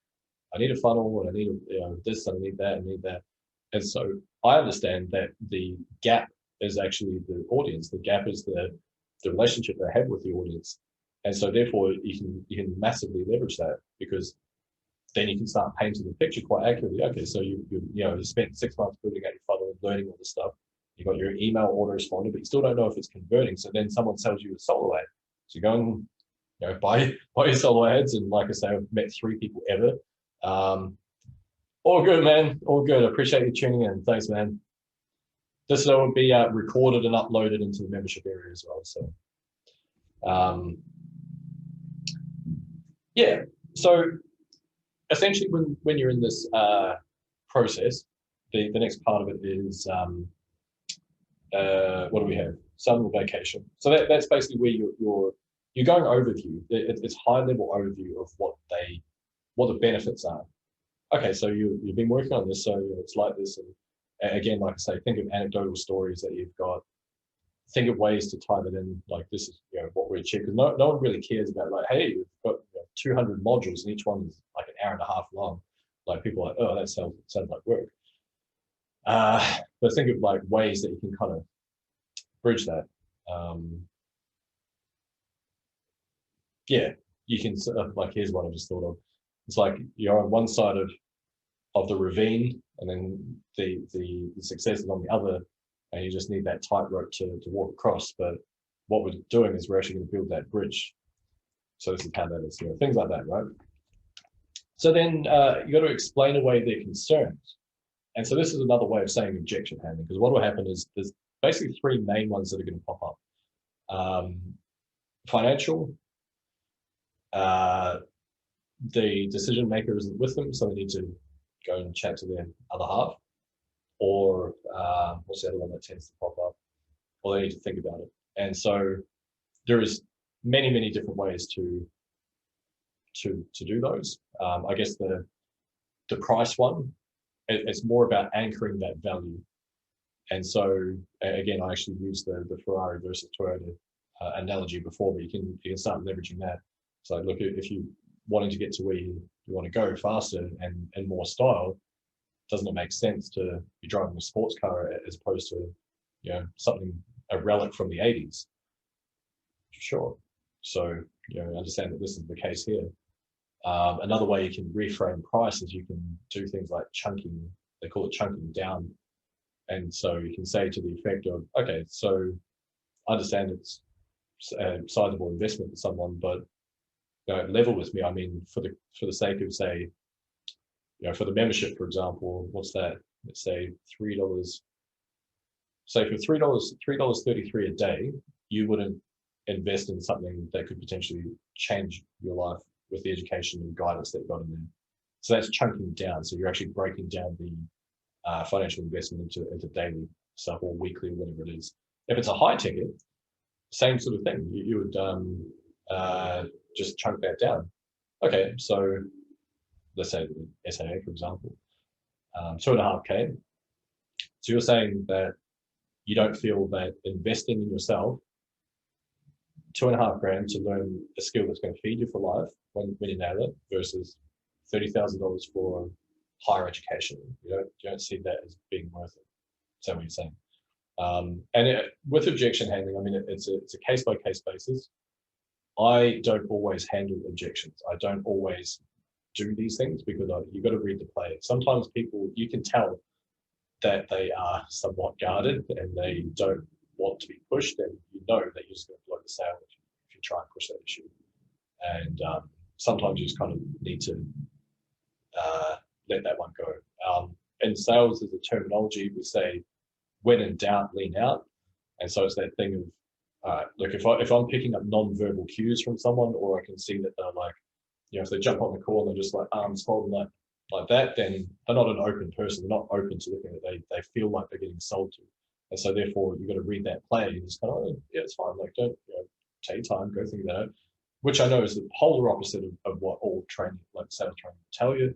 I need a funnel, and I need this, and I need that, and I need that. And so I understand that the gap is actually the audience. The gap is the relationship they have with the audience. And so therefore you can massively leverage that, because then you can start painting the picture quite accurately. Okay, so you spent 6 months building out your funnel and learning all this stuff. You got your email autoresponder, but you still don't know if it's converting. So then someone sells you a solo ad. So you go and buy your solo ads. And like I say, I've met 3 people ever. All good, man. All good. I appreciate you tuning in. Thanks, man. This will be recorded and uploaded into the membership area as well. So, yeah. So essentially, when you're in this process, the next part of it is what do we have? Summer vacation. So that's basically where you're going overview. It's high level overview of what the benefits are. Okay, so you've been working on this, so it's like this. And again, like I say, think of anecdotal stories that you've got. Think of ways to tie that in. Like, this is what we achieve, because no one really cares about, like, hey, we've got 200 modules and each one is like an hour and a half long. Like, people are like, oh, that sounds like work. But think of like ways that you can kind of bridge that. Yeah, you can sort of, like, here's what I just thought of. It's like you're on one side of the ravine, and then the success is on the other, and you just need that tightrope to walk across. But what we're doing is we're actually going to build that bridge. So this is how that is, things like that, right? So then you got to explain away their concerns. And so this is another way of saying objection handling, because what will happen is there's basically 3 main ones that are going to pop up. Financial, the decision maker isn't with them, so they need to go and chat to their other half. Or what's the other one that tends to pop up? Or they need to think about it. And so there is many different ways to do those. I guess the price one, it's more about anchoring that value. And so again, I actually used the Ferrari versus Toyota analogy before, but you can start leveraging that. So look, if you wanting to get to where you want to go faster and more style, doesn't it make sense to be driving a sports car as opposed to something, a relic from the 80s? Sure. So understand that this is the case here. Another way you can reframe price is you can do things like chunking. They call it chunking down. And so you can say to the effect of, okay, so I understand it's a sizable investment for someone, but level with me. I mean, for the sake of, say, for the membership, for example, what's that? Let's say $3. Say for $3.33 a day, you wouldn't invest in something that could potentially change your life with the education and guidance that you've got in there. So that's chunking down. So you're actually breaking down the financial investment into daily stuff or weekly or whatever it is. If it's a high ticket, same sort of thing. You would just chunk that down. Okay, so let's say the SAA, for example, 2.5K. So you're saying that you don't feel that investing in yourself, 2.5 grand to learn a skill that's going to feed you for life when you nail it, versus $30,000 for higher education. You don't see that as being worth it. Is that what you're saying? And with objection handling, I mean, it's a case-by-case basis. I don't always handle objections. I don't always do these things, because you've got to read the play. Sometimes people, you can tell that they are somewhat guarded and they don't want to be pushed, and that you're just going to blow the sale if you try and push that issue. And sometimes you just kind of need to let that one go. In sales, as a terminology, we say, when in doubt, lean out. And so it's that thing of, look, if I'm picking up non-verbal cues from someone, or I can see that they're like, if they jump on the call and they're just like arms folded, like, like that, then they're not an open person. They're not open to looking at it. They feel like they're getting sold to. And so therefore you've got to read that play and just kind of, oh, yeah, it's fine. Like, don't, take your time, go think about it, which I know is the polar opposite of what all training, like sales training, tell you.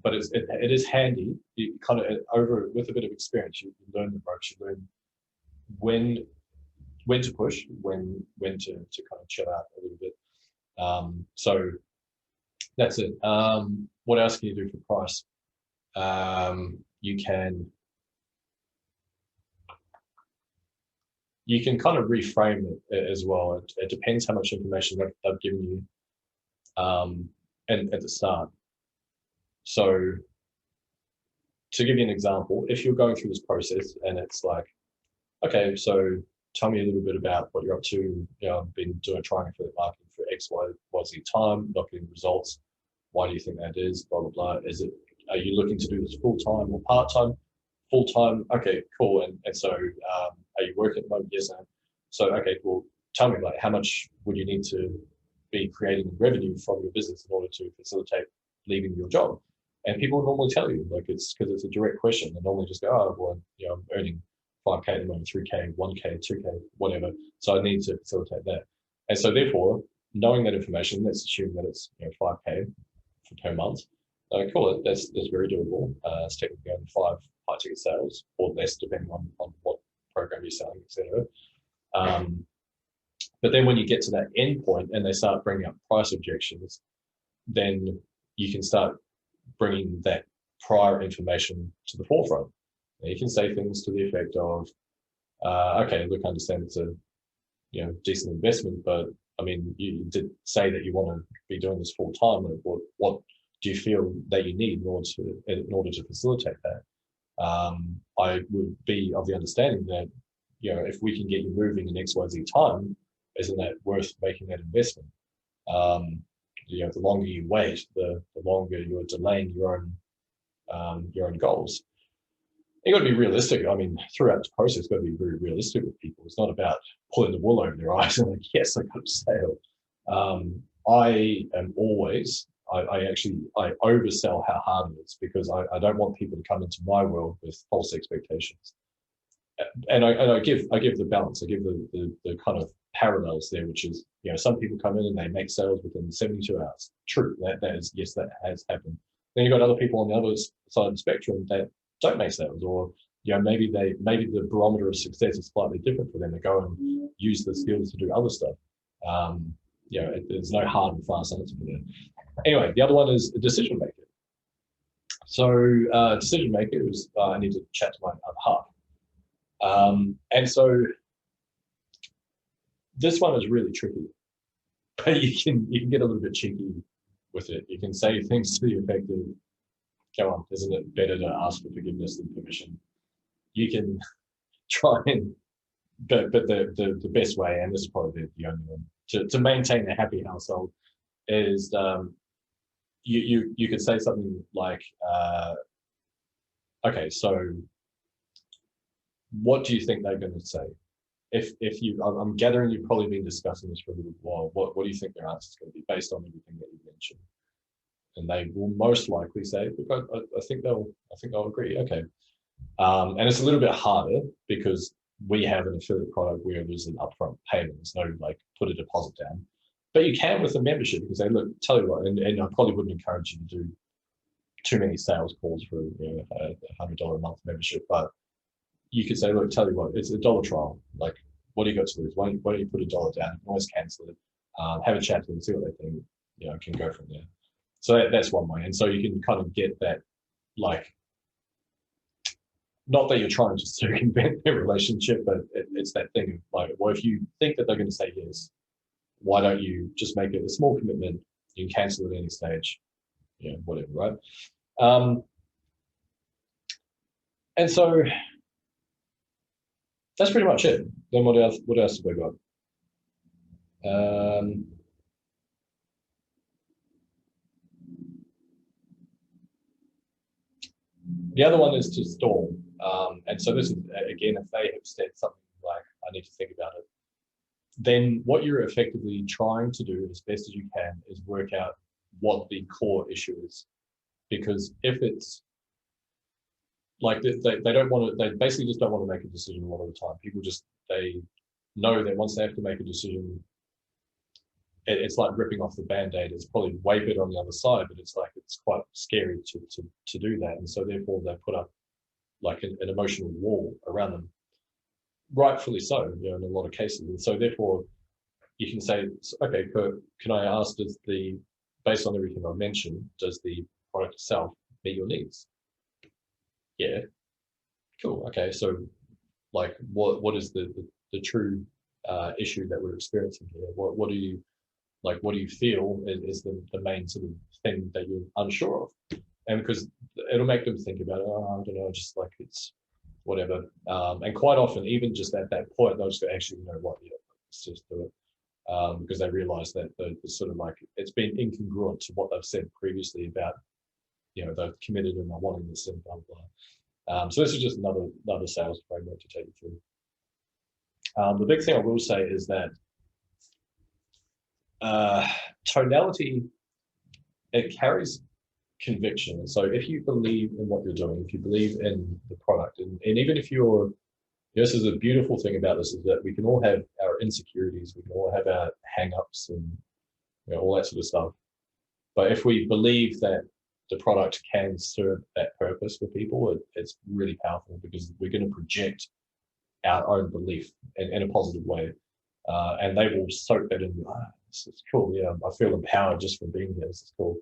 But it is handy. You kind of, over with a bit of experience, you learn the ropes. You learn when to push, when to kind of chill out a little bit. So that's it. What else can you do for price? You can kind of reframe it as well. It depends how much information they've given you and at the start. So to give you an example, if you're going through this process and it's like, okay, so tell me a little bit about what you're up to. I've been trying affiliate marketing for X, Y, Z time, not getting results. Why do you think that is? Blah, blah, blah. Are you looking to do this full-time or part-time? Full-time, okay, cool. And so are you working at the moment? Yes, I am. So, okay, well, tell me, like, how much would you need to be creating revenue from your business in order to facilitate leaving your job? And people normally tell you, like, it's because it's a direct question. They normally just go, oh, well, I'm earning 5K at the moment, 3K, 1K, 2K, whatever. So I need to facilitate that. And so therefore, knowing that information, let's assume that it's 5K per month. Cool, that's very doable. It's technically only 5 high ticket sales or less, depending on what program you're selling, etc. But then when you get to that end point and they start bringing up price objections, then you can start bringing that prior information to the forefront. Now you can say things to the effect of, okay, look, I understand it's a decent investment, but I mean, you did say that you want to be doing this full time. Like, what do you feel that you need in order to facilitate that? I would be of the understanding that if we can get you moving in XYZ time, isn't that worth making that investment? The longer you wait, the longer you're delaying your own goals. You got to be realistic. I mean, throughout the process, got to be very realistic with people. It's not about pulling the wool over their eyes and like, yes, I got a sale. I am always, I oversell how hard it is, because I don't want people to come into my world with false expectations. And I give the balance. I give the kind of parallels there, which is, some people come in and they make sales within 72 hours. True, that is, yes, that has happened. Then you've got other people on the other side of the spectrum that don't make sales, or maybe the barometer of success is slightly different for them. They go and use the skills to do other stuff. There's no hard and fast answer for that. Anyway, the other one is a decision maker. So decision maker is I need to chat to my other half. And so this one is really tricky, but you can get a little bit cheeky with it. You can say things to the effect of, come on, isn't it better to ask for forgiveness than permission? You can try and, but the best way, and this is probably the only one, to maintain a happy household is you could say something like, okay, so what do you think they're going to say? I'm gathering you've probably been discussing this for a little while. What do you think their answer is going to be based on everything that you mentioned? And they will most likely say, look, I think they'll agree. Okay. And it's a little bit harder because we have an affiliate product where there's an upfront payment. There's no like put a deposit down. But you can with a membership, because they look, tell you what, and I probably wouldn't encourage you to do too many sales calls for a $100 a month membership, but you could say, look, tell you what, it's a $1 trial. Like, what do you got to lose? Why don't you put $1 down? You can always cancel it. Have a chat to them, see what they think. Can go from there. So that's one way. And so you can kind of get that, like, not that you're trying to circumvent their relationship, but it's that thing of like, well, if you think that they're going to say yes, why don't you just make it a small commitment? You can cancel at any stage, whatever, right? And so that's pretty much it. Then what else have we got? The other one is to stall. And so this is, again, if they have said something like, I need to think about it, then what you're effectively trying to do as best as you can is work out what the core issue is. because if it's like they don't want to, they basically just don't want to make a decision a lot of the time. People just, they know that once they have to make a decision, it's like ripping off the band-aid. It's probably way better on the other side, but it's like, it's quite scary to do that. And so therefore they put up like an emotional wall around them, rightfully so, you know, in a lot of cases. And so therefore you can say, okay, can I ask, does the, based on everything I mentioned, does the product itself meet your needs? Yeah, cool. Okay, so like what is the true issue that we're experiencing here? What do you like, what do you feel is the main sort of thing that you're unsure of? And because it'll make them think about it, oh, I don't know, just like it's whatever. And quite often, even just at that point, they'll just go, actually, you know what, yeah, let's just do it. Because they realize that the sort of like, it's been incongruent to what they've said previously about, you know, they're committed and they're wanting this and blah, blah. So this is just another sales framework to take you through. The big thing I will say is that tonality, it carries conviction. And so if you believe in what you're doing, if you believe in the product, and even if you're, this is a beautiful thing about this, is that we can all have our insecurities, we can all have our hang-ups and, you know, all that sort of stuff. But if we believe that the product can serve that purpose for people, it's really powerful, because we're going to project our own belief in a positive way. And they will soak that in. Ah, this is cool. Yeah, I feel empowered just from being here. This is cool.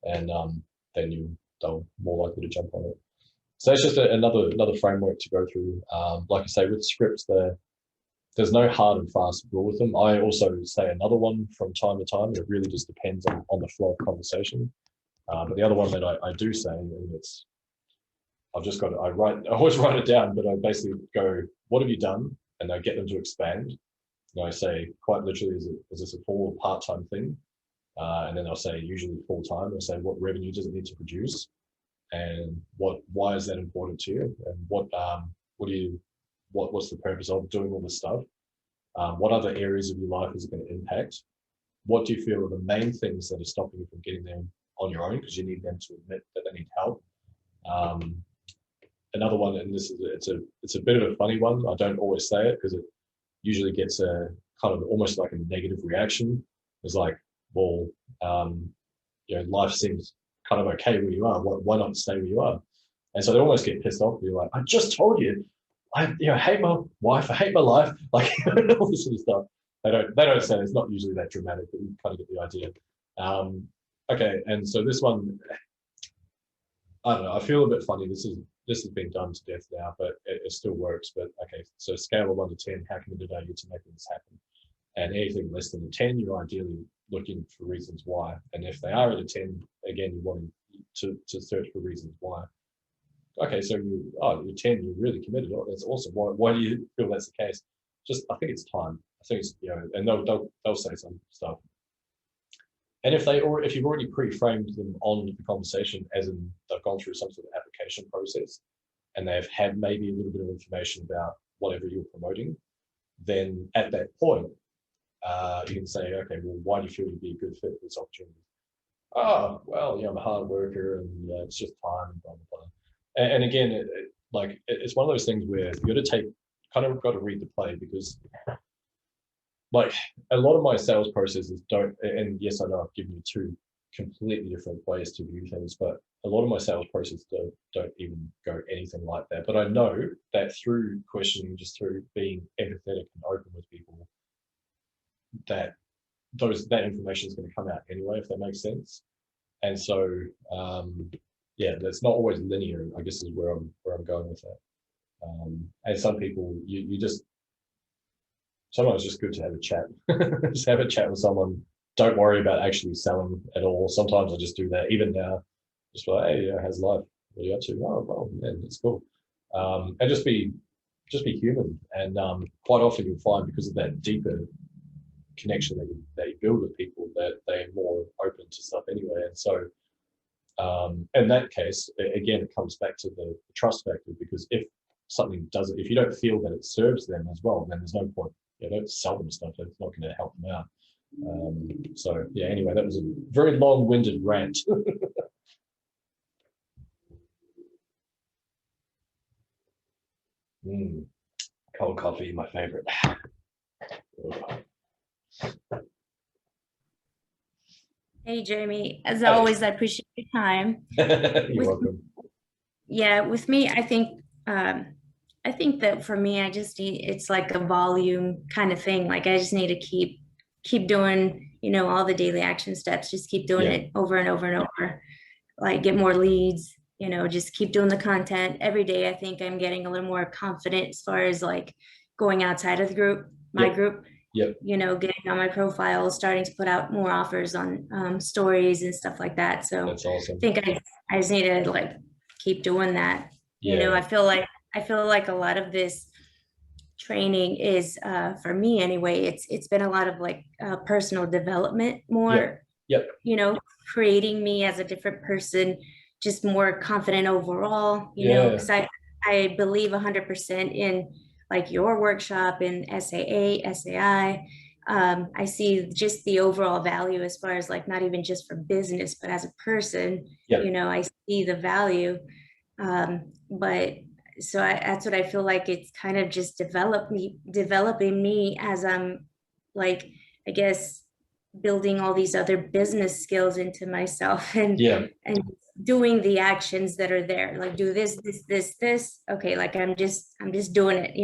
And then they're more likely to jump on it. So it's just another framework to go through. Like I say, with scripts, there's no hard and fast rule with them. I also say another one from time to time. It really just depends on the flow of conversation. But the other one that I do say, and it's, I've just got it, I always write it down, but I basically go, what have you done? And I get them to expand. And I say, quite literally, is this a full or part-time thing? And then I'll say, usually full-time. I'll say, what revenue does it need to produce? And why is that important to you? And what's the purpose of doing all this stuff? What other areas of your life is it going to impact? What do you feel are the main things that are stopping you from getting there on your own, because you need them to admit that they need help? Another one, and this is it's a bit of a funny one. I don't always say it because it usually gets a kind of almost like a negative reaction. It's like, well, you know, life seems kind of okay where you are. Why not stay where you are? And so they almost get pissed off. You're like, I just told you, I hate my wife, I hate my life, like all this sort of stuff. They don't say it. It's not usually that dramatic, but you kind of get the idea. Okay, and so this one, I don't know, I feel a bit funny. This has been done to death now, but it still works. But okay, so scale of 1 to 10, how committed are you to making this happen? And anything less than a 10, you're ideally looking for reasons why. And if they are at a 10, again, you're wanting to search for reasons why. Okay, so you're 10, you're really committed. Oh, that's awesome. Why do you feel that's the case? Just, I think it's time. I think it's, you know, and they'll say some stuff. And if you've already pre-framed them on the conversation, as in they've gone through some sort of application process, and they've had maybe a little bit of information about whatever you're promoting, then at that point, you can say, okay, well, why do you feel you'd be a good fit for this opportunity? Oh, well, you know, I'm a hard worker, and it's just time, and blah, blah, blah. And again, it's one of those things where you got to read the play, because like a lot of my sales processes don't, and yes, I know I've given you two completely different ways to view things, but a lot of my sales processes don't even go anything like that. But I know that through questioning, just through being empathetic and open with people, that information is going to come out anyway, if that makes sense. And so yeah, that's not always linear, I guess, is where I'm going with that. And some people, you just, sometimes it's just good to have a chat. Just have a chat with someone. Don't worry about actually selling at all. Sometimes I just do that. Even now, just like, hey, how's life? What are you up to? Oh, well, man, it's cool. And just be human. And quite often you'll find, because of that deeper connection that you build with people, that they're more open to stuff anyway. And so in that case, again, it comes back to the trust factor, because if something doesn't, if you don't feel that it serves them as well, then there's no point. Don't sell them stuff that's not going to help them out. So yeah, anyway, that was a very long-winded rant. Cold coffee, my favorite. Hey, Jamie. As Hey. always, I appreciate your time. You're With- welcome. Yeah, with me, I think that for me, I just need, it's like a volume kind of thing. Like I just need to keep doing, all the daily action steps, just keep doing Yeah. it over and over and over. Like get more leads, just keep doing the content every day. I think I'm getting a little more confident as far as like going outside of the group, my Yep. group. Yep. Getting on my profile, starting to put out more offers on stories and stuff like that. So That's awesome. I think I just need to like keep doing that. Yeah. I feel like a lot of this training is for me anyway, it's been a lot of like personal development more. Yep. Creating me as a different person, just more confident overall, Yeah. because I believe 100% in like your workshop in SAI. I see just the overall value as far as like not even just for business, but as a person, Yep. I see the value. But so that's what I feel like it's kind of just developing me as I'm like, I guess, building all these other business skills into myself and doing the actions that are there, like do this. Okay, like I'm just doing it,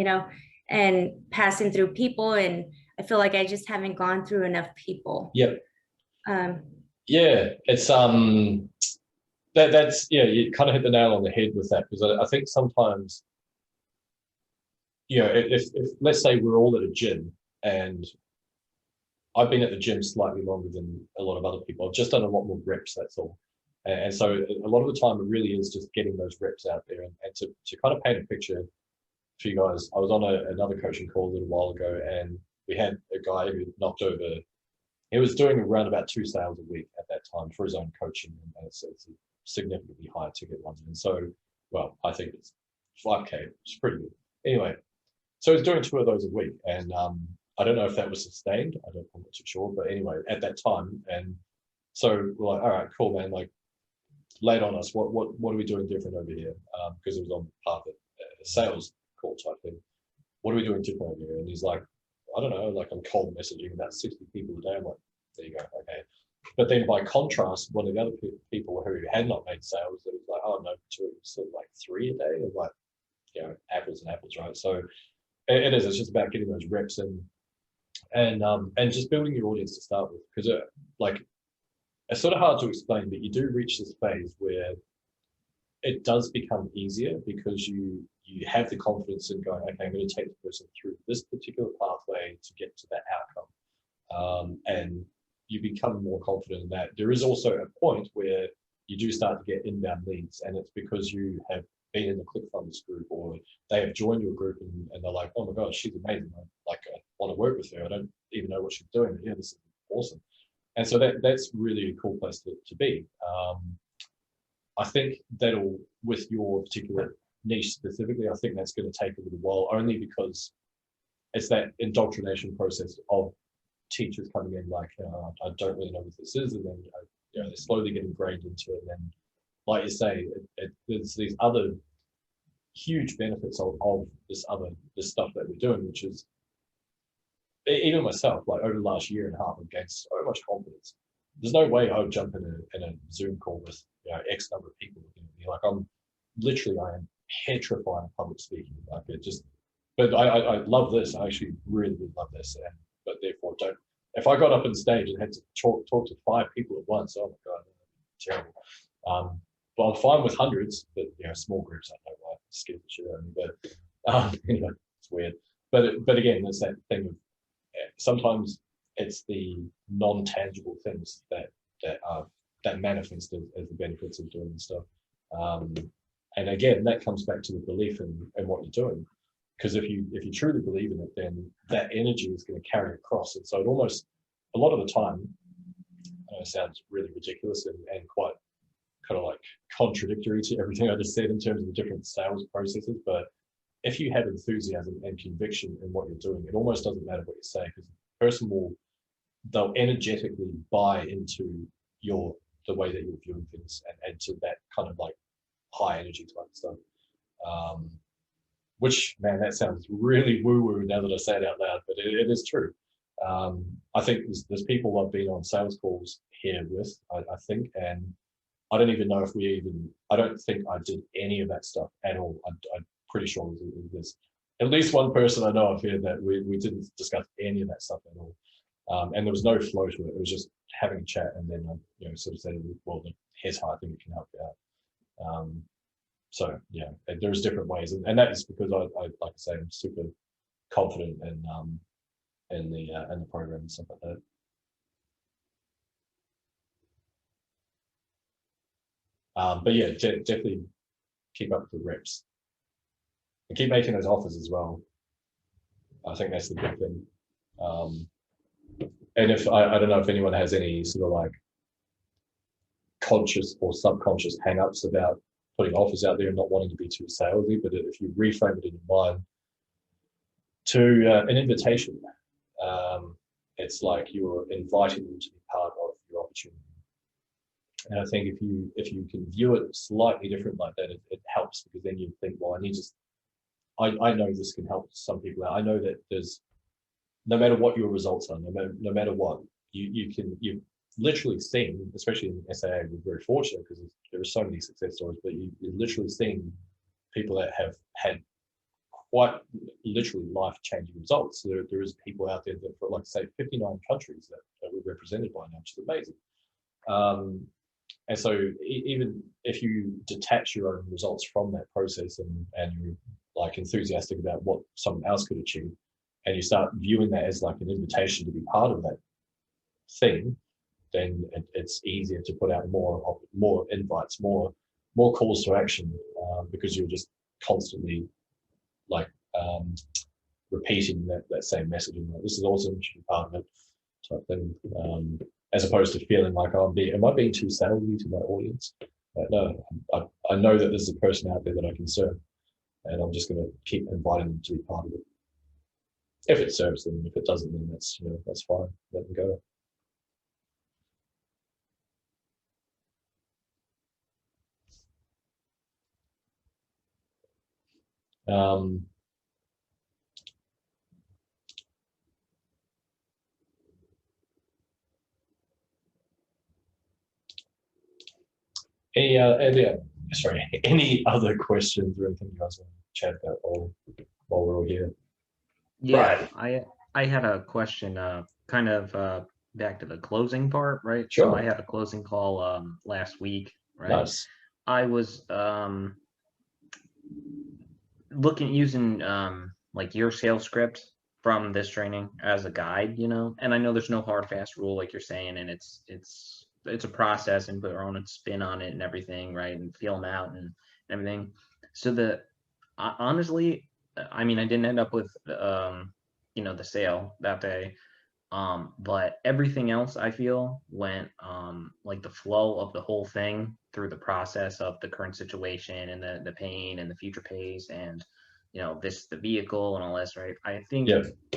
and passing through people. And I feel like I just haven't gone through enough people. Yep. Yeah, it's that's you kind of hit the nail on the head with that, because I think sometimes, if let's say we're all at a gym, and I've been at the gym slightly longer than a lot of other people. I've just done a lot more reps, that's all. And so a lot of the time it really is just getting those reps out there, and to kind of paint a picture for you guys. I was on another coaching call a little while ago, and we had a guy who knocked over, he was doing around about 2 sales a week at that time for his own coaching, and it's a significantly higher ticket ones. And so, well, I think it's 5K, it's pretty good. Anyway, so he's doing 2 of those a week, and I don't know if that was sustained. I'm not too sure, but anyway, at that time, and so we're like, all right, cool, man. Like, lay it on us. What are we doing different over here? Because it was on part of a sales call type thing. What are we doing different over here? And he's like, I don't know. Like, I'm cold messaging about 60 people a day. I'm like, there you go, okay. But then by contrast, one of the other people who had not made sales, it was like, oh no, 2, so like 3 a day. I'm like, apples and apples, right? So it is. It's just about getting those reps in. And just building your audience to start with, because it's sort of hard to explain, but you do reach this phase where it does become easier, because you have the confidence in going, okay, I'm going to take this person through this particular pathway to get to that outcome, and you become more confident in that. There is also a point where you do start to get inbound leads, and it's because you have been in the ClickFunnels group, or they have joined your group, and they're like, oh my gosh, she's amazing. I want to work with her. I don't even know what she's doing, but this is awesome. And so that's really a cool place to be. I think that'll, with your particular niche specifically, I think that's going to take a little while, only because it's that indoctrination process of teachers coming in like, I don't really know what this is, and then they slowly get ingrained into it. And then, like you say, there's these other huge benefits of this stuff that we're doing, which is, even myself, like over the last year and a half, I've gained so much confidence. There's no way I would jump in a Zoom call with X number of people looking at me. Like, I am petrified of public speaking. Like, but I love this. I actually really, really love this. But therefore, if I got up on stage and had to talk to 5 people at once, oh my God, terrible. But I'm fine with hundreds, but small groups, I don't know why, scared the shit out of me. But anyway, it's weird. But again, there's that thing of, sometimes it's the non-tangible things that manifest as the benefits of doing this stuff. And again, that comes back to the belief in what you're doing. Because if you truly believe in it, then that energy is going to carry across. And so it almost, a lot of the time, I know it sounds really ridiculous and quite kind of like contradictory to everything I just said in terms of the different sales processes, but if you have enthusiasm and conviction in what you're doing, it almost doesn't matter what you say, because the person they'll energetically buy into the way that you're viewing things, and to that kind of like high energy type stuff. which, man, that sounds really woo-woo now that I say it out loud, but it is true. I think there's people I've been on sales calls here with, I think, and I don't even know if I don't think I did any of that stuff at all. I'm pretty sure there's at least one person I know of here that we didn't discuss any of that stuff at all. And there was no flow to it. It was just having a chat, and then sort of said, well, here's how I think it can help you out. So yeah, there's different ways, and that is because I like I say, I'm super confident in the program and stuff like that. But yeah, definitely keep up with the reps and keep making those offers as well. I think that's the big thing. And if I don't know if anyone has any sort of like conscious or subconscious hang-ups about putting offers out there and not wanting to be too salesy, but if you reframe it in your mind to an invitation, it's like you're inviting them to be part of your opportunity. And I think if you can view it slightly different like that, it helps, because then you think, well, I know this can help some people out. I know that there's, no matter what your results are, no matter what, you've literally seen, especially in SAA, we're very fortunate because there are so many success stories, but you're literally seeing people that have had quite literally life-changing results. There is people out there that, for like say 59 countries that we're represented by now, which is amazing. And so even if you detach your own results from that process and you're like enthusiastic about what someone else could achieve, and you start viewing that as like an invitation to be part of that thing, then it's easier to put out more invites, more calls to action, because you're just constantly like repeating that same messaging. Like, this is awesome, you should be part of it, type thing. As opposed to feeling like, am I being too salesy to my audience? No, I know that there's a person out there that I can serve, and I'm just going to keep inviting them to be part of it. If it serves them, if it doesn't, then that's fine. Let them go. Any other questions or anything you guys want to chat about while we're all here? Yeah, I had a question, kind of back to the closing part, right? Sure. So I had a closing call last week, right? Nice. I was using like your sales script from this training as a guide, and I know there's no hard fast rule like you're saying, and it's a process and put our own spin on it and everything, right? And feel them out and everything. So honestly, I mean, I didn't end up with the sale that day, but everything else I feel went like the flow of the whole thing through the process of the current situation and the pain and the future pace and the vehicle and all this, right? I think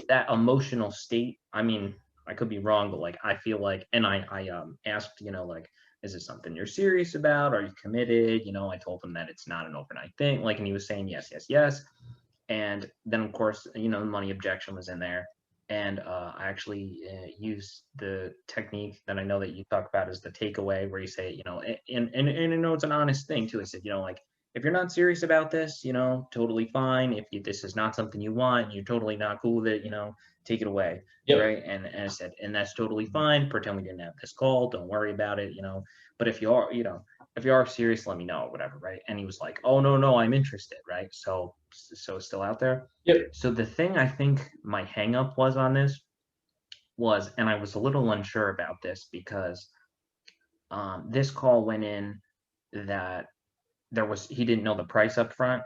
that emotional state, I mean, I could be wrong, but like I feel like, and I asked, like, is this something you're serious about? Are you committed? I told him that it's not an overnight thing, like, and he was saying yes, yes, yes. And then of course, the money objection was in there. And I actually used the technique that I know that you talk about, is the takeaway, where you say, and it's an honest thing too. I said, like, if you're not serious about this, totally fine. If this is not something you want, you're totally not cool with it, take it away. Yep. Right. And I said, and that's totally fine. Pretend we didn't have this call. Don't worry about it, but if you are serious, let me know, whatever. Right. And he was like, oh, no, I'm interested. Right. So it's still out there. Yep. So the thing I think my hang up was on this was, and I was a little unsure about this because this call went in that he didn't know the price up front.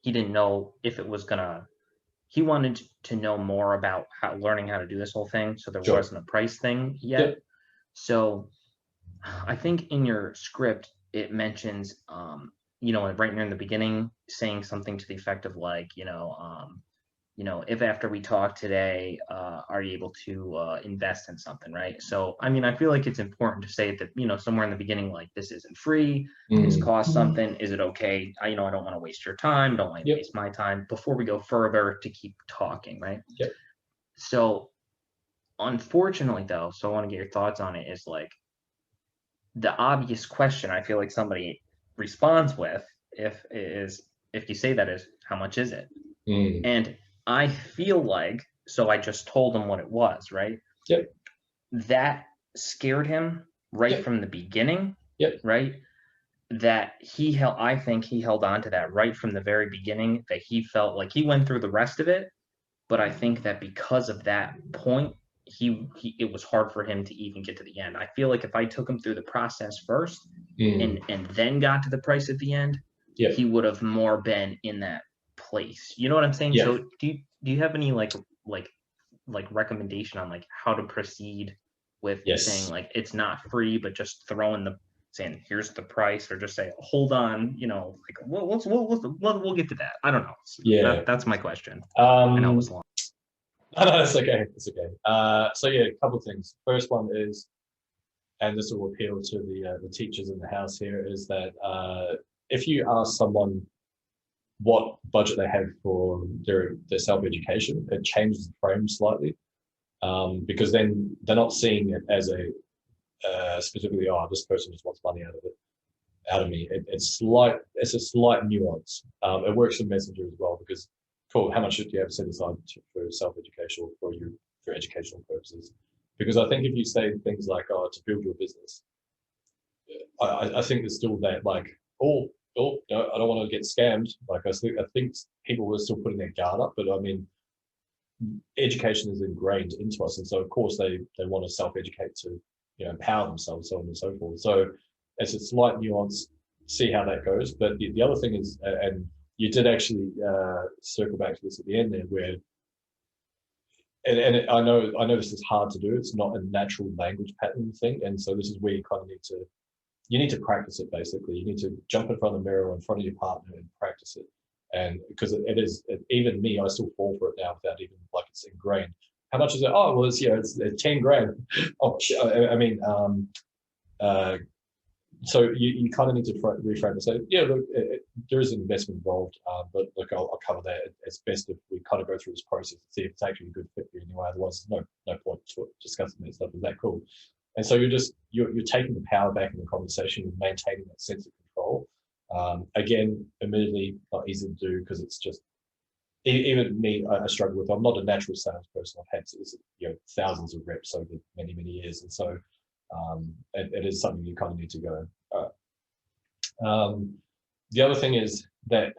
He didn't know if it was he wanted to know more about learning how to do this whole thing. So there wasn't a price thing yet. Yep. So I think in your script, it mentions, right near in the beginning, saying something to the effect of like, you know, if after we talk today, are you able to invest in something, right? So, I mean, I feel like it's important to say that, you know, somewhere in the beginning, like, this isn't free, it's cost something. Is it okay? I don't want to waste your time. Don't want to waste my time before we go further to keep talking, right? Yep. So, unfortunately, though, so I want to get your thoughts on it, is like the obvious question I feel like somebody responds with if you say that is, how much is it? And I feel like, so I just told him what it was, right? Yep. That scared him right from the beginning. Right. That I think he held on to that right from the very beginning, that he felt like he went through the rest of it. But I think that because of that point, it was hard for him to even get to the end. I feel like if I took him through the process first and then got to the price at the end, he would have more been in that place. You know what I'm saying? So do you have any like recommendation on like how to proceed with saying like it's not free, but just saying here's the price, or just say hold on, you know, like we'll get to that. I don't know. That's my question. I know it was long. No, that's okay. It's okay. So yeah, a couple of things. First one is, and this will appeal to the teachers in the house here, is that if you ask someone what budget they have for their self-education, it changes the frame slightly, because then they're not seeing it as a specifically, oh, this person just wants money out of me. It's a slight nuance. It works in Messenger as well, because cool, how much should you have set aside for self-education or for educational purposes? Because I think if you say things like, oh, to build your business, I think there's still that like, oh, no, I don't want to get scammed. Like I think people were still putting their guard up, but I mean, education is ingrained into us, and so of course they want to self-educate to, you know, empower themselves, so on and so forth. So it's a slight nuance. See how that goes. But the other thing is, and you did actually circle back to this at the end there, where, and I know this is hard to do. It's not a natural language pattern thing, and so this is where you kind of need to practice it. Basically, you need to jump in front of the mirror or in front of your partner and practice it. And because even me, I still fall for it now without even, like, it's ingrained. How much is it? Oh, well, it's 10 grand. Oh, I mean, so you kind of need to reframe and say, yeah, look, there is an investment involved, but look, I'll cover that. It's best if we kind of go through this process to see if it's actually a good fit for you anyway. Otherwise, no point discussing that stuff. Is that cool? And so you're taking the power back in the conversation and maintaining that sense of control. Again, admittedly, not easy to do, because it's just, even me, I struggle with. I'm not a natural salesperson. I've had, you know, thousands of reps over many years, and so it is something you kind of need to go. The other thing is that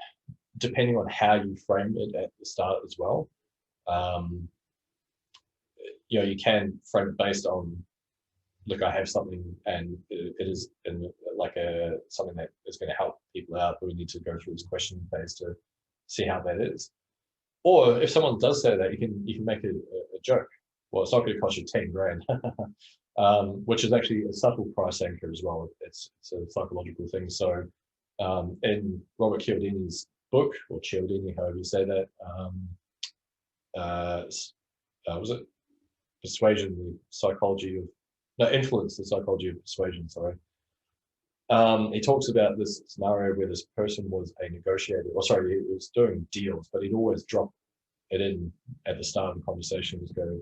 depending on how you frame it at the start as well, you know, you can frame it based on, look, I have something and it is something that is going to help people out, but we need to go through this questioning phase to see how that is. Or if someone does say that, you can make it a joke. Well, it's not going to cost you 10 grand, which is actually a subtle price anchor as well. It's a psychological thing. So in Robert Cialdini's book, or Cialdini, however you say that, was it Persuasion, the Psychology of, no, Influence, the Psychology of Persuasion, sorry. He talks about this scenario where this person was a negotiator, or sorry, he was doing deals, but he'd always drop it in at the start of the conversation. He'd go,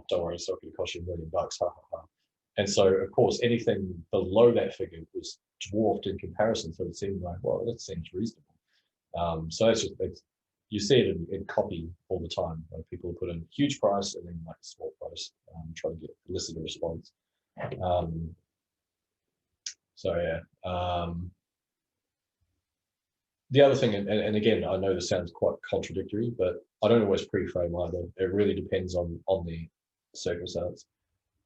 don't worry, it's not going to cost you $1 million, ha ha ha. And so, of course, anything below that figure was dwarfed in comparison. So it seemed like, well, that seems reasonable. So that's just, you see it in copy all the time. Like, people put in a huge price and then like a small price, try to elicit a response. So yeah. The other thing, and again, I know this sounds quite contradictory, but I don't always pre-frame either. It really depends on the circumstance.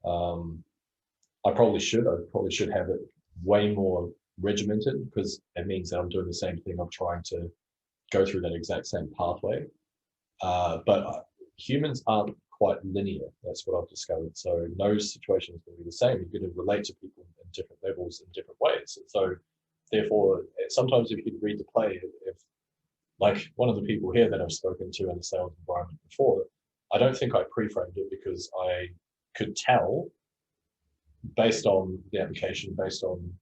I probably should have it way more regimented, because it means that I'm doing the same thing. I'm trying to go through that exact same pathway. But humans aren't quite linear. That's what I've discovered. So no situation is going to be the same. You're going to relate to people in different levels in different ways. And so therefore, sometimes if you read the play, if like one of the people here that I've spoken to in the sales environment before, I don't think I pre-framed it because I could tell based on the application, based on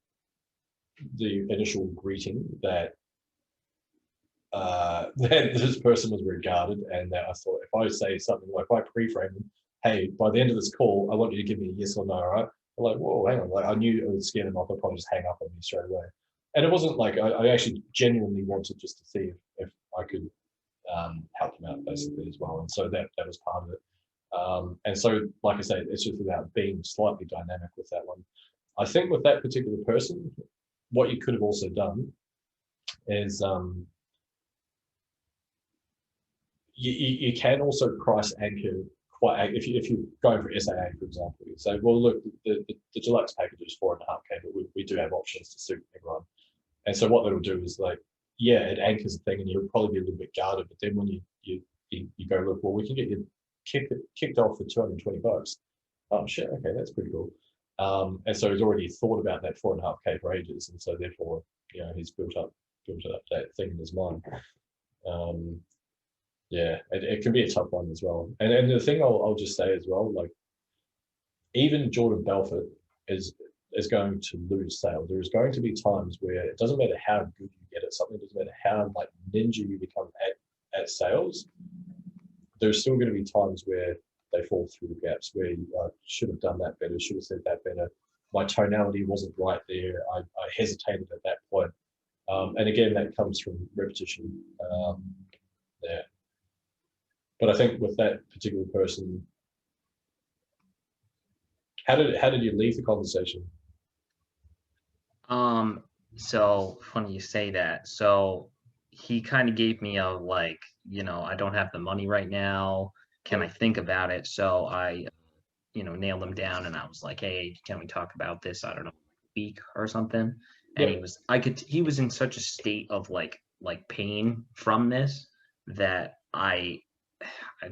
the initial greeting that that this person was regarded, and that I thought if I say something like, if I pre-frame them, hey, by the end of this call, I want you to give me a yes or no, right? I'm like, whoa, hang on, like I knew it would scare them off. I'd probably just hang up on me straight away. And it wasn't like I actually genuinely wanted just to see if I could help them out basically as well. And so that was part of it. And so, like I say, it's just about being slightly dynamic with that one. I think with that particular person, what you could have also done is you can also price anchor quite, if you're going for SAA, for example, you say, well, look, the deluxe package is 4.5K, but we do have options to suit everyone. And so what that'll do is like, yeah, it anchors the thing and you'll probably be a little bit guarded, but then when you go, look, well, we can get you kicked off for 220 bucks. Oh shit, okay, that's pretty cool. And so he's already thought about that 4.5K for ages, and so therefore, you know, he's built up that thing in his mind. Yeah, it can be a tough one as well. And the thing I'll just say as well, like even Jordan Belfort is going to lose sales. There's going to be times where it doesn't matter how good you get at something, it doesn't matter how like ninja you become at sales, there's still going to be times where they fall through the gaps, where you should have done that better, should have said that better. My tonality wasn't right there. I hesitated at that point. And again, that comes from repetition. Yeah. But I think with that particular person, how did you leave the conversation? So funny you say that. So he kind of gave me a like, you know, I don't have the money right now. Can I think about it? So I, you know, nailed him down and I was like, hey, can we talk about this? I don't know, a week or something. And he was in such a state of like pain from this that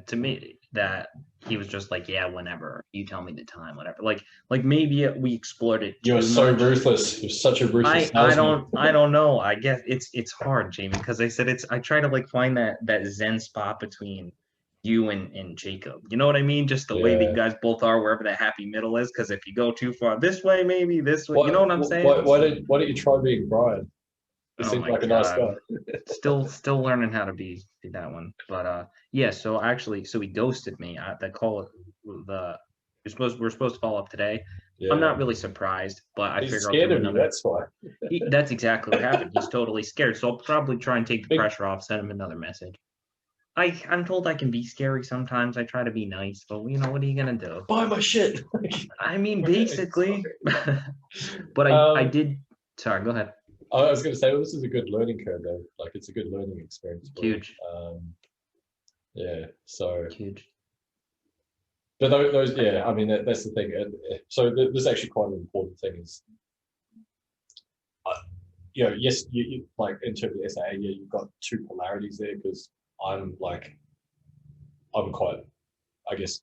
to me, that he was just like, yeah, whenever you tell me the time, whatever. Like maybe we explored it. You're so ruthless. You're such a ruthless. I don't know. I guess it's hard, Jamie, because I said I try to like find that Zen spot between you and Jacob. You know what I mean? Just the way that you guys both are, wherever that happy middle is. Because if you go too far this way, maybe this way. You know what I'm saying? Why don't you try being Brian? He seems like a nice guy. still learning how to be that one. But yeah, so he ghosted me. That call, we're supposed to follow up today. Yeah. I'm not really surprised, but I figure scared of you. That's why. That's exactly what happened. He's totally scared. So I'll probably try and take the pressure off, send him another message. I'm told I can be scary sometimes. I try to be nice, but you know, what are you gonna do? Buy my shit. I mean, basically. But I did. Sorry, go ahead. I was going to say, well, this is a good learning curve, though. Like, it's a good learning experience. Huge. Yeah. So. Huge. But those, yeah. I mean, that's the thing. So there's actually quite an important thing is, you know, yes, you like in terms of SAA, yeah, you've got two polarities there because I'm quite, I guess.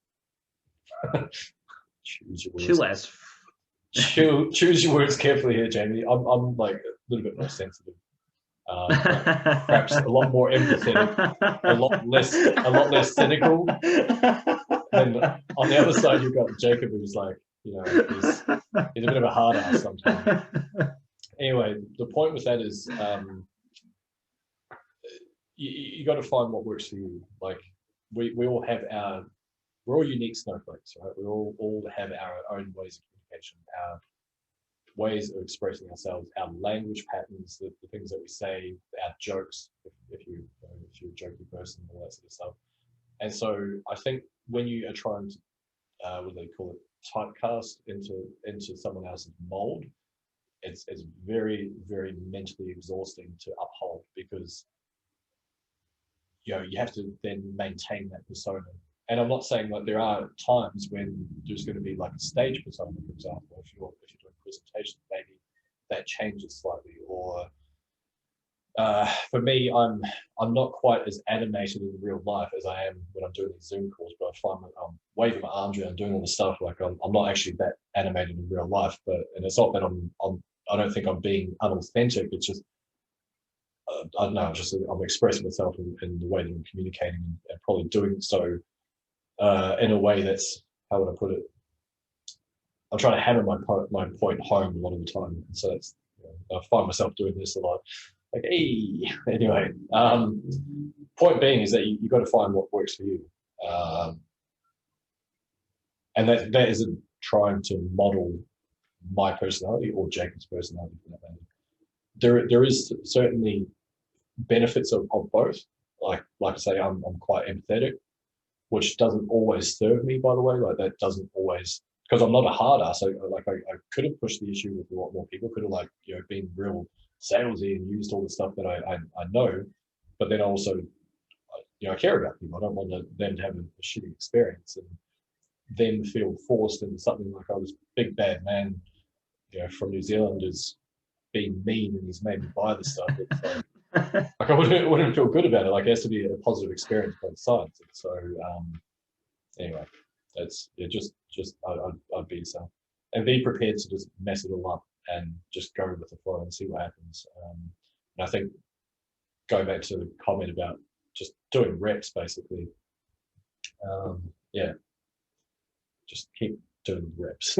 Choose your words. Choose your words carefully here, Jamie. I'm like a little bit more sensitive, perhaps a lot more empathetic, a lot less cynical. And on the other side, you've got Jacob, who's like, you know, he's a bit of a hard ass sometimes. Anyway, the point with that is, you got to find what works for you. Like we all have we're all unique snowflakes, right? We all have our own ways of communication, our ways of expressing ourselves, our language patterns, the things that we say, our jokes, if you're a jokey person, all that sort of stuff. And so I think when you are trying to, what do they call it, typecast into someone else's mold, it's very, very mentally exhausting to uphold because, you know, you have to then maintain that persona. And I'm not saying that there are times when there's going to be like a stage persona, for example, if you're doing presentations, maybe that changes slightly. Or for me, I'm not quite as animated in real life as I am when I'm doing these Zoom calls, but I find that I'm waving my arms around, doing all the stuff. Like I'm not actually that animated in real life, and it's not that I don't think I'm being unauthentic. It's just I don't know, just I'm expressing myself in the way that I'm communicating, and probably doing so in a way that's, how would I put it? I'm trying to hammer my point home a lot of the time. So it's, I find myself doing this a lot. Like, hey, anyway. Point being is that you got to find what works for you, and that isn't trying to model my personality or Jacob's personality for that matter. There is certainly benefits of both. Like I say, I'm quite empathetic, which doesn't always serve me, by the way. Like that doesn't always, because I'm not a hard ass. I could have pushed the issue with a lot more people. Could have been real salesy and used all the stuff that I know, but then also, I care about people. I don't want them to have a shitty experience and then feel forced into something like, oh, this big bad man, from New Zealand is being mean and he's made me buy the stuff. It's like I wouldn't feel good about it. Like it has to be a positive experience both sides. And so anyway, that's just I'd be yourself and be prepared to just mess it all up and just go with the flow and see what happens. And I think going back to the comment about just doing reps, basically, just keep doing reps.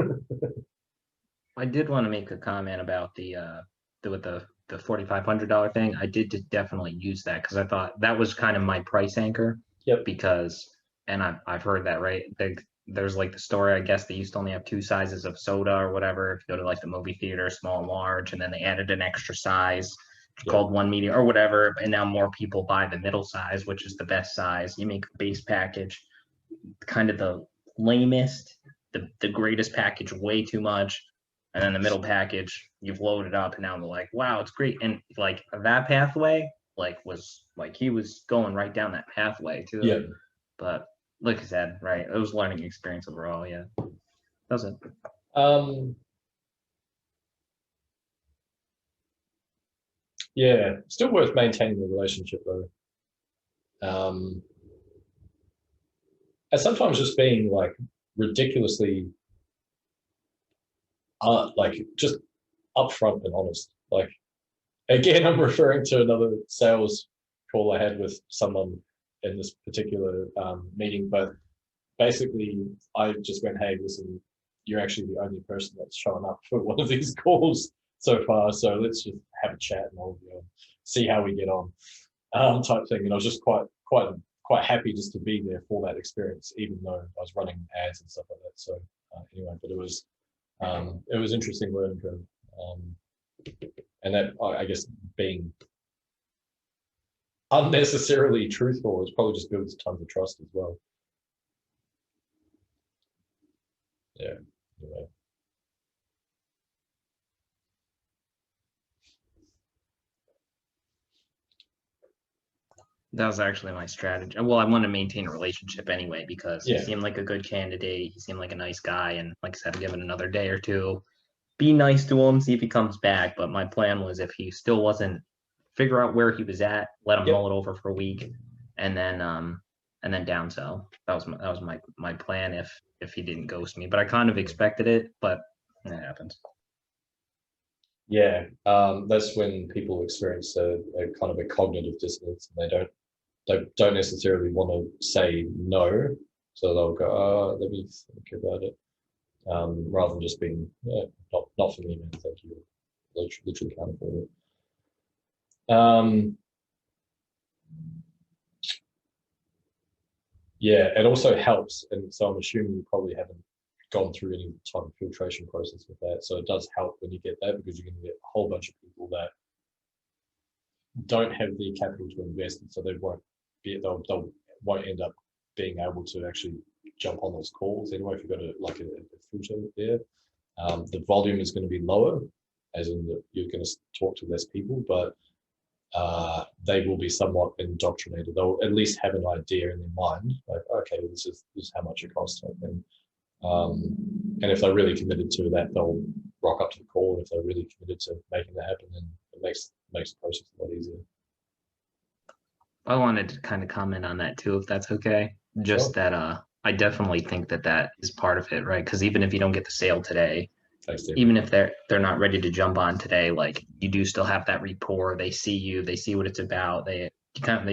I did want to make a comment about the $4,500 thing. I did definitely use that because I thought that was kind of my price anchor. Yep. Because, and I've heard that, right? There's like the story, I guess they used to only have 2 sizes of soda or whatever. If you go to like the movie theater, small and large, and then they added an extra size called 1 medium or whatever. And now more people buy the middle size, which is the best size. You make a base package kind of the lamest, the greatest package way too much. And then the middle package, you've loaded up, and now they're like, wow, it's great. And like that pathway, was he was going right down that pathway too. Yeah. But like I said, right, it was a learning experience overall. Yeah. That was it. Yeah, still worth maintaining the relationship though. And sometimes just being like ridiculously just upfront and honest. Like again, I'm referring to another sales call I had with someone in this particular meeting, but basically I just went, hey, listen, you're actually the only person that's shown up for one of these calls so far, so let's just have a chat and I'll see how we get on, type thing. And I was just quite happy just to be there for that experience, even though I was running ads and stuff like that. So anyway, but it was interesting learning curve, and that, I guess, being unnecessarily truthful is probably just builds tons of trust as well. Yeah. Anyway. That was actually my strategy. Well, I want to maintain a relationship anyway because he Yeah. seemed like a good candidate. He seemed like a nice guy. And like I said, give it another day or two. Be nice to him, see if he comes back. But my plan was if he still wasn't, figure out where he was at, let him mull it over for a week, and then downsell. That was my plan if he didn't ghost me. But I kind of expected it, but it happens. Yeah, that's when people experience a kind of a cognitive dissonance, and they don't necessarily want to say no, so they'll go, oh, let me think about it, rather than just being, not for me, man, thank you, literally can't afford it. Yeah, it also helps, and so I'm assuming you probably haven't gone through any type of filtration process with that, so it does help when you get that, because you're going to get a whole bunch of people that don't have the capital to invest, and so they won't end up being able to actually jump on those calls anyway. If you've got a filter there, the volume is going to be lower, as in that you're going to talk to less people, but they will be somewhat indoctrinated. They'll at least have an idea in their mind, like, okay, this is how much it costs, type thing. And if they're really committed to that, they'll rock up to the call. And if they're really committed to making that happen, then it makes the process a lot easier. I wanted to kind of comment on that too, if that's okay. Just that I definitely think that is part of it, right? Because even if you don't get the sale today, Thanks, Steve. even if they're not ready to jump on today, like you do still have that rapport. They see you, they see what it's about. They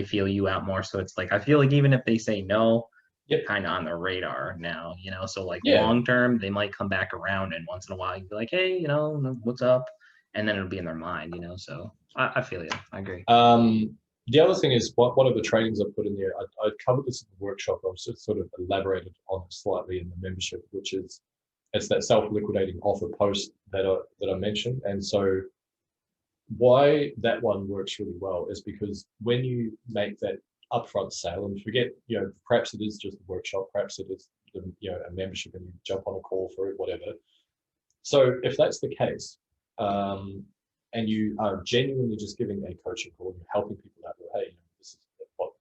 feel you out more. So it's like, I feel like even if they say no, Yep. kind of on their radar now, you know, so like Yeah. long term, they might come back around, and once in a while you'd be like, hey, you know, what's up? And then it'll be in their mind, you know. So I feel you. I agree. The other thing is, one of the trainings I put in there, I covered this in the workshop. I've sort of elaborated on it slightly in the membership, which is, it's that self-liquidating offer post that I mentioned. And so why that one works really well is because when you make that upfront sale, and forget, you know, perhaps it is just a workshop, perhaps it is, you know, a membership and you jump on a call for it, whatever. So if that's the case, and you are genuinely just giving a coaching call, and you're helping people out, hey, you know, this is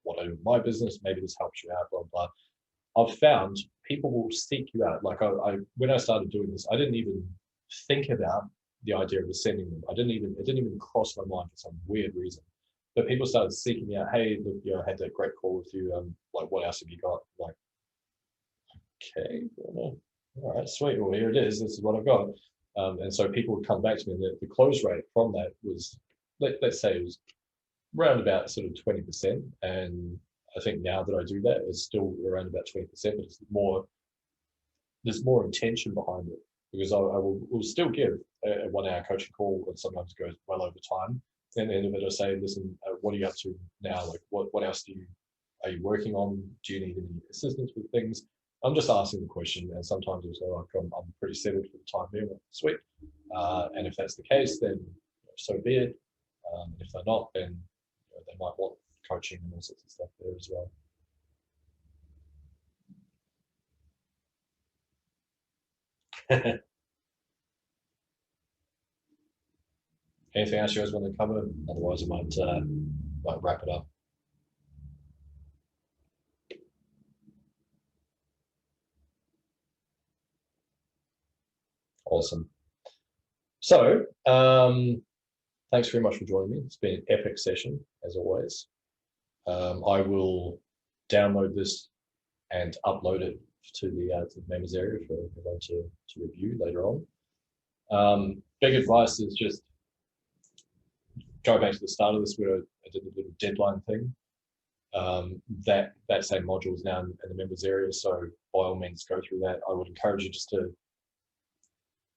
what I do in my business, maybe this helps you out, blah, blah. I've found people will seek you out. Like when I started doing this, I didn't even think about the idea of sending them. It didn't even cross my mind for some weird reason. But people started seeking me out. Hey, look, you know, I had that great call with you. Like, what else have you got? Like, okay, all right, sweet. Well, here it is. This is what I've got. And so people would come back to me, and the close rate from that was, let's say it was around about sort of 20%. And I think now that I do that, it's still around about 20%, but it's there's more intention behind it, because I will still give a 1 hour coaching call, and sometimes goes well over time. And at the end of it, I say, listen, what are you up to now? Like, what else are you working on? Do you need any assistance with things? I'm just asking the question, and sometimes it's like, I'm pretty settled for the time being. Like, sweet. And if that's the case, then so be it. If they're not, then you know, they might want coaching and all sorts of stuff there as well. Anything else you guys want to cover? Otherwise, I might wrap it up. Awesome. So, thanks very much for joining me. It's been an epic session, as always. I will download this and upload it to the members area for everyone to review later on. Big advice is just go back to the start of this, where I did a little deadline thing. That same module is now in the members area, so by all means go through that. I would encourage you just to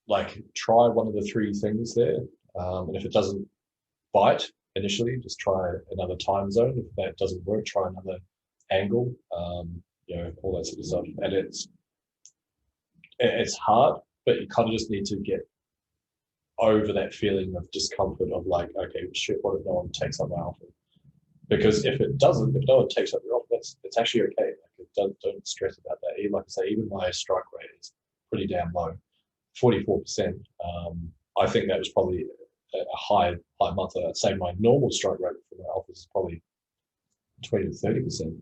like try one of the 3 things there, and if it doesn't bite initially, just try another time zone. If that doesn't work, try another angle, you know, all that sort of stuff. And it's hard, but you kind of just need to get over that feeling of discomfort of like, okay, shit, what if no one takes up my offer? Because if no one takes up your offer, it's actually okay. Like, don't stress about that. Like I say, even my strike rate is pretty damn low, 44%. I think that was probably a high month. I'd say my normal strike rate for my offers is probably 20 to 30%.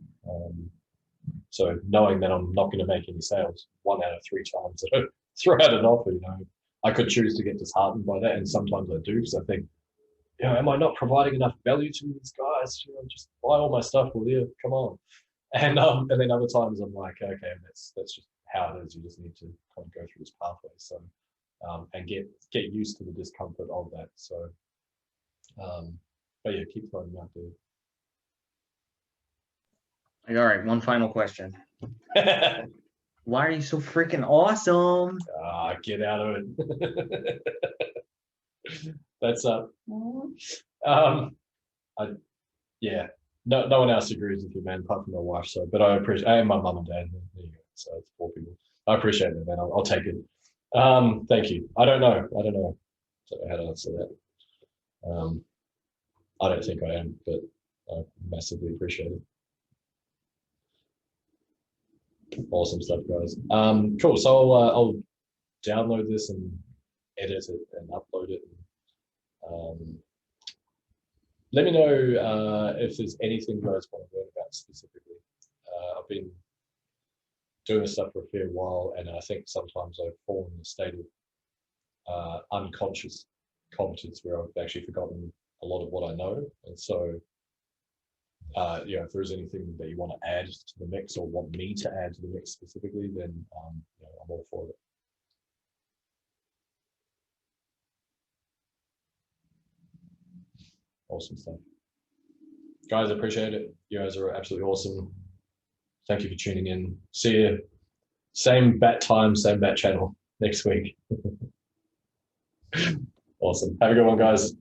So knowing that I'm not going to make any sales 1 out of 3 times that I throw out an offer, you know, I could choose to get disheartened by that, and sometimes I do, because I think, you know, am I not providing enough value to these guys? You know, just buy all my stuff, will you? Come on. And then other times I'm like, okay, that's just how it is. You just need to kind of go through this pathway. So and get used to the discomfort of that. So but yeah, keep throwing them out All right, one final question. there. Why are you so freaking awesome? Get out of it. That's yeah. No one else agrees with you, man, apart from my wife. So, but I appreciate, and my mum and dad. There you go. So it's 4 people. I appreciate it, man. I'll take it. Thank you. I don't know how to answer that. I don't think I am, but I massively appreciate it. Awesome stuff, guys. Cool. So I'll download this and edit it and upload it. Let me know if there's anything you guys want to learn about specifically. I've been doing this stuff for a fair while, and I think sometimes I've fallen in a state of unconscious competence where I've actually forgotten a lot of what I know. And so, you know, if there's anything that you want to add to the mix, or want me to add to the mix specifically, then you know, I'm all for it. Awesome stuff. Guys, I appreciate it. You guys are absolutely awesome. Thank you for tuning in. See you. Same bat time, same bat channel next week. Awesome. Have a good one, guys.